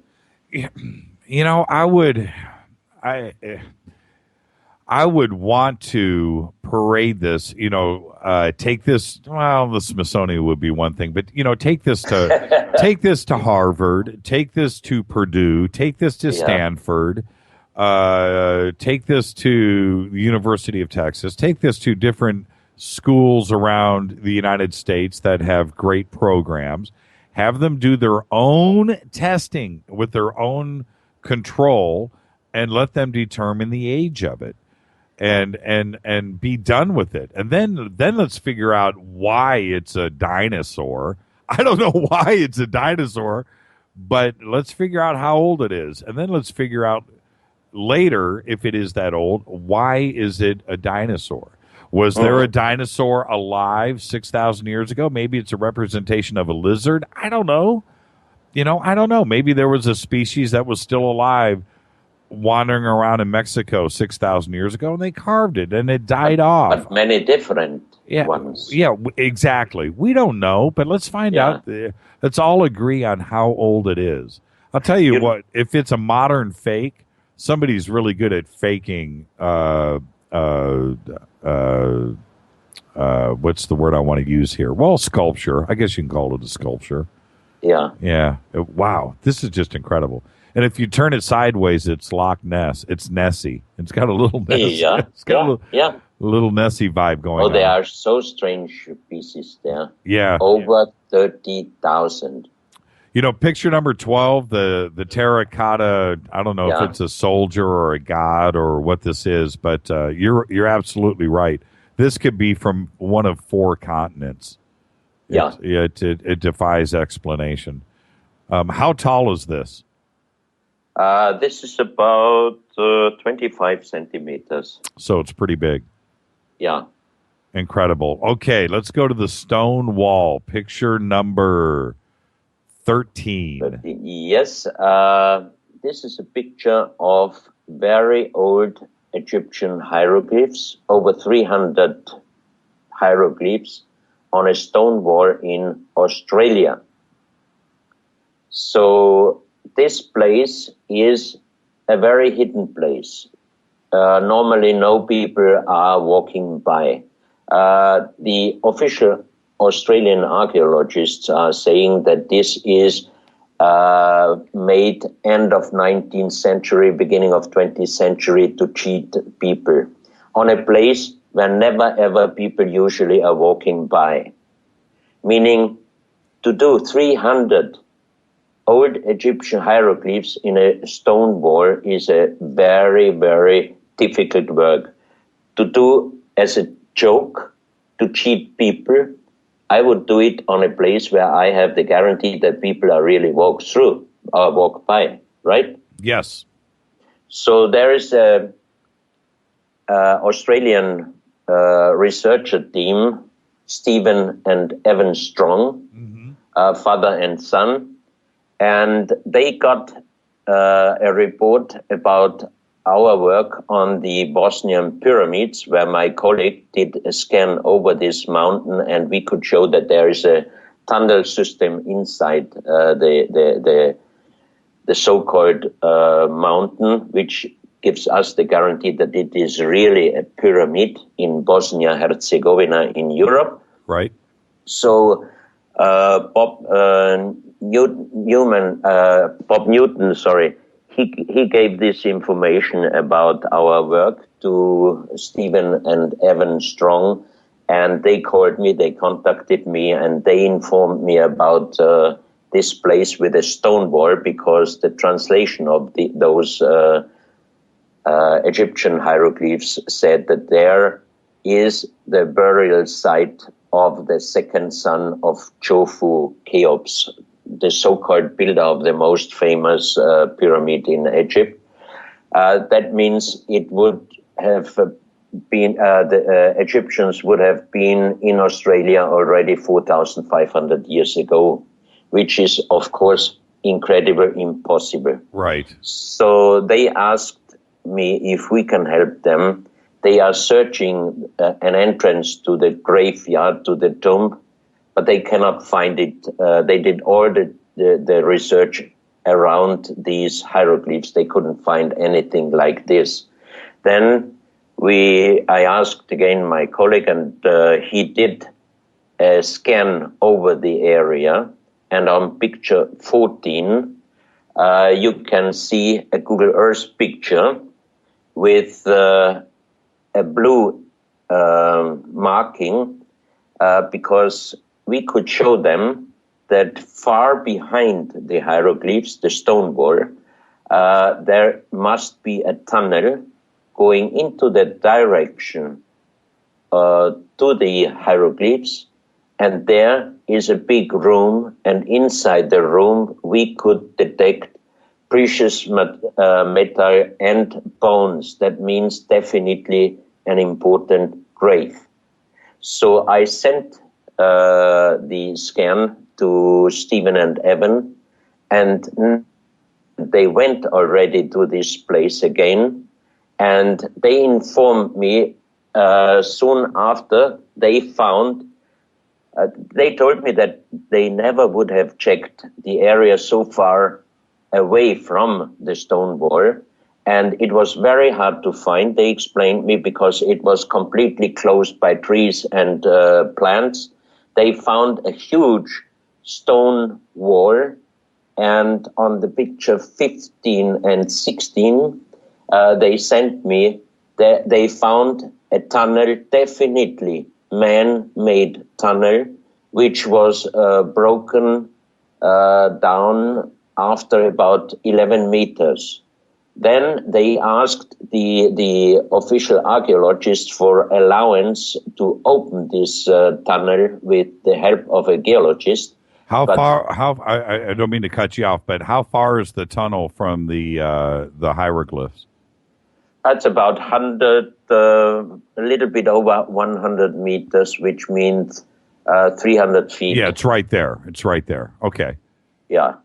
You know, I would want to parade this, take this, well, the Smithsonian would be one thing, but, take this to Harvard, take this to Purdue, take this to Stanford, take this to the University of Texas, take this to different schools around the United States that have great programs, have them do their own testing with their own control, and let them determine the age of it. And be done with it. And then let's figure out why it's a dinosaur. I don't know why it's a dinosaur, but let's figure out how old it is. And then let's figure out later, if it is that old, why is it a dinosaur? Was there a dinosaur alive 6,000 years ago? Maybe it's a representation of a lizard. I don't know. I don't know. Maybe there was a species that was still alive wandering around in Mexico 6,000 years ago, and they carved it, and it died off. But many different ones. Yeah, exactly. We don't know, but let's find out. Let's all agree on how old it is. I'll tell you what, if it's a modern fake, somebody's really good at faking, what's the word I want to use here? Well, sculpture. I guess you can call it a sculpture. Yeah. Yeah. Wow. This is just incredible. And if you turn it sideways, it's Loch Ness. It's Nessie. It's got a little Nessie. Yeah. It's got a little Nessie vibe going on. Oh, they are so strange pieces there. Yeah. Over 30,000. Picture number 12, the terracotta, I don't know if it's a soldier or a god or what this is, but you're absolutely right. This could be from one of 4 continents. It defies explanation. How tall is this? This is about 25 centimeters. So it's pretty big. Yeah. Incredible. Okay, let's go to the stone wall. Picture number 13. Yes. This is a picture of very old Egyptian hieroglyphs, over 300 hieroglyphs on a stone wall in Australia. So this place is a very hidden place. Normally no people are walking by. The official Australian archaeologists are saying that this is made end of 19th century, beginning of 20th century to cheat people on a place where never ever people usually are walking by. Meaning to do 300 old Egyptian hieroglyphs in a stone wall is a very, very difficult work. To do as a joke, to cheat people, I would do it on a place where I have the guarantee that people are really walk through or walk by, right? Yes. So there is a Australian researcher team, Stephen and Evan Strong, father and son, and they got a report about our work on the Bosnian pyramids, where my colleague did a scan over this mountain, and we could show that there is a tunnel system inside the so-called mountain, which gives us the guarantee that it is really a pyramid in Bosnia-Herzegovina in Europe. Right. So Bob Newton, he gave this information about our work to Stephen and Evan Strong, and they called me, they contacted me, and they informed me about this place with a stone wall, because the translation of those Egyptian hieroglyphs said that there is the burial site of the second son of Chofu, Cheops, the so-called builder of the most famous pyramid in Egypt. That means it would have been, the Egyptians would have been in Australia already 4,500 years ago, which is, of course, incredible, impossible. Right. So they asked me if we can help them. They are searching an entrance to the graveyard, to the tomb, but they cannot find it. They did all the research around these hieroglyphs. They couldn't find anything like this. Then I asked again my colleague, and he did a scan over the area. And on picture 14, you can see a Google Earth picture with a blue marking, because we could show them that far behind the hieroglyphs, the stone wall, there must be a tunnel going into that direction to the hieroglyphs, and there is a big room, and inside the room we could detect precious metal and bones. That means definitely an important grave. So I sent the scan to Stephen and Evan, and they went already to this place again, and they informed me soon after they found, they told me that they never would have checked the area so far away from the stone wall, and it was very hard to find. They explained me because it was completely closed by trees and plants. They found a huge stone wall, and on the picture 15 and 16, they sent me that they found a tunnel, definitely man-made tunnel, which was broken down after about 11 meters. Then they asked the official archaeologist for allowance to open this tunnel with the help of a geologist. How far? I don't mean to cut you off, but how far is the tunnel from the hieroglyphs? That's about 100, a little bit over 100 meters, which means 300 feet. Yeah, it's right there. It's right there. Okay. Yeah.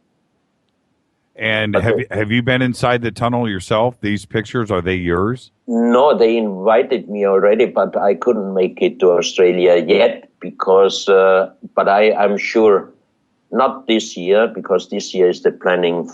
And have you been inside the tunnel yourself? These pictures, are they yours? No, they invited me already, but I couldn't make it to Australia yet because, but I'm sure not this year, because this year is the planning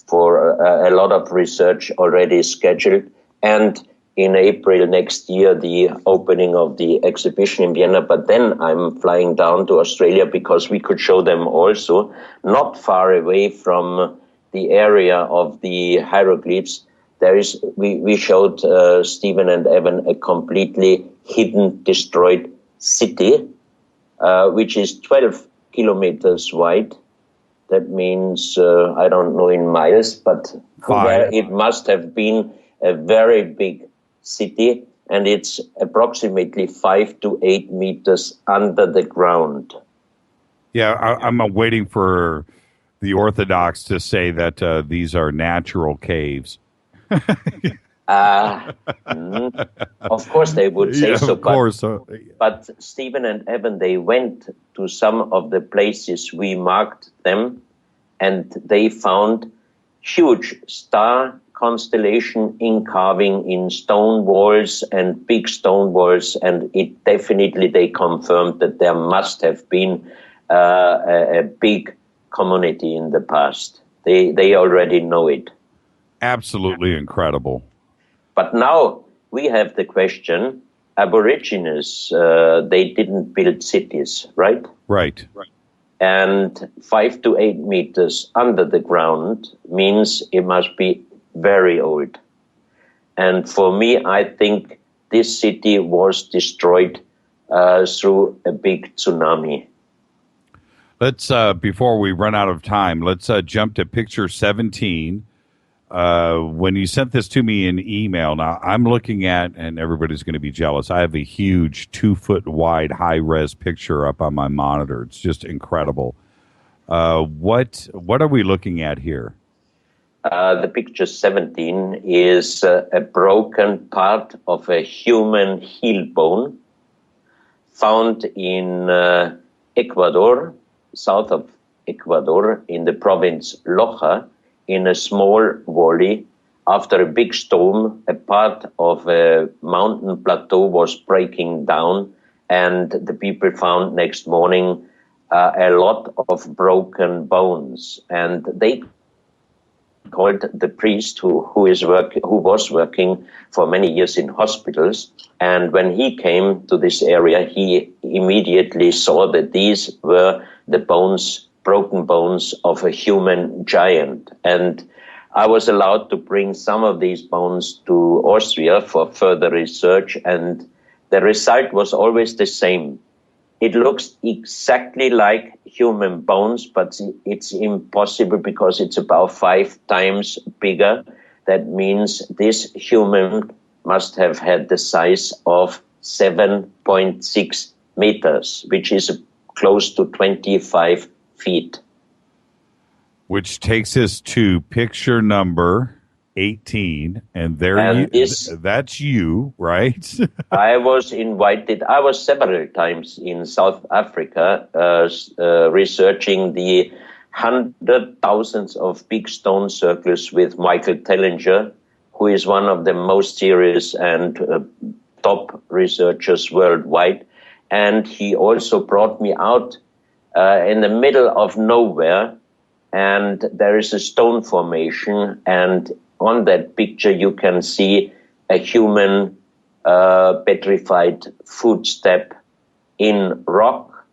for a lot of research already scheduled. And in April next year, the opening of the exhibition in Vienna. But then I'm flying down to Australia because we could show them also, not far away from the area of the hieroglyphs. There is, we showed Stephen and Evan a completely hidden, destroyed city, which is 12 kilometers wide. That means, I don't know in miles, but where it must have been a very big city, and it's approximately 5 to 8 meters under the ground. Yeah, I'm waiting for the Orthodox to say that these are natural caves. Of course they would say so. Of course. But Stephen and Evan, they went to some of the places we marked them, and they found huge star constellation in carving in stone walls and big stone walls, and it definitely, they confirmed that there must have been a big community in the past. They already know it. Absolutely incredible. But now we have the question, Aborigines, they didn't build cities, right? Right. And 5 to 8 meters under the ground means it must be very old. And for me, I think this city was destroyed through a big tsunami. Let's, before we run out of time, let's jump to picture 17. When you sent this to me in email, now I'm looking at, and everybody's going to be jealous, I have a huge 2-foot wide high-res picture up on my monitor. It's just incredible. What are we looking at here? The picture 17 is a broken part of a human heel bone found in Ecuador, south of Ecuador, in the province Loja, in a small valley. After a big storm, a part of a mountain plateau was breaking down, and the people found next morning a lot of broken bones. And they called the priest who was working for many years in hospitals. And when he came to this area, he immediately saw that these were the broken bones of a human giant. And I was allowed to bring some of these bones to Austria for further research, and the result was always the same. It looks exactly like human bones, but it's impossible because it's about 5 times bigger. That means this human must have had the size of 7.6 meters, which is close to 25 feet. Which takes us to picture number 18, and that's you, right? I was invited. I was several times in South Africa researching the 100,000s of big stone circles with Michael Tellinger, who is one of the most serious and top researchers worldwide. And he also brought me out in the middle of nowhere, and there is a stone formation, and on that picture you can see a human petrified footstep in rock.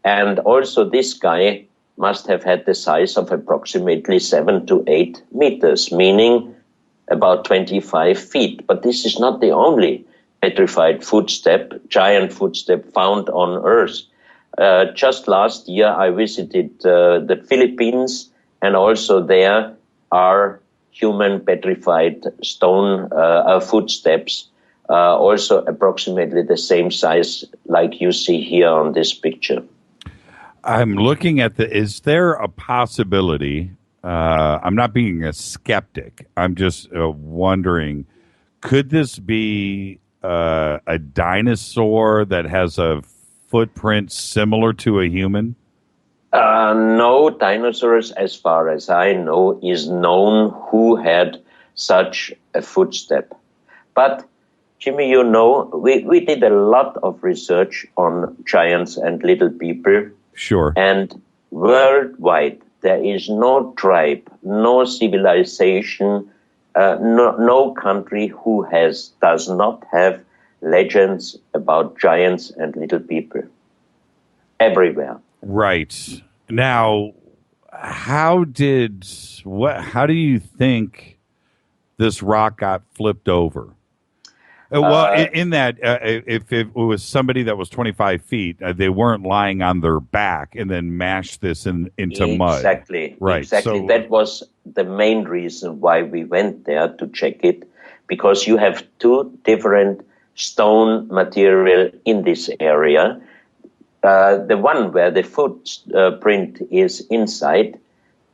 And also this guy must have had the size of approximately 7 to 8 meters, meaning about 25 feet. But this is not the only petrified footstep, giant footstep found on Earth. Just last year I visited the Philippines, and also there are human petrified stone footsteps, also approximately the same size like you see here on this picture. I'm looking at is there a possibility, I'm not being a skeptic, I'm just wondering, could this be a dinosaur that has a footprint similar to a human? No dinosaurs, as far as I know, is known who had such a footstep. But, Jimmy, you know, we did a lot of research on giants and little people. Sure. And worldwide, there is no tribe, no civilization, no country who does not have legends about giants and little people. Everywhere. Right. Now, how do you think this rock got flipped over? In that, if it was somebody that was 25 feet, they weren't lying on their back and then mashed this into mud. Exactly. Right. Exactly. So, that was the main reason why we went there to check it, because you have 2 different stone material in this area. The one where the footprint is inside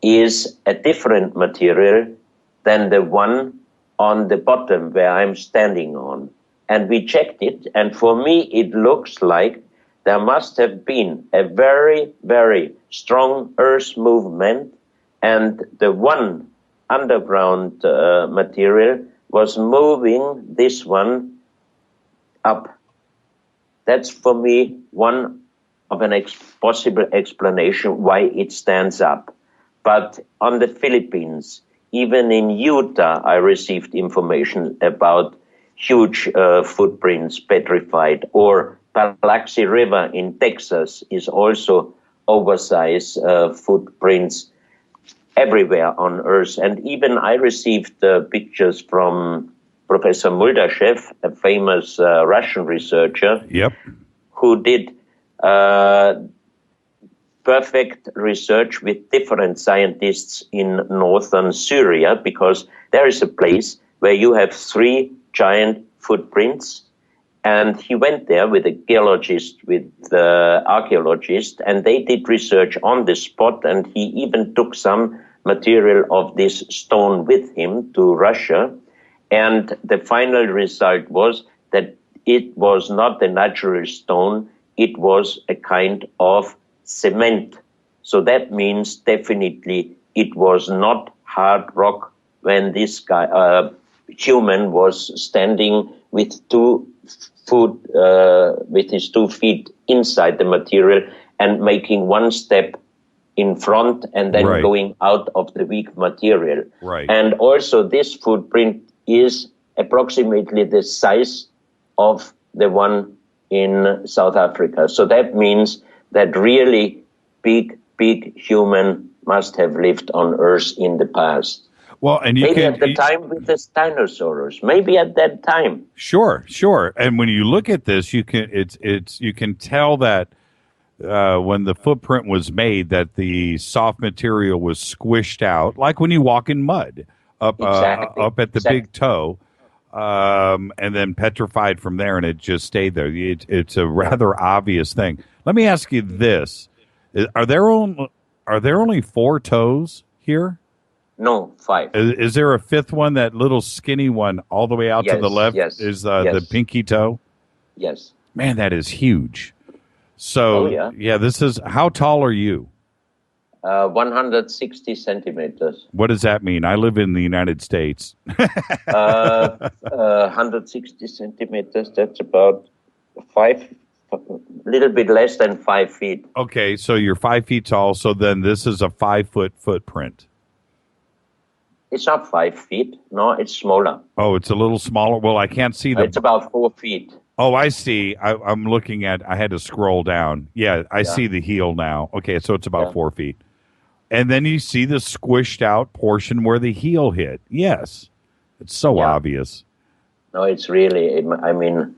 is a different material than the one on the bottom where I'm standing on. And we checked it, and for me it looks like there must have been a very, very strong earth movement, and the one underground material was moving this one up. That's for me one of an possible explanation why it stands up. But on the Philippines, even in Utah, I received information about huge footprints petrified, or Biloxi River in Texas is also oversized footprints everywhere on Earth. And even I received pictures from Professor Muldashev, a famous Russian researcher, who did perfect research with different scientists in northern Syria, because there is a place where you have 3 giant footprints And he went there with a geologist, with the archaeologist, and they did research on the spot, and he even took some material of this stone with him to Russia. And the final result was that it was not a natural stone, it was a kind of cement. So that means definitely it was not hard rock when this guy, human, was standing with his 2 feet inside the material and making one step in front and then going out of the weak material. Right. And also this footprint is approximately the size of the one in South Africa. So that means that really big human must have lived on Earth in the past. Well, and maybe at the time with the dinosaurs. Maybe at that time. Sure. And when you look at this, you can tell that when the footprint was made, that the soft material was squished out, like when you walk in mud up at the big toe, and then petrified from there, and it just stayed there. It's a rather obvious thing. Let me ask you this: Are there only 4 toes here? No, 5. Is there a 5th one? That little skinny one all the way out to the left is the pinky toe? Yes. Man, that is huge. So, this is, how tall are you? 160 centimeters. What does that mean? I live in the United States. 160 centimeters, that's about 5, a little bit less than 5 feet. Okay, so you're 5 feet tall, so then this is a 5-foot footprint. It's not 5 feet. No, it's smaller. Oh, it's a little smaller? Well, I can't see the... It's about 4 feet. Oh, I see. I'm looking at... I had to scroll down. Yeah, I see the heel now. Okay, so it's about 4 feet. And then you see the squished out portion where the heel hit. Yes. It's so obvious. No, it's really... I mean...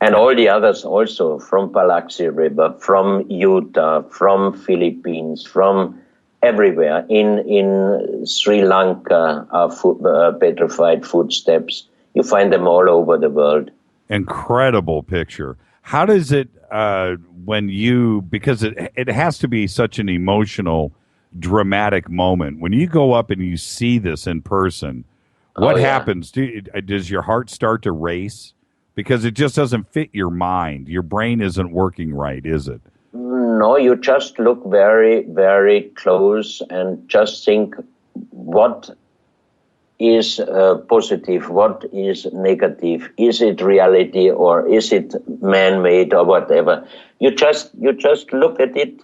And all the others also, from Biloxi River, from Utah, from Philippines, from... everywhere in Sri Lanka are petrified footsteps. You find them all over the world. Incredible picture. How does it because it has to be such an emotional, dramatic moment when you go up and you see this in person? What happens? Does your heart start to race? Because it just doesn't fit your mind. Your brain isn't working right, is it? No, you just look very, very close and just think what is positive, what is negative, is it reality or is it man-made or whatever. You just look at it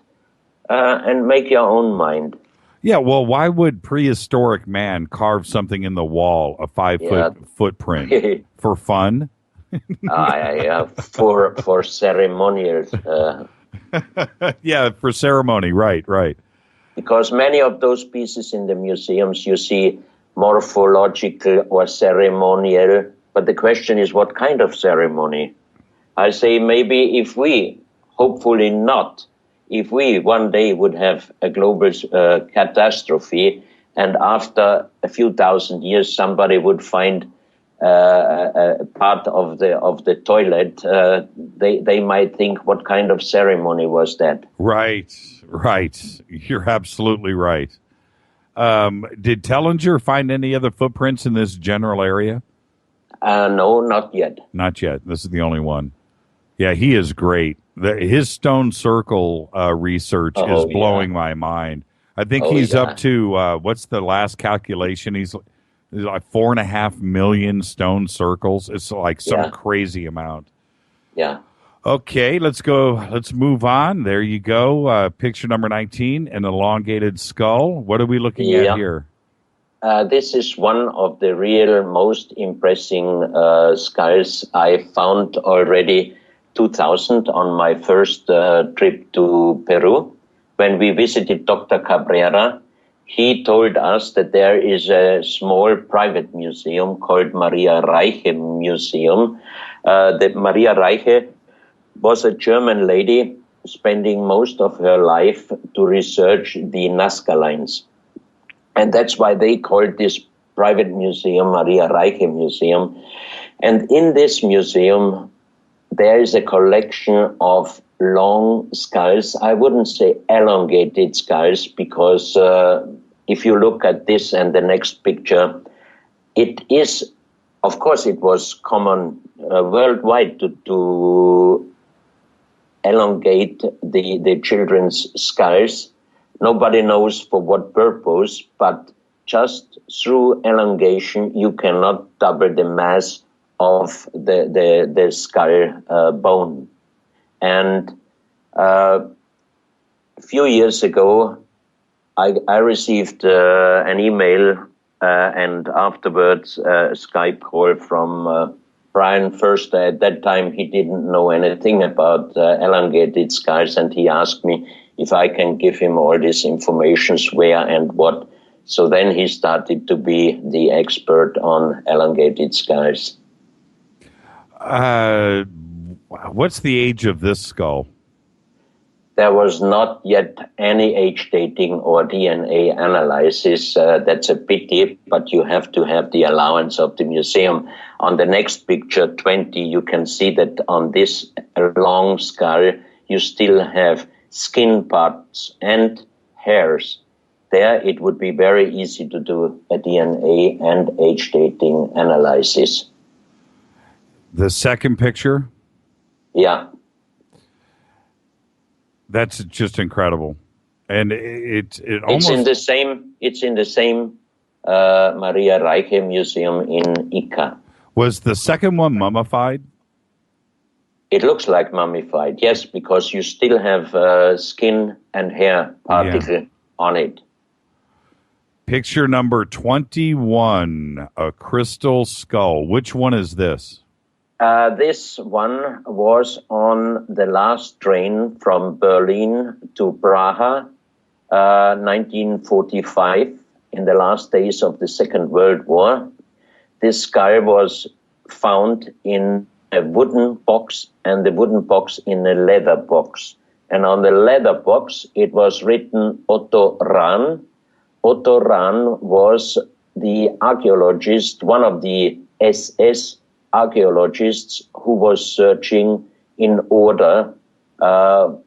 and make your own mind. Yeah, well, why would prehistoric man carve something in the wall, a 5-foot footprint, for fun? For ceremonials. Yeah, for ceremony, right. Because many of those pieces in the museums you see morphological or ceremonial, but the question is what kind of ceremony? I say maybe if we, hopefully not, if we one day would have a global catastrophe and after a few thousand years somebody would find a part of the toilet, they might think, what kind of ceremony was that? Right. You're absolutely right. Did Tellinger find any other footprints in this general area? No, not yet. Not yet. This is the only one. Yeah, he is great. His stone circle research is blowing my mind. I think he's up to, what's the last calculation? He's like 4.5 million stone circles. It's like some crazy amount. Yeah. Okay, let's go. Let's move on. There you go. Picture number 19, an elongated skull. What are we looking at here? This is one of the real most impressive skulls I found already 2000 on my first trip to Peru. When we visited Dr. Cabrera, he told us that there is a small private museum called Maria Reiche Museum. The Maria Reiche was a German lady spending most of her life to research the Nazca lines. And that's why they called this private museum, Maria Reiche Museum. And in this museum, there is a collection of long skulls. I wouldn't say elongated skulls, because if you look at this and the next picture, it is, of course, it was common worldwide to elongate the children's skulls. Nobody knows for what purpose, but just through elongation, you cannot double the mass of the skull bone. And a few years ago, I received an email and afterwards a Skype call from Brian First. At that time, he didn't know anything about elongated skulls, and he asked me if I can give him all this information, where and what. So then he started to be the expert on elongated skulls. What's the age of this skull? There was not yet any age dating or DNA analysis. That's a pity, but you have to have the allowance of the museum. On the next picture, 20, you can see that on this long skull, you still have skin parts and hairs. There, it would be very easy to do a DNA and age dating analysis. The second picture? Yeah. That's just incredible. And it almost... It's in the same Maria Reiche Museum in Ica. Was the second one mummified? It looks like mummified, yes, because you still have skin and hair particle on it. Picture number 21, a crystal skull. Which one is this? This one was on the last train from Berlin to Praha, 1945, in the last days of the Second World War. This skull was found in a wooden box, and the wooden box in a leather box. And on the leather box, it was written Otto Rahn. Otto Rahn was the archaeologist, one of the SS archaeologists who was searching in order the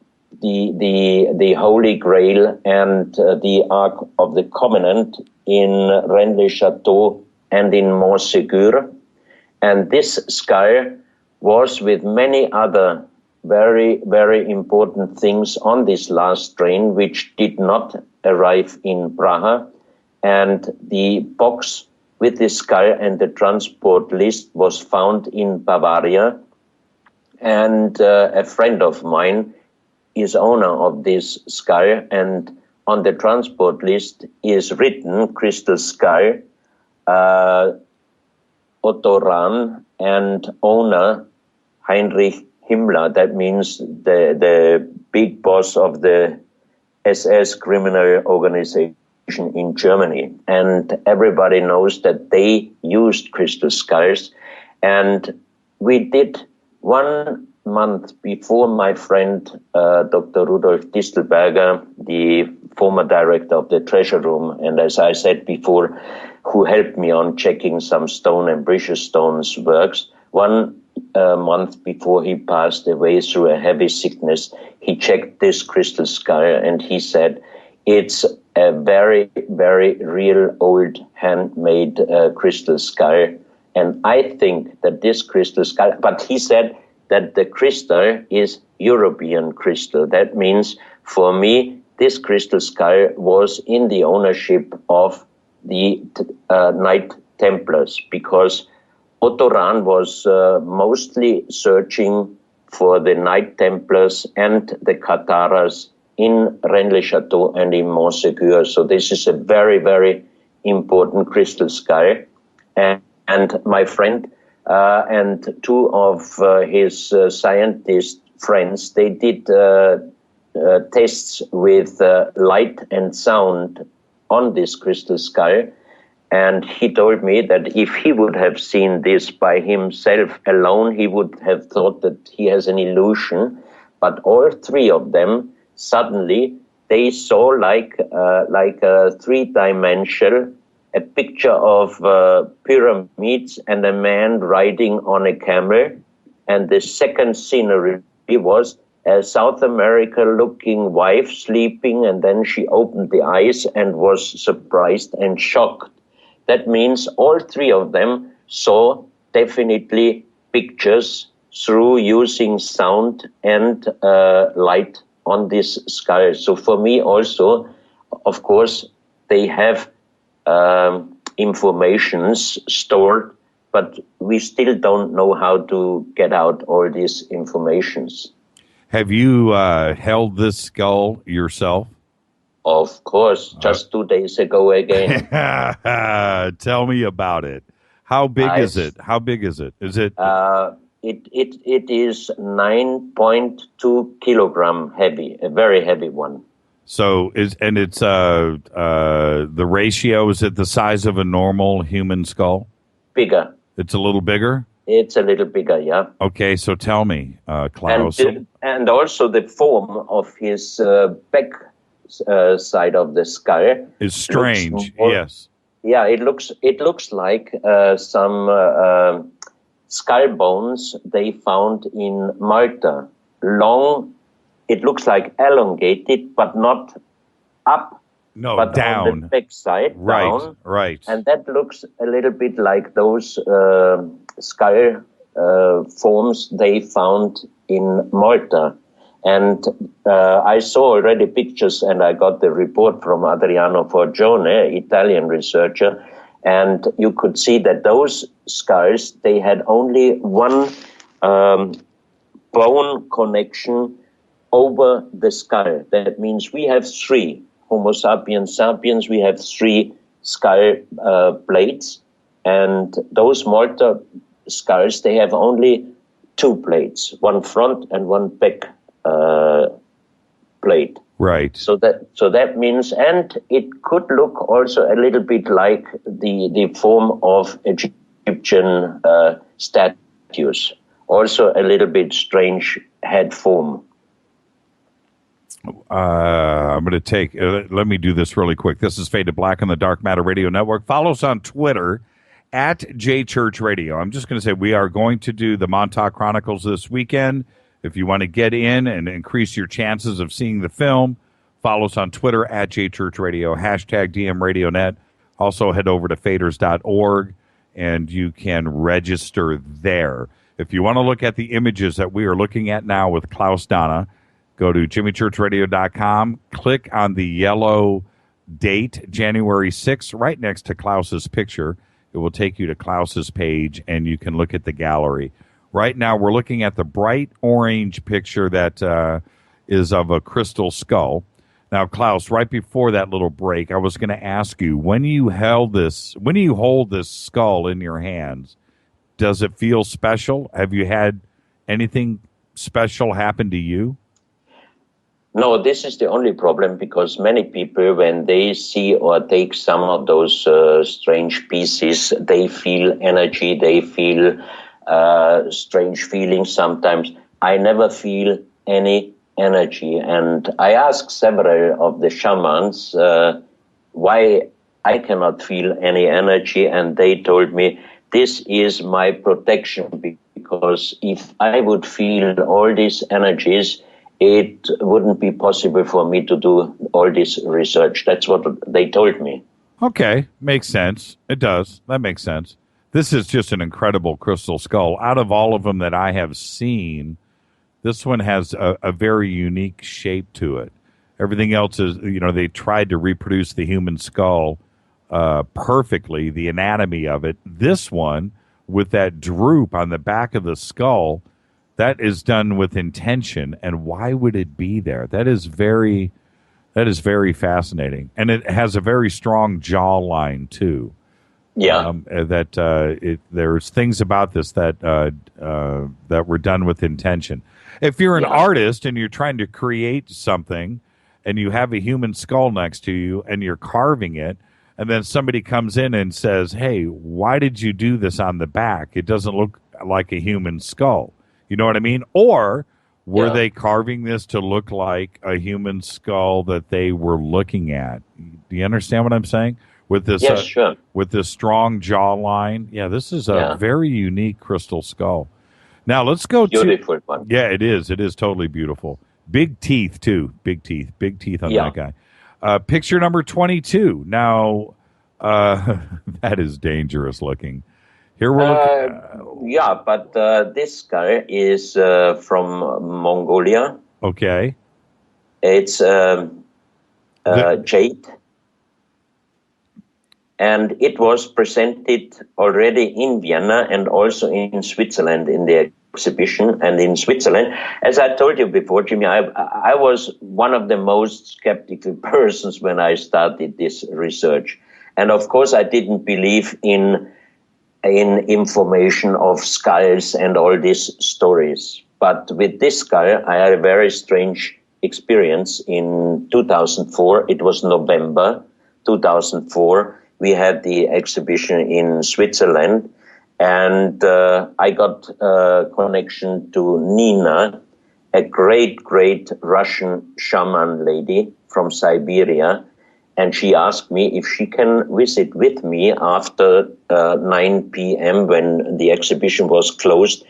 Holy Grail and the Ark of the Covenant in Rennes-le-Château and in Montségur. And this skull was, with many other very, very important things on this last train, which did not arrive in Praha. And the box with the skull and the transport list was found in Bavaria. And a friend of mine is owner of this skull. And on the transport list is written crystal skull, Otto Rahn, and owner Heinrich Himmler. That means the big boss of the SS criminal organization in Germany. And everybody knows that they used crystal skulls. And we did 1 month before my friend, Dr. Rudolf Distelberger, the former director of the Treasure Room, and as I said before, who helped me on checking some stone and precious stones works, 1 month before he passed away through a heavy sickness, he checked this crystal skull and he said, it's a very, very real old handmade crystal skull. And I think that this crystal skull, but he said that the crystal is European crystal. That means for me, this crystal skull was in the ownership of the Knight Templars, because Otto Rahn was mostly searching for the Knight Templars and the Katharas in Rennes-le-Château and in Montségur. So this is a very, very important crystal skull. And my friend and two of his scientist friends, they did tests with light and sound on this crystal skull. And he told me that if he would have seen this by himself alone, he would have thought that he has an illusion. But all three of them, suddenly, they saw like a three-dimensional a picture of pyramids and a man riding on a camel. And the second scenery was a South America-looking wife sleeping, and then she opened the eyes and was surprised and shocked. That means all three of them saw definitely pictures through using sound and light on this skull. So for me also, of course, they have informations stored, but we still don't know how to get out all these informations. Have you held this skull yourself? Of course, just 2 days ago again. Tell me about it. How big is it? How big is it? Is it? It is 9.2 kilogram heavy, a very heavy one. So it's the ratio, is it the size of a normal human skull? Bigger. It's a little bigger? It's a little bigger, yeah. Okay, so tell me, Klaus. And also the form of his back side of the skull is strange. Yes. Yeah, it looks like some skull bones they found in Malta. Long, it looks like elongated, but not up. No, but down. On the back side, right, down. Right. And that looks a little bit like those skull forms they found in Malta. And I saw already pictures, and I got the report from Adriano Forgione, Italian researcher, and you could see that those skulls, they had only one bone connection over the skull. That means we have three. Homo sapiens sapiens, we have three skull plates, and those Malta skulls, they have only two plates, one front and one back plate. Right. So that means, and it could look also a little bit like the form of Egyptian statues, also a little bit strange head form. I'm going to take, let me do this really quick. This is Fade to Black on the Dark Matter Radio Network. Follow us on Twitter at JChurchRadio. I'm just going to say we are going to do the Montauk Chronicles this weekend. If you want to get in and increase your chances of seeing the film, follow us on Twitter at JChurchRadio, hashtag DMRadioNet. Also head over to faders.org and you can register there. If you want to look at the images that we are looking at now with Klaus Dona, go to jimmychurchradio.com, click on the yellow date, January 6th, right next to Klaus's picture. It will take you to Klaus's page, and you can look at the gallery. Right now, we're looking at the bright orange picture that is of a crystal skull. Now, Klaus, right before that little break, I was going to ask you, when you hold this skull in your hands, does it feel special? Have you had anything special happen to you? No, this is the only problem, because many people, when they see or take some of those strange pieces, they feel energy, they feel strange feelings sometimes. I never feel any energy. And I asked several of the shamans why I cannot feel any energy. And they told me, this is my protection, because if I would feel all these energies, it wouldn't be possible for me to do all this research. That's what they told me. Okay, makes sense. It does. That makes sense. This is just an incredible crystal skull. Out of all of them that I have seen, this one has a very unique shape to it. Everything else is, they tried to reproduce the human skull perfectly, the anatomy of it. This one, with that droop on the back of the skull, that is done with intention. And why would it be there? That is very fascinating. And it has a very strong jawline too. Yeah. There's things about this that were done with intention. If you're an artist and you're trying to create something and you have a human skull next to you and you're carving it, and then somebody comes in and says, hey, why did you do this on the back? It doesn't look like a human skull. You know what I mean? Or were they carving this to look like a human skull that they were looking at? Do you understand what I'm saying? with this Yes, sure. with this strong jawline. Yeah, this is a very unique crystal skull. Now let's go Beautiful one. Yeah, it is. It is totally beautiful. Big teeth too. Big teeth on that guy. Picture number 22. Now, that is dangerous looking. Here we're looking. Yeah, but this guy is from Mongolia. Okay. It's jade. And it was presented already in Vienna and also in Switzerland in the exhibition. And in Switzerland, as I told you before, Jimmy, I was one of the most skeptical persons when I started this research. And of course, I didn't believe in information of skulls and all these stories. But with this skull, I had a very strange experience in 2004. It was November 2004. We had the exhibition in Switzerland, and I got a connection to Nina, a great Russian shaman lady from Siberia, and she asked me if she can visit with me after 9 p.m. when the exhibition was closed,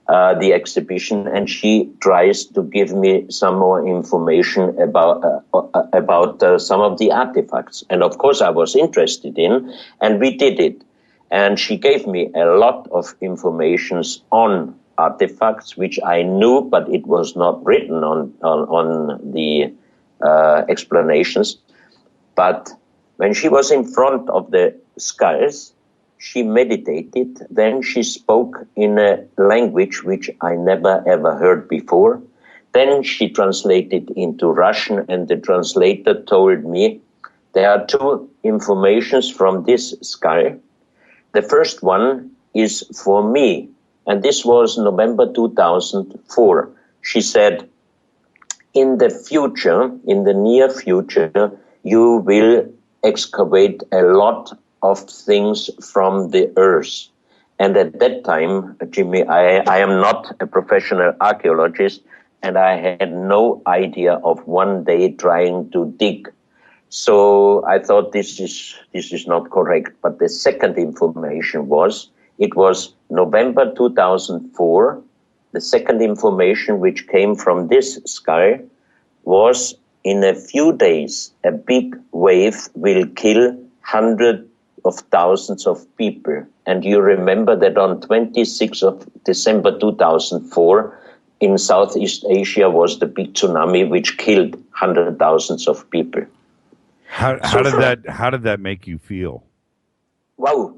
and she tries to give me some more information about some of the artifacts. And of course I was interested in, and we did it. And she gave me a lot of informations on artifacts, which I knew, but it was not written on the explanations. But when she was in front of the skulls, she meditated, then she spoke in a language which I never ever heard before. Then she translated into Russian, and the translator told me there are two informations from this skull. The first one is for me, and this was November 2004. She said, in the near future, you will excavate a lot of things from the earth. And at that time, Jimmy, I am not a professional archaeologist, and I had no idea of one day trying to dig. So I thought this is not correct. But the second information was, it was November 2004. The second information which came from this skull was, in a few days, a big wave will kill hundreds of thousands of people. And you remember that on 26th of December 2004, in Southeast Asia was the big tsunami which killed hundreds of thousands of people. How did that make you feel? Wow.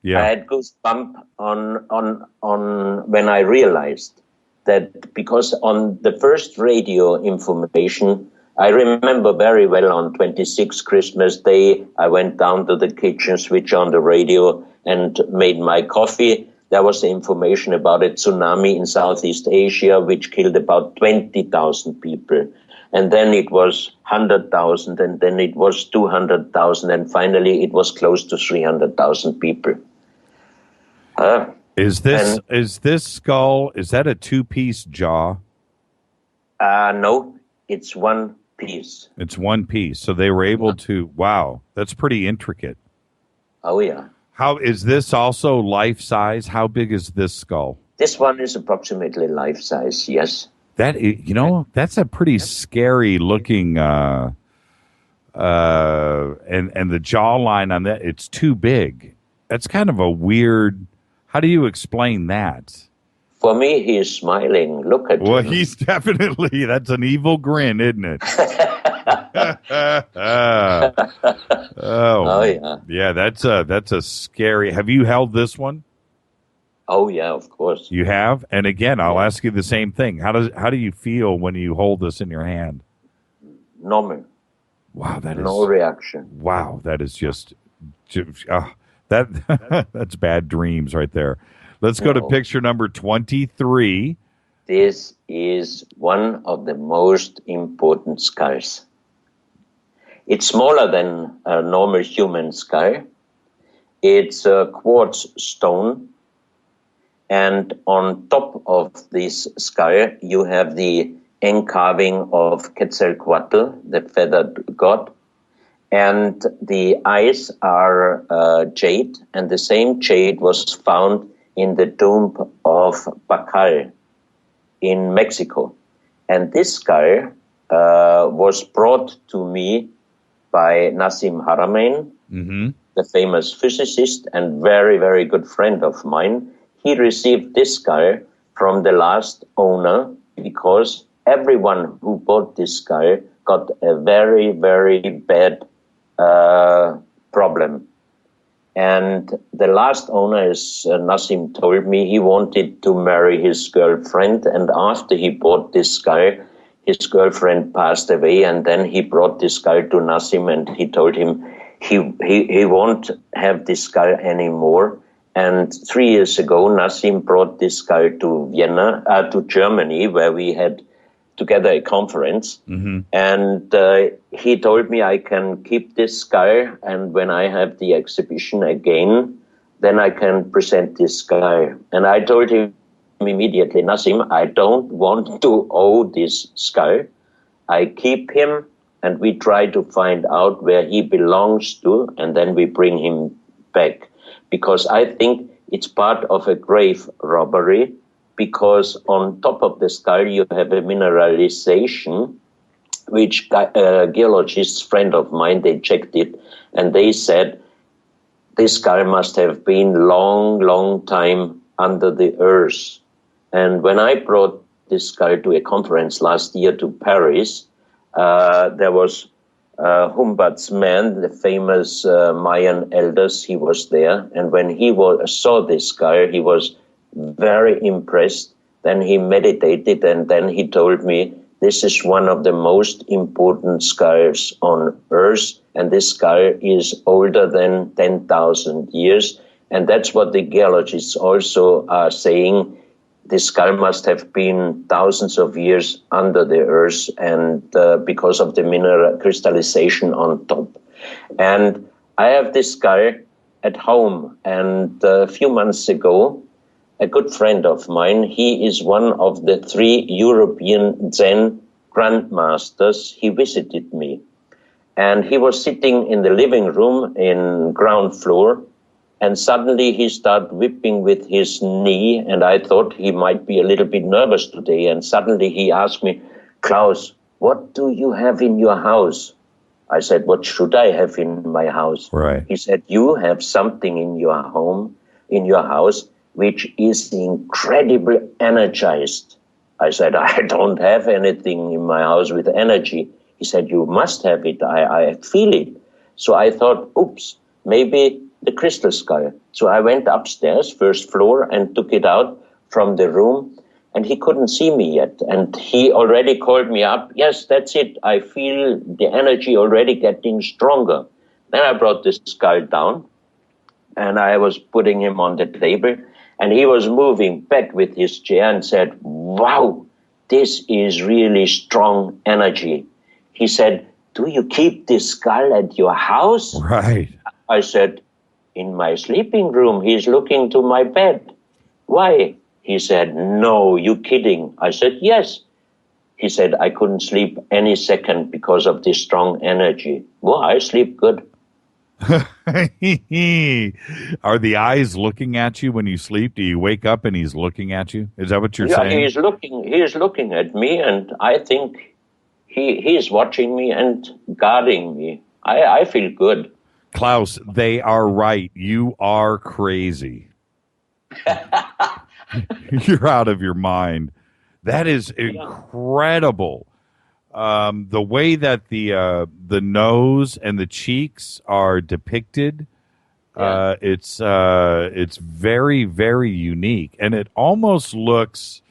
Yeah. I had goosebumps on when I realized that, because on the first radio information, I remember very well on 26th Christmas Day, I went down to the kitchen, switched on the radio, and made my coffee. There was the information about a tsunami in Southeast Asia, which killed about 20,000 people. And then it was 100,000, and then it was 200,000, and finally it was close to 300,000 people. Is this skull, is that a two-piece jaw? No, it's one piece. It's one piece. So they were able to, wow, that's pretty intricate. Oh, yeah. How is this also life size? How big is this skull? This one is approximately life size, yes. That, that's a pretty scary looking, and the jawline on that, it's too big. That's kind of a weird, how do you explain that? For me, he is smiling. Look at him. Well, he's definitely, that's an evil grin, isn't it? Oh, yeah. Yeah, that's a scary. Have you held this one? Oh, yeah, of course. You have? And again, I'll ask you the same thing. How do you feel when you hold this in your hand? Normal. Wow, that is no reaction. Wow, that is just that's bad dreams right there. Let's go to picture number 23. This is one of the most important skulls. It's smaller than a normal human skull. It's a quartz stone. And on top of this skull, you have the encarving of Quetzalcoatl, the feathered god. And the eyes are jade, and the same jade was found in the tomb of Bacal in Mexico. And this skull was brought to me by Nassim Haramein, the famous physicist and very, very good friend of mine. He received this skull from the last owner because everyone who bought this skull got a very, very bad problem. And the last owner, as Nassim told me, he wanted to marry his girlfriend. And after he bought this skull, his girlfriend passed away. And then he brought this skull to Nassim and he told him he won't have this skull anymore. And 3 years ago, Nassim brought this skull to Vienna, to Germany, where we had together a conference. And he told me I can keep this skull, and when I have the exhibition again, then I can present this skull. And I told him immediately, Nassim, I don't want to owe this skull. I keep him, and we try to find out where he belongs to, and then we bring him back. Because I think it's part of a grave robbery, because on top of the skull you have a mineralization, which geologists, friend of mine, they checked it, and they said this skull must have been long time under the earth. And when I brought this skull to a conference last year to Paris, there was Humboldt's man, the famous Mayan elders, he was there. And when he saw this skull, he was very impressed. Then he meditated, and then he told me, this is one of the most important skulls on Earth, and this skull is older than 10,000 years. And that's what the geologists also are saying. This skull must have been thousands of years under the Earth, and because of the mineral crystallization on top. And I have this skull at home, and a few months ago, a good friend of mine, he is one of the 3 European Zen grandmasters. He visited me. And he was sitting in the living room in ground floor, and suddenly he started whipping with his knee, and I thought he might be a little bit nervous today. And suddenly he asked me, Klaus, what do you have in your house? I said, what should I have in my house? Right. He said, you have something in your home, in your house, which is incredibly energized. I said, I don't have anything in my house with energy. He said, you must have it. I feel it. So I thought, oops, maybe the crystal skull. So I went upstairs, first floor, and took it out from the room, and he couldn't see me yet. And he already called me up. Yes, that's it. I feel the energy already getting stronger. Then I brought this skull down, and I was putting him on the table. And he was moving back with his chair and said, wow, this is really strong energy. He said, do you keep this skull at your house? Right. I said, in my sleeping room. He's looking to my bed. Why? He said, no, you kidding. I said, yes. He said, I couldn't sleep any second because of this strong energy. Well, I sleep good. Are the eyes looking at you when you sleep? Do you wake up and he's looking at you? Is that what you're saying? He is looking at me, and I think he's watching me and guarding me. I feel good. Klaus, they are right. You are crazy. You're out of your mind. That is incredible. The way that the nose and the cheeks are depicted, it's very, very unique, and it almost looks,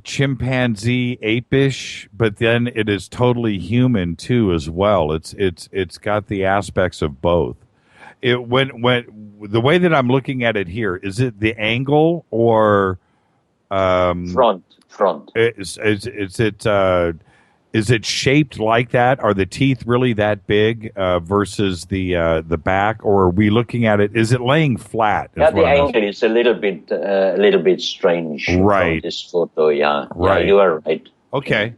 chimpanzee, apish, but then it is totally human too as well. It's got the aspects of both. When the way that I'm looking at it here, is it the angle or front? Is it shaped like that? Are the teeth really that big versus the back, or are we looking at it? Is it laying flat? Yeah, the angle is a little bit strange. Right. From this photo, yeah. Right. Yeah, you are right. Okay.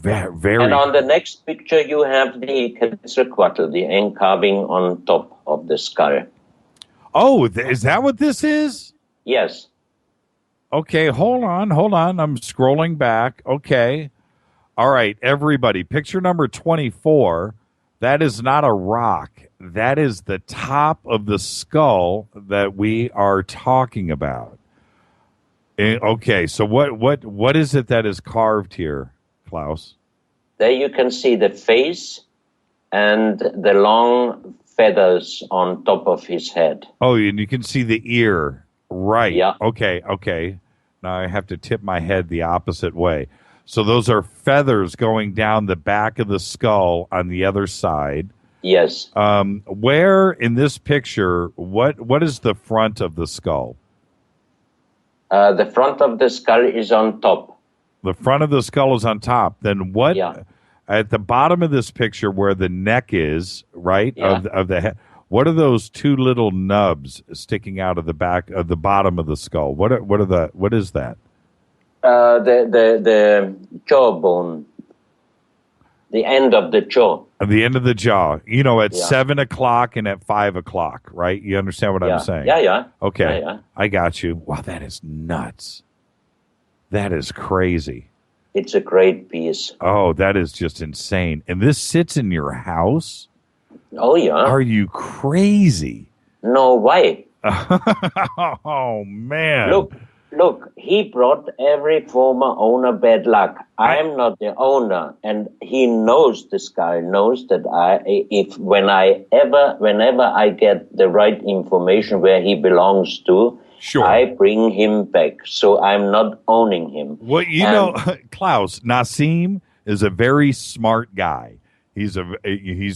Very. And on the next picture, you have the Quetzalcoatl, the end carving on top of the skull. Oh, is that what this is? Yes. Okay, hold on. I'm scrolling back. Okay. All right, everybody. Picture number 24. That is not a rock. That is the top of the skull that we are talking about. Okay, so what is it that is carved here, Klaus? There you can see the face and the long feathers on top of his head. Oh, and you can see the ear. Right. Yeah. Okay. Now I have to tip my head the opposite way. So those are feathers going down the back of the skull on the other side. Yes. Where in this picture, what is the front of the skull? The front of the skull is on top. The front of the skull is on top. Then what? Yeah. At the bottom of this picture where the neck is, right, Yeah. of the head, what are those two little nubs sticking out of the back of the bottom of the skull? What is that? The jawbone, the end of the jaw. At the end of the jaw, at Yeah. 7 o'clock and at 5 o'clock, right? You understand what Yeah. I'm saying? Yeah. Okay. Yeah. I got you. Wow, that is nuts. That is crazy. It's a great piece. Oh, that is just insane. And this sits in your house? Oh, yeah. Are you crazy? No way. Oh, man. Look, he brought every former owner bad luck. I'm not the owner, and he knows, this guy knows that whenever I get the right information where he belongs to, Sure. I bring him back. So I'm not owning him. Well, Klaus, Nassim is a very smart guy. He's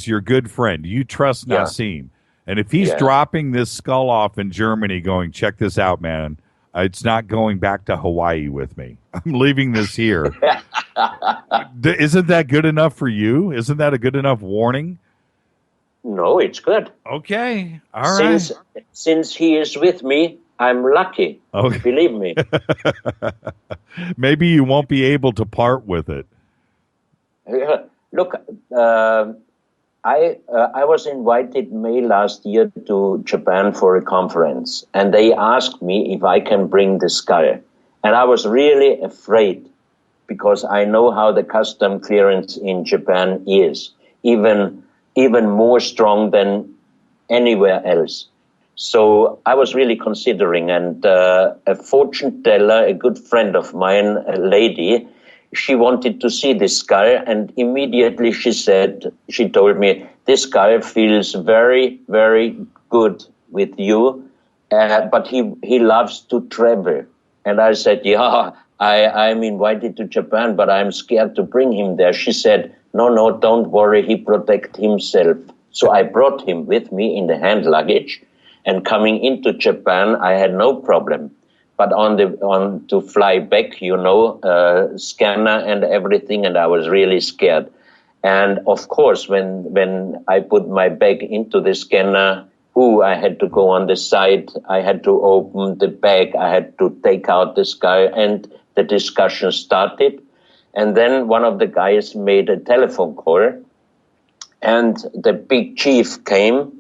your good friend. You trust Yeah. Nassim. And if he's Yeah. dropping this skull off in Germany going, check this out, man, it's not going back to Hawaii with me. I'm leaving this here. Isn't that good enough for you? Isn't that a good enough warning? No, it's good. Okay. All right. Since he is with me, I'm lucky. Okay. Believe me. Maybe you won't be able to part with it. Look, I was invited May last year to Japan for a conference, and they asked me if I can bring the skull. And I was really afraid because I know how the custom clearance in Japan is, even more strong than anywhere else. So I was really considering, and a fortune teller, a good friend of mine, a lady, she wanted to see this skull, and immediately she told me, this skull feels very, very good with you, but he loves to travel. And I said, yeah, I'm invited to Japan, but I'm scared to bring him there. She said, no, don't worry, he protects himself. So I brought him with me in the hand luggage, and coming into Japan, I had no problem. But to fly back, scanner and everything, and I was really scared. And of course, when I put my bag into the scanner, I had to go on the side, I had to open the bag, I had to take out the skull, and the discussion started. And then one of the guys made a telephone call, and the big chief came.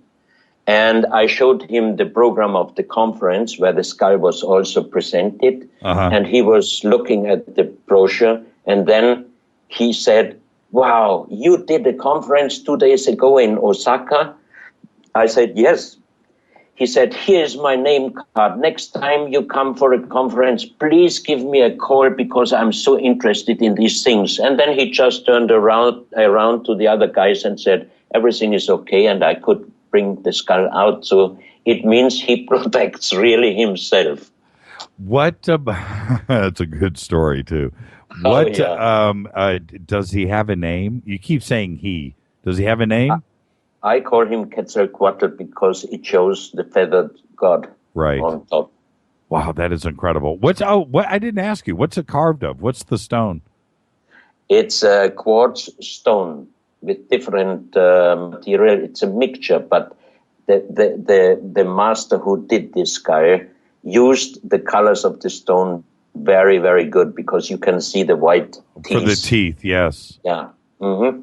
And I showed him the program of the conference where the skull was also presented. Uh-huh. And he was looking at the brochure. And then he said, wow, you did a conference 2 days ago in Osaka? I said, yes. He said, here's my name card. Next time you come for a conference, please give me a call because I'm so interested in these things. And then he just turned around to the other guys and said, everything is okay. And I could bring the skull out, so it means he protects really himself. That's a good story too. Does he have a name? You keep saying he. Does he have a name? I call him Quetzalcoatl because it shows the feathered god on top. Wow, that is incredible. What I didn't ask you. What's it carved of? What's the stone? It's a quartz stone with different material. It's a mixture, but the master who did this skull used the colors of the stone very, very good because you can see the white teeth. For the teeth, yes. Yeah. Mm-hmm.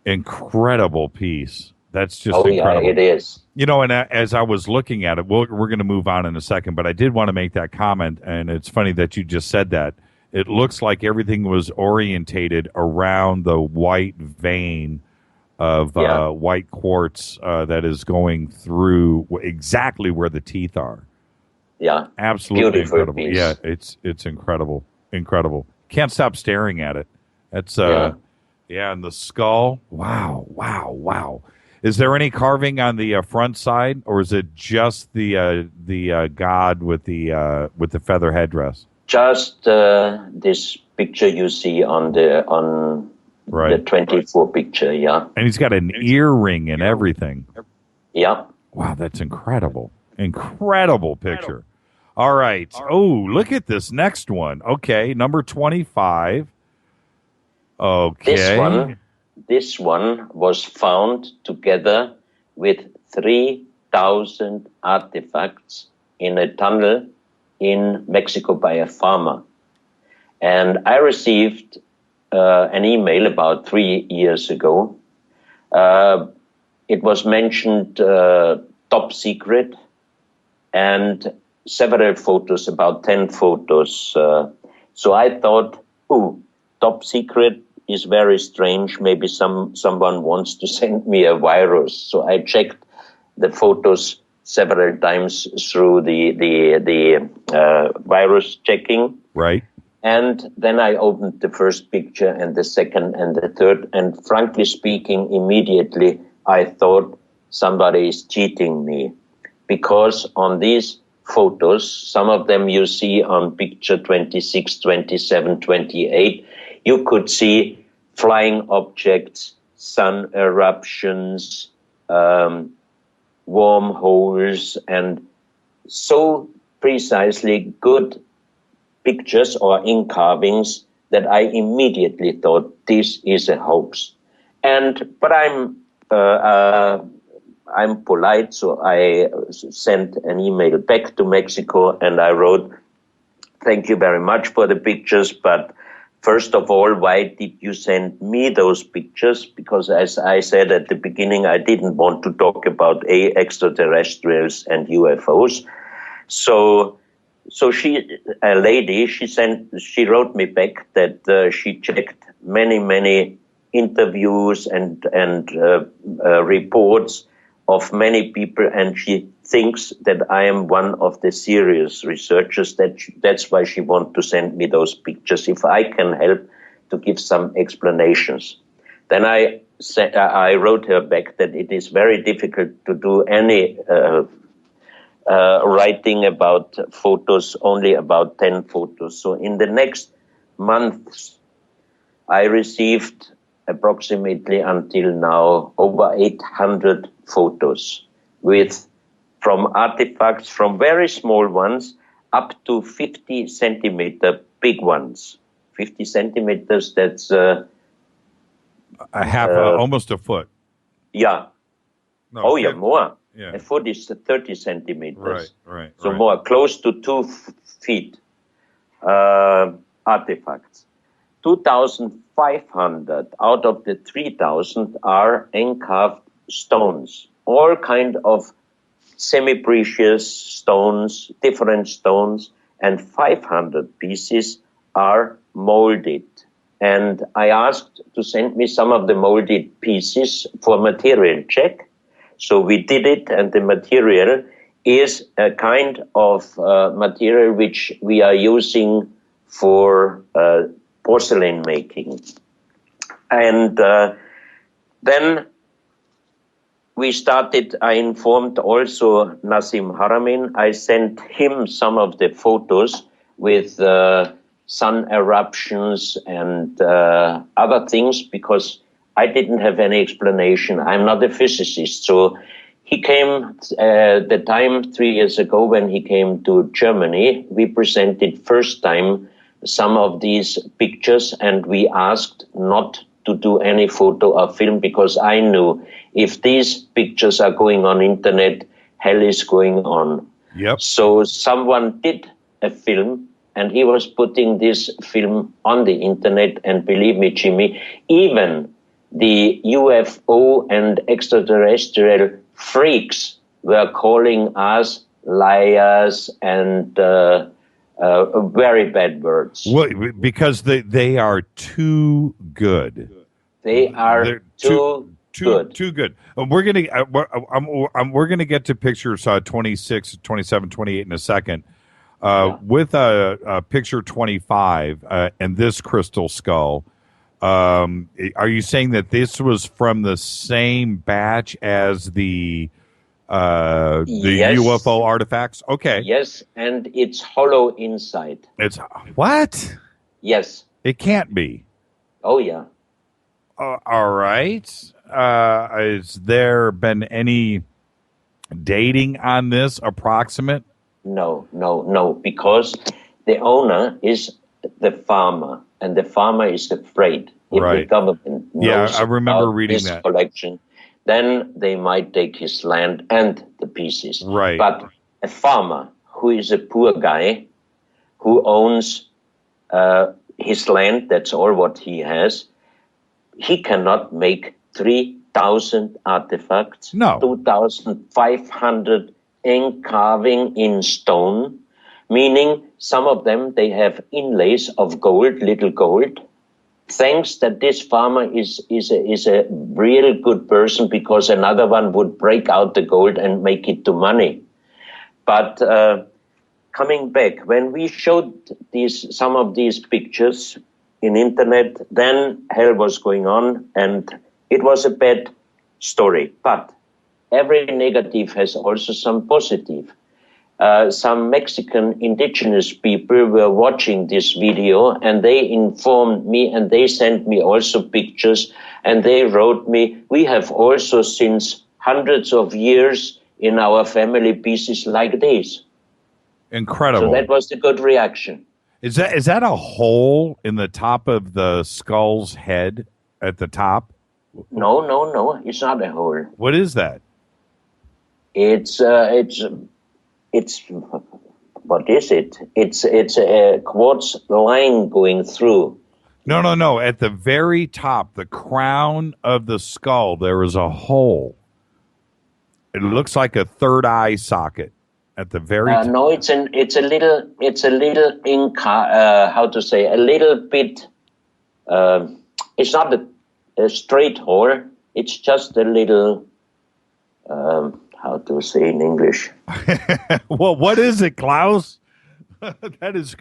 Incredible piece. That's just Yeah, incredible. it is. You know, and as I was looking at it, we're going to move on in a second, but I did want to make that comment, and it's funny that you just said that. It looks like everything was orientated around the white vein of white quartz that is going through exactly where the teeth are. Yeah. Absolutely Beautiful incredible. piece. Yeah, it's incredible. Incredible. Can't stop staring at it. That's and the skull. Wow. Is there any carving on the front side, or is it just the god with the feather headdress? Just this picture you see on the 24 picture, yeah. And he's got an earring and everything. Yeah. Wow, that's incredible. Incredible picture. All right. Oh, look at this next one. Okay, number 25. Okay. This one was found together with 3,000 artifacts in a tunnel in Mexico by a farmer. And I received an email about 3 years ago. It was mentioned top secret and several photos, about 10 photos. So I thought, top secret is very strange. Maybe someone wants to send me a virus. So I checked the photos several times through the virus checking. Right. And then I opened the first picture and the second and the third. And frankly speaking, immediately I thought somebody is cheating me. Because on these photos, some of them you see on picture 26, 27, 28, you could see flying objects, sun eruptions, wormholes, and so precisely good pictures or carvings that I immediately thought this is a hoax. But I'm polite, so I sent an email back to Mexico and I wrote, "Thank you very much for the pictures, but first of all, why did you send me those pictures?" Because as I said at the beginning, I didn't want to talk about extraterrestrials and UFOs. So a lady, she wrote me back that she checked many interviews and reports of many people, and she thinks that I am one of the serious researchers. That's why she wants to send me those pictures, if I can help to give some explanations. Then I wrote her back that it is very difficult to do any writing about photos, only about 10 photos. So in the next months, I received approximately until now over 800 photos from artifacts, from very small ones up to 50 centimeter big ones. 50 centimeters, that's a half, almost a foot. Yeah. No, more. Yeah. A foot is 30 centimeters. Right. So more, close to 2 feet artifacts. 2,500 out of the 3,000 are encarved stones, all kind of semi-precious stones, different stones, and 500 pieces are molded. And I asked to send me some of the molded pieces for material check. So we did it, and the material is a kind of material which we are using for porcelain making. And then we started, I informed also Nassim Haramein. I sent him some of the photos with sun eruptions and other things, because I didn't have any explanation. I'm not a physicist. So he came, the time 3 years ago when he came to Germany, we presented first time some of these pictures, and we asked not to do any photo or film, because I knew if these pictures are going on internet, hell is going on. Yep. So someone did a film And he was putting this film on the internet, and believe me, Jimmy, even the UFO and extraterrestrial freaks were calling us liars and very bad words. Well, because they are too good. They are too good. Too good. We're gonna get to pictures 26, 27, 28 in a second. With a picture 25 and this crystal skull. Are you saying that this was from the same batch as the Yes. UFO artifacts? Okay. Yes, and it's hollow inside. It's what? Yes. It can't be. Oh, yeah. All right. Has there been any dating on this approximate? No, because the owner is the farmer, and the farmer is afraid if the government knows I remember about reading his that. collection, then they might take his land and the pieces. Right. But a farmer who is a poor guy, who owns his land, that's all what he has, he cannot make 3,000 artifacts, No. 2,500 carving in stone, meaning some of them, they have inlays of gold, little gold. Thanks that this farmer is a real good person, because another one would break out the gold and make it to money. But coming back, when we showed some of these pictures in internet, then hell was going on, and it was a bad story. But every negative has also some positive. Some Mexican indigenous people were watching this video, and they informed me, and they sent me also pictures, and they wrote me, we have also since hundreds of years in our family pieces like this. Incredible. So that was the good reaction. Is that a hole in the top of the skull's head at the top? No, it's not a hole. What is that? It's what is it? It's a quartz line going through. No. At the very top, the crown of the skull, there is a hole. It looks like a third eye socket at the very top. No, it's a little how to say, a little bit. It's not a straight hole. It's just a little. How to say in English? Well, what is it, Klaus? That is.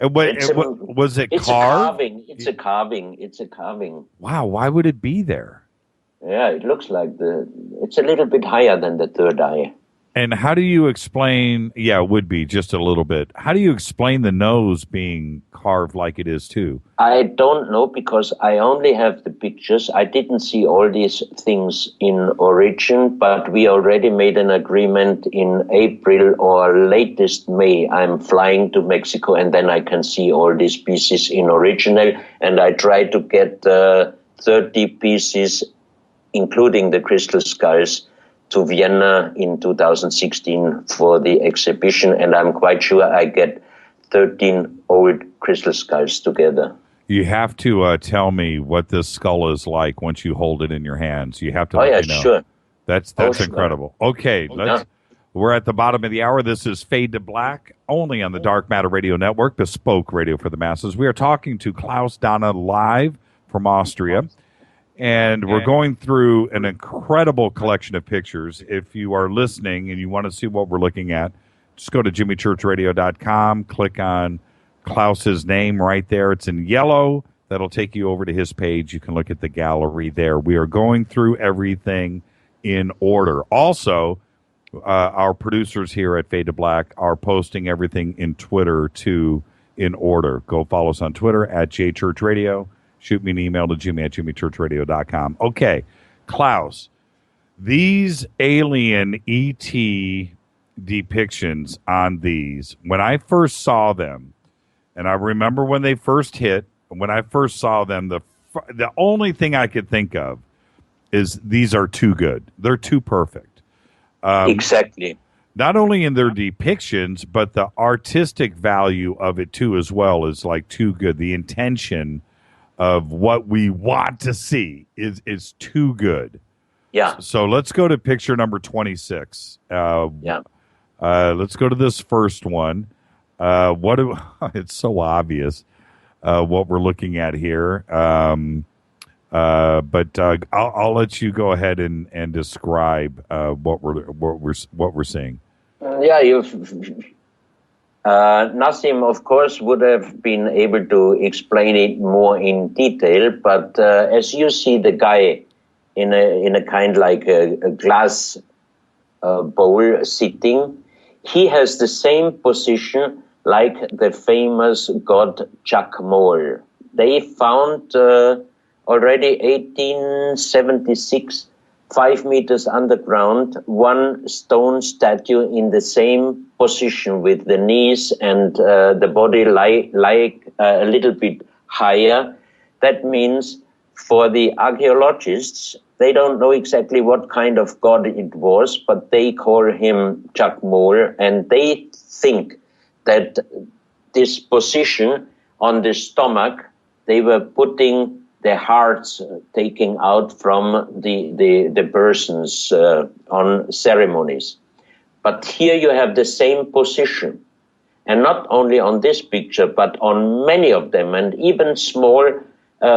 Was it carved? It's a carving. Wow, why would it be there? Yeah, it looks like it's a little bit higher than the third eye. And how do you explain? Yeah, it would be just a little bit. How do you explain the nose being carved like it is too? I don't know, because I only have the pictures. I didn't see all these things in origin, but we already made an agreement in April or latest May. I'm flying to Mexico, and then I can see all these pieces in original. And I try to get 30 pieces, including the crystal skulls, to Vienna in 2016 for the exhibition, and I'm quite sure I get 13 old crystal skulls together. You have to tell me what this skull is like once you hold it in your hands. You have to let me know. Sure. That's incredible. Sure. Okay, we're at the bottom of the hour. This is Fade to Black, only on the Dark Matter Radio Network, bespoke radio for the masses. We are talking to Klaus Dona live from Austria. And we're going through an incredible collection of pictures. If you are listening and you want to see what we're looking at, just go to jimmychurchradio.com, click on Klaus's name right there. It's in yellow. That'll take you over to his page. You can look at the gallery there. We are going through everything in order. Also, our producers here at Fade to Black are posting everything in Twitter, too, in order. Go follow us on Twitter at jchurchradio. Shoot me an email to jimmy@jimmychurchradio.com. Okay, Klaus, these alien ET depictions on these, when I first saw them, and I remember when they first hit, when I first saw them, the only thing I could think of is these are too good. They're too perfect. Exactly. not only in their depictions, but the artistic value of it too, as well, is like too good. The intention of what we want to see is too good. Yeah. So let's go to picture number 26. Let's go to this first one. It's so obvious what we're looking at here. But I'll let you go ahead and describe what we're seeing. Nassim, of course, would have been able to explain it more in detail. But as you see, the guy in a kind like a glass bowl sitting, he has the same position like the famous god Acambaro. They found already 1876, 5 meters underground, one stone statue in the same position with the knees and the body like a little bit higher. That means for the archaeologists, they don't know exactly what kind of god it was, but they call him Acambaro, and they think that this position on the stomach, they were putting the hearts taking out from the persons on ceremonies. But here you have the same position. And not only on this picture, but on many of them, and even small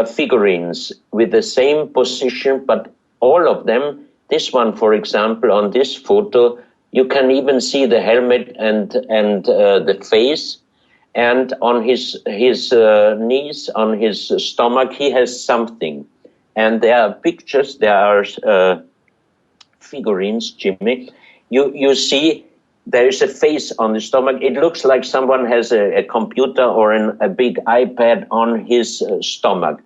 figurines with the same position, but all of them, this one, for example, on this photo, you can even see the helmet and the face. And on his knees, on his stomach, he has something. And there are pictures, there are figurines, Jimmy. You see there is a face on the stomach. It looks like someone has a computer or a big iPad on his stomach.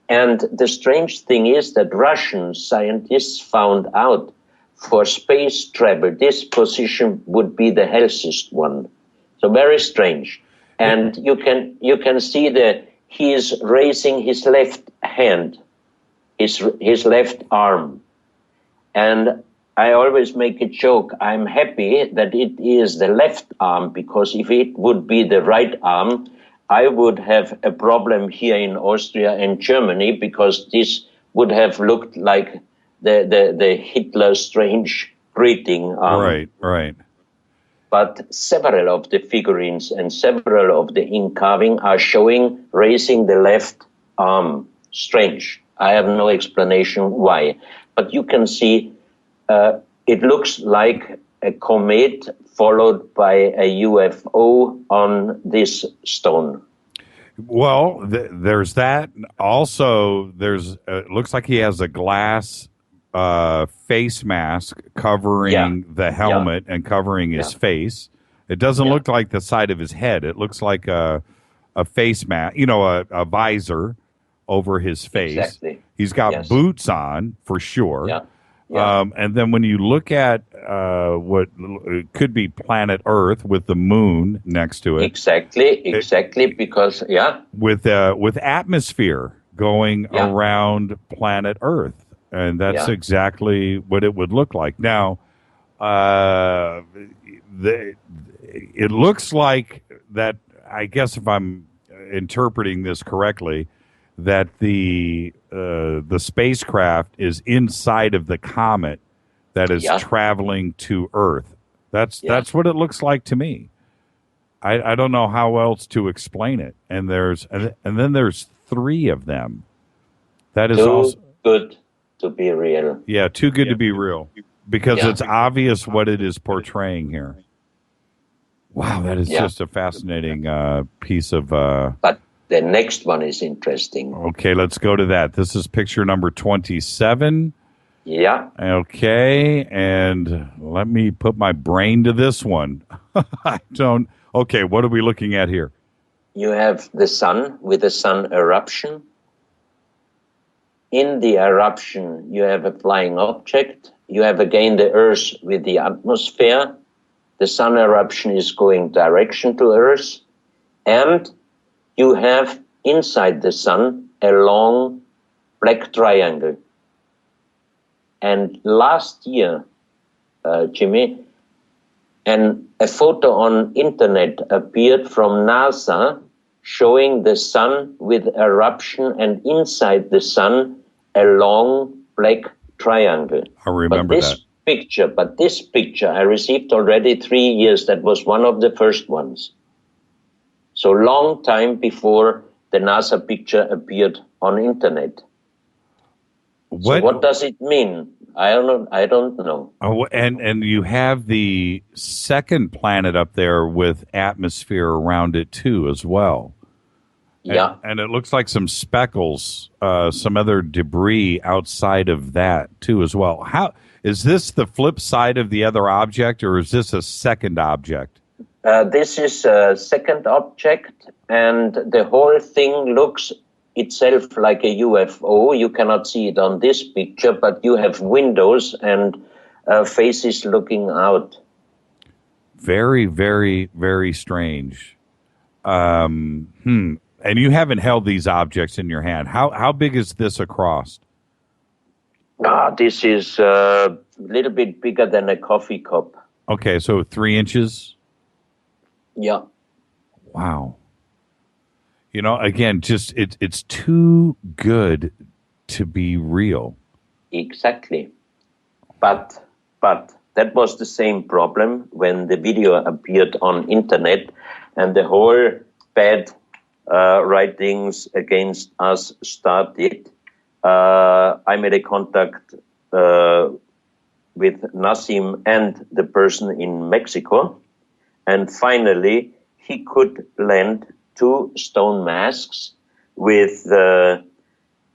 And the strange thing is that Russian scientists found out for space travel, this position would be the healthiest one. So very strange. And you can see that he is raising his left hand, his left arm. And I always make a joke. I'm happy that it is the left arm, because if it would be the right arm, I would have a problem here in Austria and Germany, because this would have looked like the Hitler strange greeting arm. Right. But several of the figurines and several of the ink carving are showing raising the left arm. Strange. I have no explanation why. But you can see it looks like a comet followed by a UFO on this stone. Well, there's that. Also, it looks like he has a glass face mask covering the helmet and covering his face. It doesn't look like the side of his head. It looks like a face mask, a visor over his face. Exactly. He's got boots on for sure. And then when you look at what could be planet Earth with the moon next to it. Exactly, because, with atmosphere going around planet Earth. And that's exactly what it would look like. Now, it looks like that, I guess if I'm interpreting this correctly, that the spacecraft is inside of the comet that is traveling to Earth. That's what it looks like to me. I don't know how else to explain it. And then there's 3 of them. That is also good to be real. Yeah, too good to be real, because it's obvious what it is portraying here. Wow, that is just a fascinating piece of... But the next one is interesting. Okay, let's go to that. This is picture number 27. Yeah. Okay, and let me put my brain to this one. Okay, what are we looking at here? You have the sun with the sun eruption. In the eruption, you have a flying object. You have again the Earth with the atmosphere. The sun eruption is going direction to Earth. And you have inside the sun a long black triangle. And last year, Jimmy, And a photo on internet appeared from NASA showing the sun with eruption, and inside the sun a long black triangle. I remember that. But this picture I received already 3 years. That was one of the first ones. So long time before the NASA picture appeared on internet. So what does it mean? I don't know. Oh, and you have the second planet up there with atmosphere around it too, as well. Yeah, and it looks like some speckles, some other debris outside of that too, as well. How is this the flip side of the other object, or is this a second object? This is a second object, and the whole thing looks itself like a UFO. You cannot see it on this picture, but you have windows and faces looking out. Very, very, very strange. And you haven't held these objects in your hand. How big is this across? This is a little bit bigger than a coffee cup. Okay, so 3 inches? Yeah. Wow. You know, again, just it's too good to be real. Exactly. But that was the same problem when the video appeared on internet, and the whole bad writings against us started. I made a contact with Nassim and the person in Mexico, and finally he could lend 2 stone masks with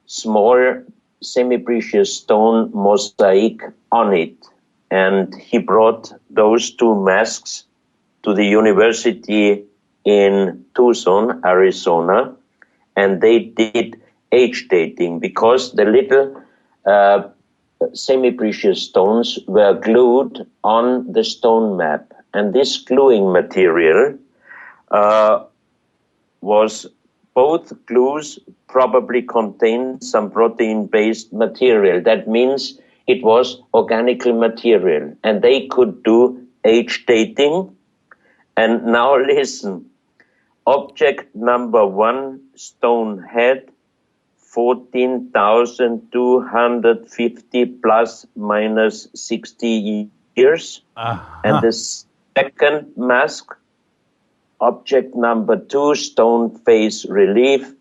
small semi-precious stone mosaic on it. And he brought those 2 masks to the university in Tucson, Arizona, and they did age dating because the little semi-precious stones were glued on the stone map. And this gluing material was both glues probably contained some protein-based material. That means it was organic material, and they could do age dating. And now listen, object number 1, stone head, 14,250 plus minus 60 years. And the second mask, object number 2, stone face relief,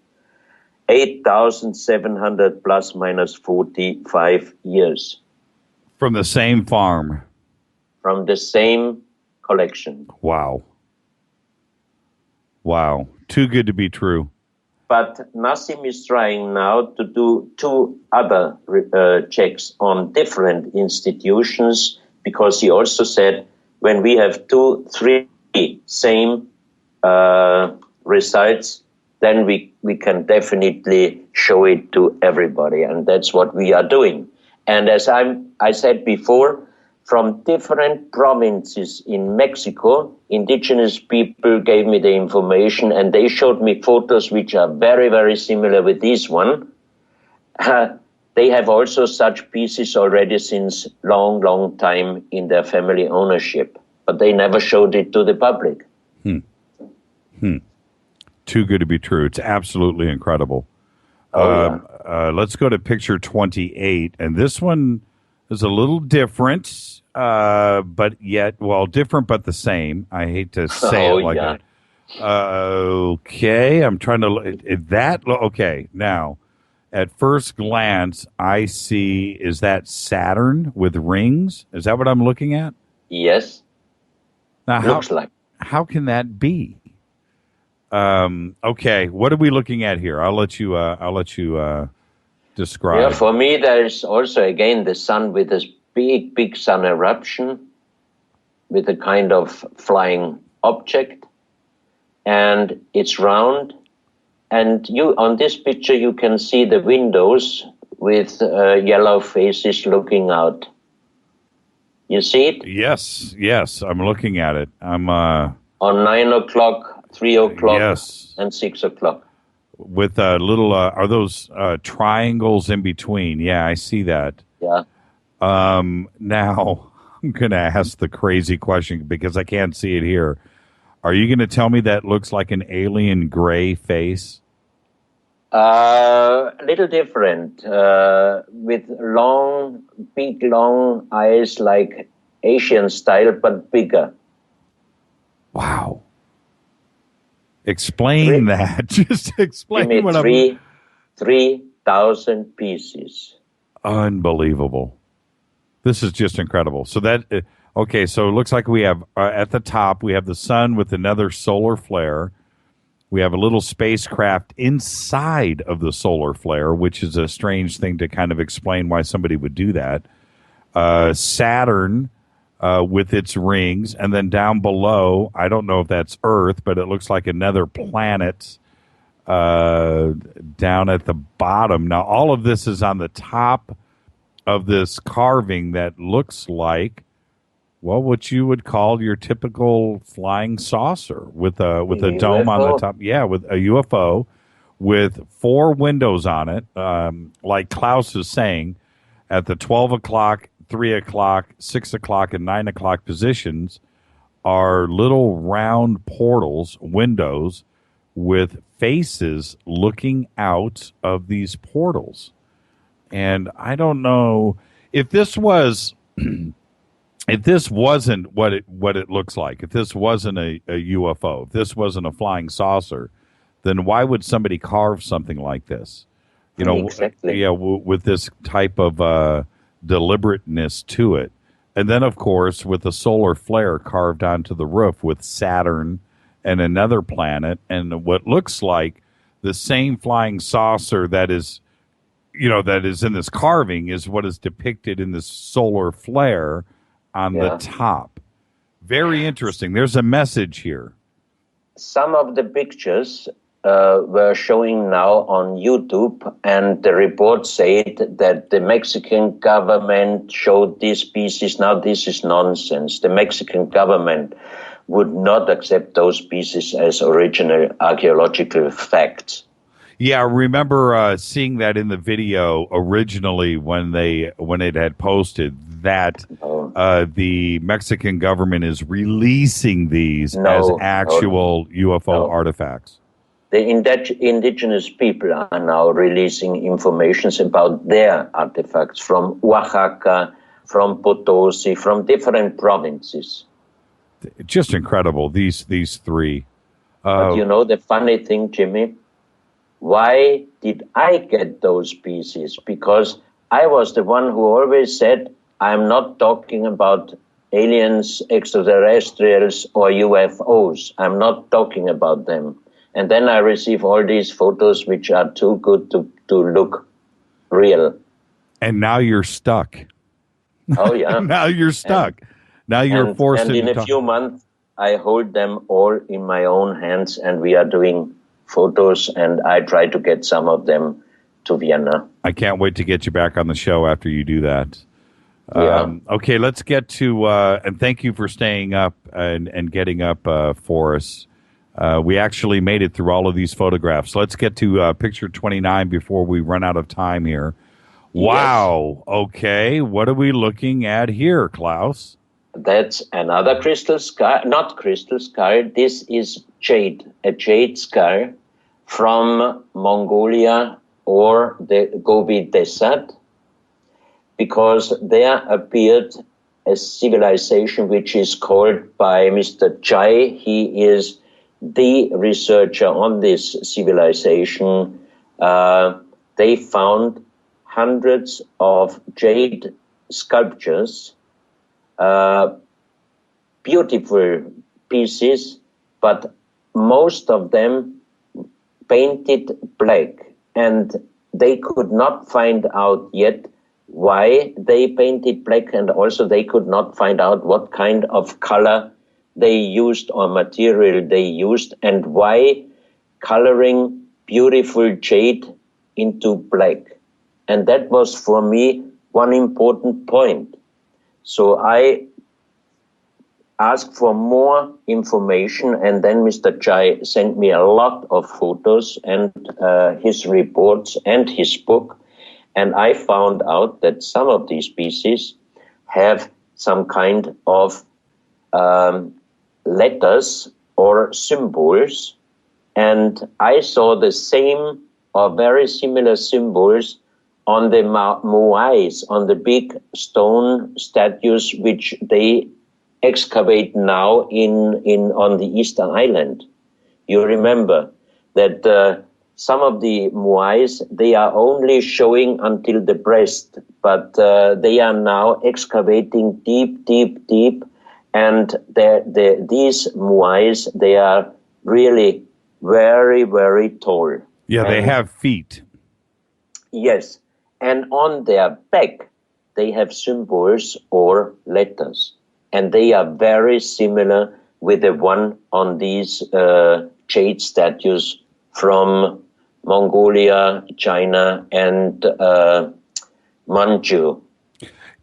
8,700 plus minus 45 years. From the same farm. From the same collection. Wow. Wow. Too good to be true. But Nassim is trying now to do 2 other checks on different institutions, because he also said when we have 2, 3 same results, then we can definitely show it to everybody. And that's what we are doing. And as I said before, from different provinces in Mexico, indigenous people gave me the information, and they showed me photos which are very, very similar with this one. They have also such pieces already since long, long time in their family ownership, but they never showed it to the public. Too good to be true. It's absolutely incredible. Let's go to picture 28, and this one is a little different, but yet, well, different but the same. I hate to say it like that. Okay, I'm trying to okay, now, at first glance, I see, is that Saturn with rings? Is that what I'm looking at? Yes. Now, looks like. How can that be? Okay, what are we looking at here? I'll let you describe. Yeah, for me, there's also, again, the sun with this big, big sun eruption with a kind of flying object, and it's round. And on this picture, you can see the windows with yellow faces looking out. You see it? Yes, I'm looking at it. I'm on 9 o'clock, 3 o'clock, and 6 o'clock. With little, are those triangles in between? Yeah, I see that. Yeah. Now, I'm going to ask the crazy question because I can't see it here. Are you going to tell me that looks like an alien gray face? A little different, with big, long eyes like Asian style, but bigger. Wow. Explain that. Just explain what 3,000 pieces. Unbelievable. This is just incredible. So okay, so it looks like we have, at the top, we have the sun with another solar flare. We have a little spacecraft inside of the solar flare, which is a strange thing to kind of explain why somebody would do that. Saturn with its rings, and then down below, I don't know if that's Earth, but it looks like another planet down at the bottom. Now, all of this is on the top of this carving that looks like, well, what you would call your typical flying saucer with a dome on the top. Yeah, with a UFO with 4 windows on it. Like Klaus is saying, at the 12 o'clock, 3 o'clock, 6 o'clock, and 9 o'clock positions are little round portals, windows, with faces looking out of these portals. And I don't know if this was... If this wasn't what it looks like, if this wasn't a UFO, if this wasn't a flying saucer, then why would somebody carve something like this? You know, exactly. Yeah, with this type of deliberateness to it. And then, of course, with a solar flare carved onto the roof with Saturn and another planet, and what looks like the same flying saucer that is in this carving is what is depicted in this solar flare on the top. Very interesting. There's a message here. Some of the pictures were showing now on YouTube, and the report said that the Mexican government showed these pieces. Now, this is nonsense. The Mexican government would not accept those pieces as original archaeological facts. Yeah, I remember seeing that in the video originally when it had posted that the Mexican government is releasing these as actual UFO artifacts. The indigenous people are now releasing information about their artifacts from Oaxaca, from Potosi, from different provinces. Just incredible, these 3. But you know the funny thing, Jimmy? Why did I get those pieces? Because I was the one who always said, I'm not talking about aliens, extraterrestrials, or UFOs. I'm not talking about them. And then I receive all these photos which are too good to look real. And now you're stuck. Oh, yeah. Now you're stuck. Now you're forced and in a few months, I hold them all in my own hands, and we are doing photos, and I try to get some of them to Vienna. I can't wait to get you back on the show after you do that. Yeah. Okay, let's get to, and thank you for staying up and getting up for us. We actually made it through all of these photographs. Let's get to picture 29 before we run out of time here. Wow. Yes. Okay, what are we looking at here, Klaus? That's another crystal skull, not crystal skull. This is jade, a jade skull from Mongolia or the Gobi Desert, because there appeared a civilization which is called by Mr. Chai. He is the researcher on this civilization. They found hundreds of jade sculptures, beautiful pieces, but most of them painted black. And they could not find out yet why they painted black, and also they could not find out what kind of color they used or material they used, and why coloring beautiful jade into black. And that was for me one important point. So I asked for more information, and then Mr. Chai sent me a lot of photos and his reports and his book. And I found out that some of these pieces have some kind of letters or symbols, and I saw the same or very similar symbols on the Moais, on the big stone statues which they excavate now on the Eastern Island. You remember that some of the Moais, they are only showing until the breast, but they are now excavating deep, deep, deep, and these Moais, they are really very, very tall. Yeah, they have feet. Yes, and on their back, they have symbols or letters, and they are very similar with the one on these jade statues from Mongolia, China, and Manchu.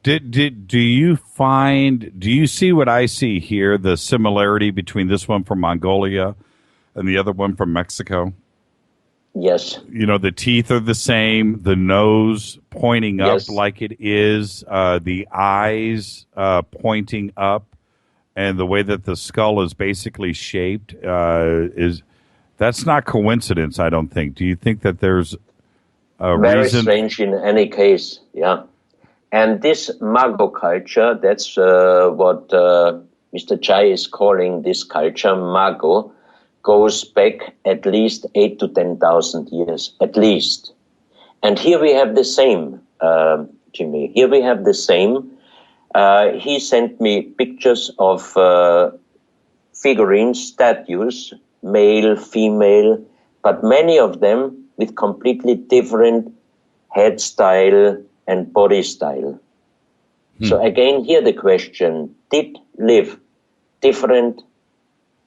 Do you see what I see here, the similarity between this one from Mongolia and the other one from Mexico? Yes. You know, the teeth are the same, the nose pointing up like it is, the eyes pointing up, and the way that the skull is basically shaped that's not coincidence, I don't think. Do you think that there's a very reason? Very strange in any case, yeah. And this Mago culture, that's what Mr. Chai is calling this culture, Mago, goes back at least 8 to 10,000 years, at least. And here we have the same, Jimmy. Here we have the same. He sent me pictures of figurine statues, male, female, but many of them with completely different head style and body style. So again, here the question, did live different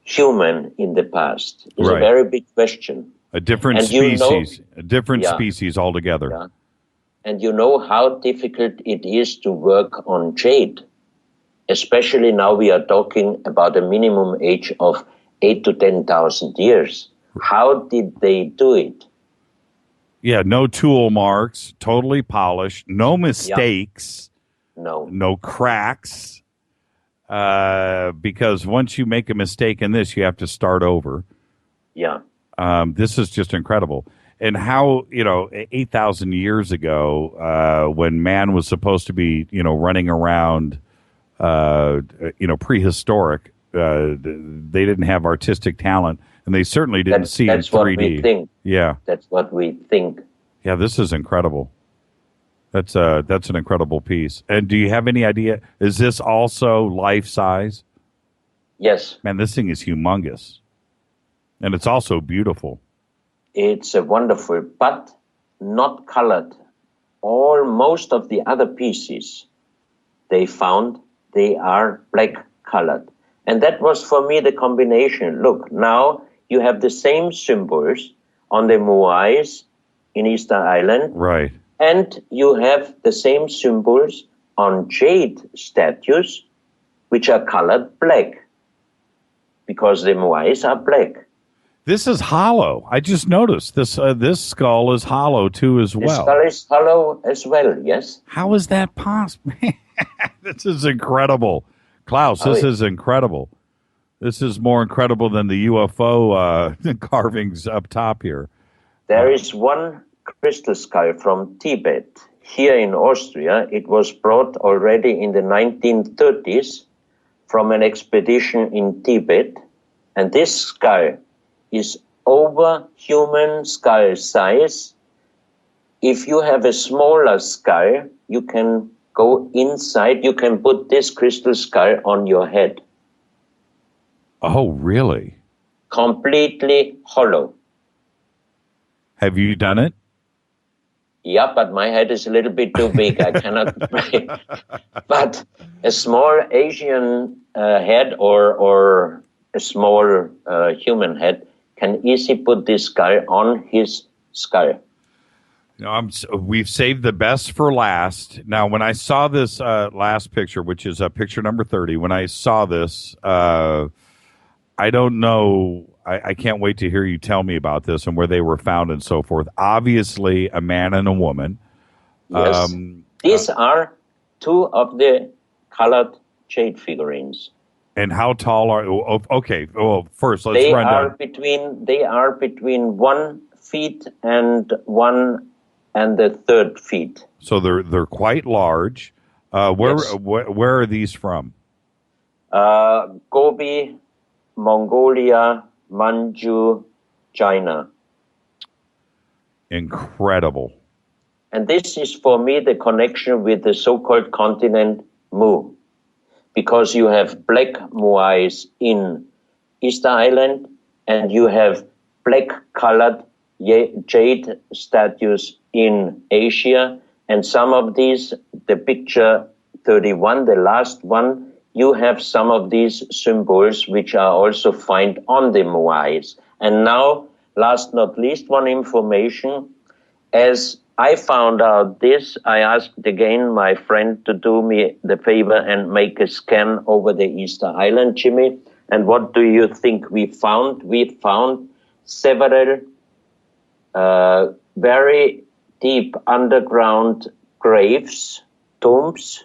human in the past? Is a very big question. A different species, species altogether. Yeah. And you know how difficult it is to work on jade, especially now we are talking about a minimum age of 8 to 10,000 years. How did they do it? Yeah, no tool marks, totally polished, no mistakes, no cracks, because once you make a mistake in this, you have to start over. Yeah. This is just incredible. And how, 8,000 years ago, when man was supposed to be, running around, prehistoric, they didn't have artistic talent, and they certainly didn't see in 3D. That's what we think. Yeah. That's what we think. Yeah, this is incredible. That's an incredible piece. And do you have any idea, is this also life size? Yes. Man, this thing is humongous. And it's also beautiful. It's wonderful, but not colored. Most of the other pieces they found, they are black colored. And that was for me the combination. Look, now you have the same symbols on the Moais in Easter Island. Right. And you have the same symbols on jade statues, which are colored black, because the Moais are black. This is hollow. I just noticed this skull is hollow too as well. The skull is hollow as well, yes. How is that possible? This is incredible. Klaus, this is incredible. This is more incredible than the UFO carvings up top here. There is one crystal skull from Tibet here in Austria. It was brought already in the 1930s from an expedition in Tibet. And this skull is over human skull size. If you have a smaller skull, you can go inside. You can put this crystal skull on your head. Oh, really? Completely hollow. Have you done it? Yeah, but my head is a little bit too big. I cannot. But a small Asian head or a small human head can easily put this skull on his skull. We've saved the best for last. Now, when I saw this last picture, which is picture number 30, when I saw this, I don't know. I can't wait to hear you tell me about this and where they were found and so forth. Obviously, a man and a woman. Yes. These are two of the colored jade figurines. And how tall are? Okay. Well, first let's They run are down. between 1 feet and 1 1/3 feet. So they're quite large. Where Yes. where are these from? Gobi, Mongolia, Manchu, China. Incredible. And this is for me the connection with the so-called continent Mu. Because you have black Moais in Easter Island and you have black-colored jade statues in Asia. And some of these, the picture 31, the last one, you have some of these symbols which are also found on the Moais. And now, last not least, one information. As I found out this, I asked again my friend to do me the favor and make a scan over the Easter Island, Jimmy. And what do you think we found? We found several very deep underground graves, tombs,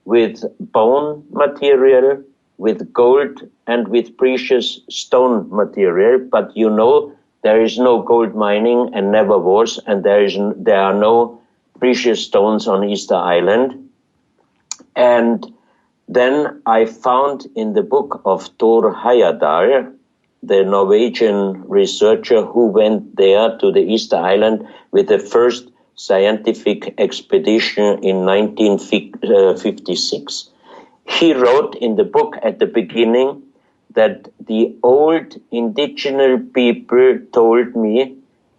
with bone material, with gold, and with precious stone material. But you know, there is no gold mining and never was, and there are no precious stones on Easter Island. And then I found in the book of Thor Heyerdahl, the Norwegian researcher who went there to the Easter Island with the first scientific expedition in 1956. He wrote in the book at the beginning that the old indigenous people told me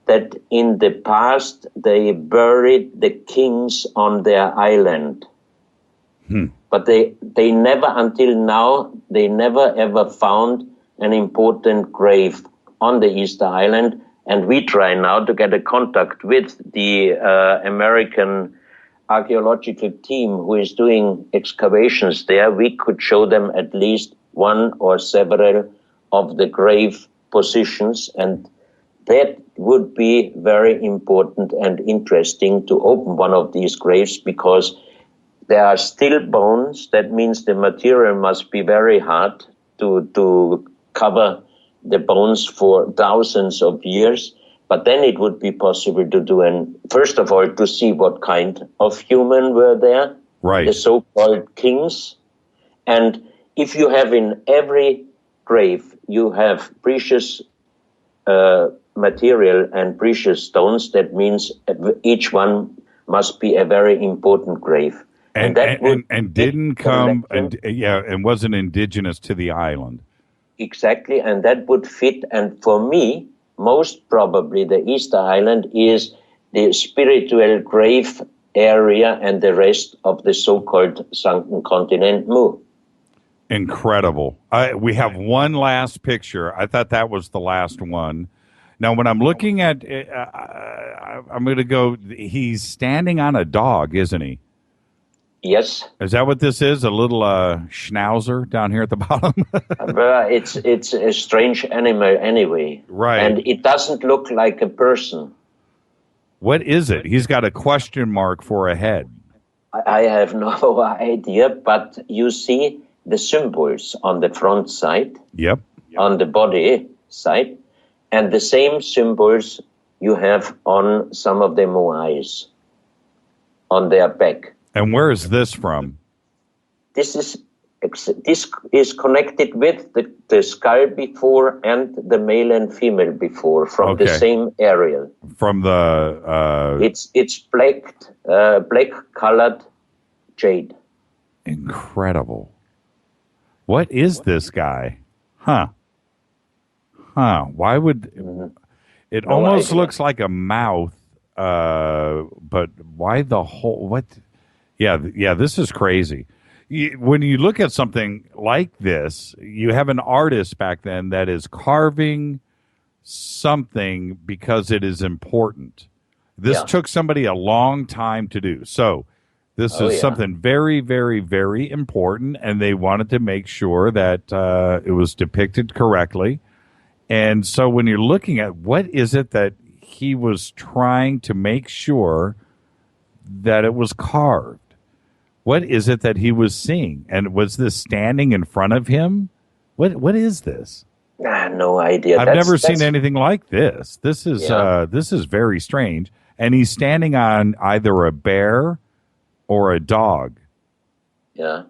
that in the past they buried the kings on their island. But they never, until now, they never ever found an important grave on the Easter Island. And we try now to get a contact with the American archaeological team who is doing excavations there. We could show them at least one or several of the grave positions, and that would be very important and interesting to open one of these graves, because there are still bones. That means the material must be very hard to cover the bones for thousands of years. But then it would be possible to do, first of all, to see what kind of human were there, Right. the so-called kings. And if you have in every grave, you have precious material and precious stones, that means each one must be a very important grave. And that would didn't fit come connection. and wasn't indigenous to the island. Exactly, and that would fit. And for me, most probably the Easter Island is the spiritual grave area and the rest of the so-called sunken continent Mu. Incredible. We have one last picture. I thought that was the last one. Now, when I'm looking at, I'm going to go, he's standing on a dog, isn't he? Yes. Is that what this is? A little schnauzer down here at the bottom? It's a strange animal anyway. Right. And it doesn't look like a person. What is it? He's got a question mark for a head. I have no idea, but you see the symbols on the front side, Yep. on the body side, and the same symbols you have on some of the Moais, on their back. And where is this from? This is connected with the skull before and the male and female before from the Okay. same area. From the... It's black colored jade. Incredible. What is this guy? Huh. Why would... It No almost idea. looks like a mouth, but why the whole... What... Yeah, this is crazy. When you look at something like this, you have an artist back then that is carving something because it is important. This Yeah. took somebody a long time to do. So this is something very, very, very important, and they wanted to make sure that it was depicted correctly. And so when you're looking at what is it that he was trying to make sure that it was carved, What is it that he was seeing? And was this standing in front of him? What is this? No idea. I've never seen anything like this. This is very strange. And he's standing on either a bear or a dog. Yeah.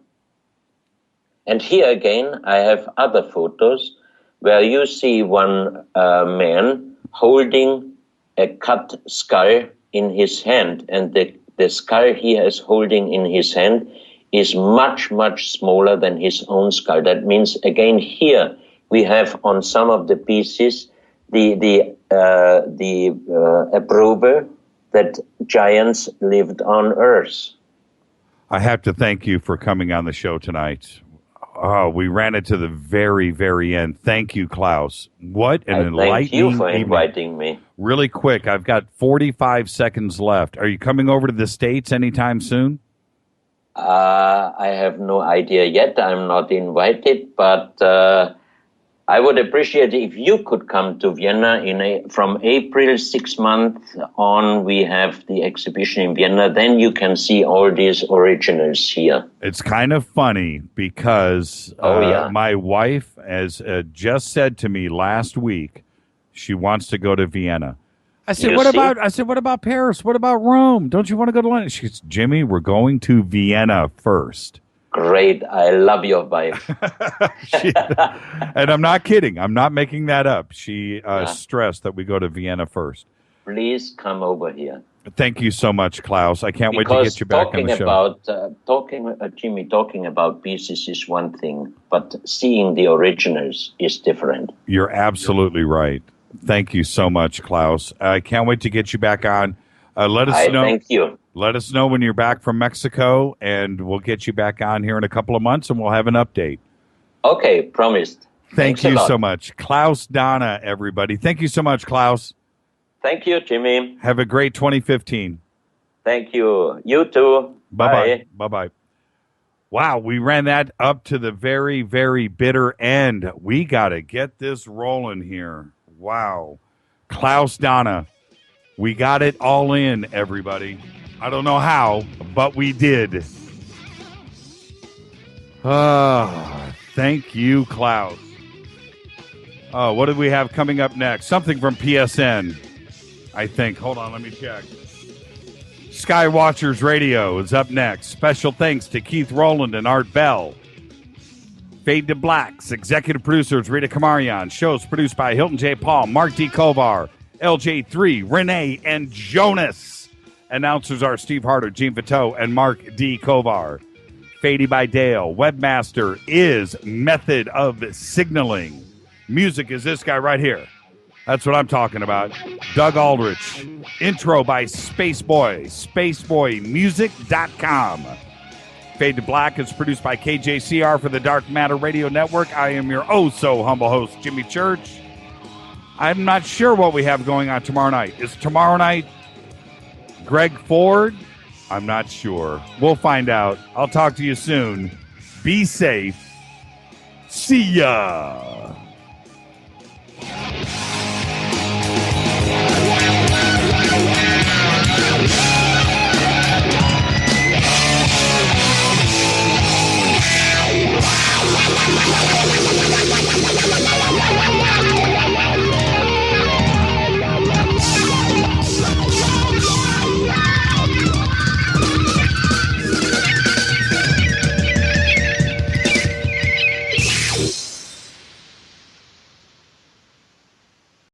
And here again, I have other photos where you see one man holding a cut skull in his hand. And the skull he is holding in his hand is much, much smaller than his own skull. That means, again, here we have on some of the pieces the approval that giants lived on Earth. I have to thank you for coming on the show tonight. Oh, we ran it to the very, very end. Thank you, Klaus. What an enlightening Thank you for evening. inviting me. Really quick, I've got 45 seconds left. Are you coming over to the States anytime soon? I have no idea yet. I'm not invited, but I would appreciate if you could come to Vienna from April 6 months on. We have the exhibition in Vienna. Then you can see all these originals here. It's kind of funny because my wife has just said to me last week she wants to go to Vienna. I said, what about Paris? What about Rome? Don't you want to go to London? She says, Jimmy, we're going to Vienna first. Great. I love your wife. And I'm not kidding. I'm not making that up. She stressed that we go to Vienna first. Please come over here. Thank you so much, Klaus. I can't wait to get you back on the show. Jimmy, talking about pieces is one thing, but seeing the originals is different. You're absolutely right. Thank you so much, Klaus. I can't wait to get you back on. Let us know. Thank you. Let us know when you're back from Mexico, and we'll get you back on here in a couple of months, and we'll have an update. Okay, promised. Thank you so much. Klaus Donna, everybody. Thank you so much, Klaus. Thank you, Jimmy. Have a great 2015. Thank you. You too. Bye-bye. Bye-bye. Wow, we ran that up to the very, very bitter end. We got to get this rolling here. Wow. Klaus Donna. We got it all in, everybody. I don't know how, but we did. Thank you, Klaus. What do we have coming up next? Something from PSN, I think. Hold on, let me check. Skywatchers Radio is up next. Special thanks to Keith Rowland and Art Bell. Fade to Black's executive producers Rita Kamarian. Shows produced by Hilton J. Paul, Mark D. Kovar, LJ3, Renee, and Jonas. Announcers are Steve Harder, Gene Vito, and Mark D. Kovar. Fady by Dale. Webmaster is Method of Signaling. Music is this guy right here. That's what I'm talking about. Doug Aldrich. Intro by Spaceboy. SpaceboyMusic.com. Fade to Black is produced by KJCR for the Dark Matter Radio Network. I am your oh-so-humble host, Jimmy Church. I'm not sure what we have going on tomorrow night. Is tomorrow night Greg Ford? I'm not sure. We'll find out. I'll talk to you soon. Be safe. See ya.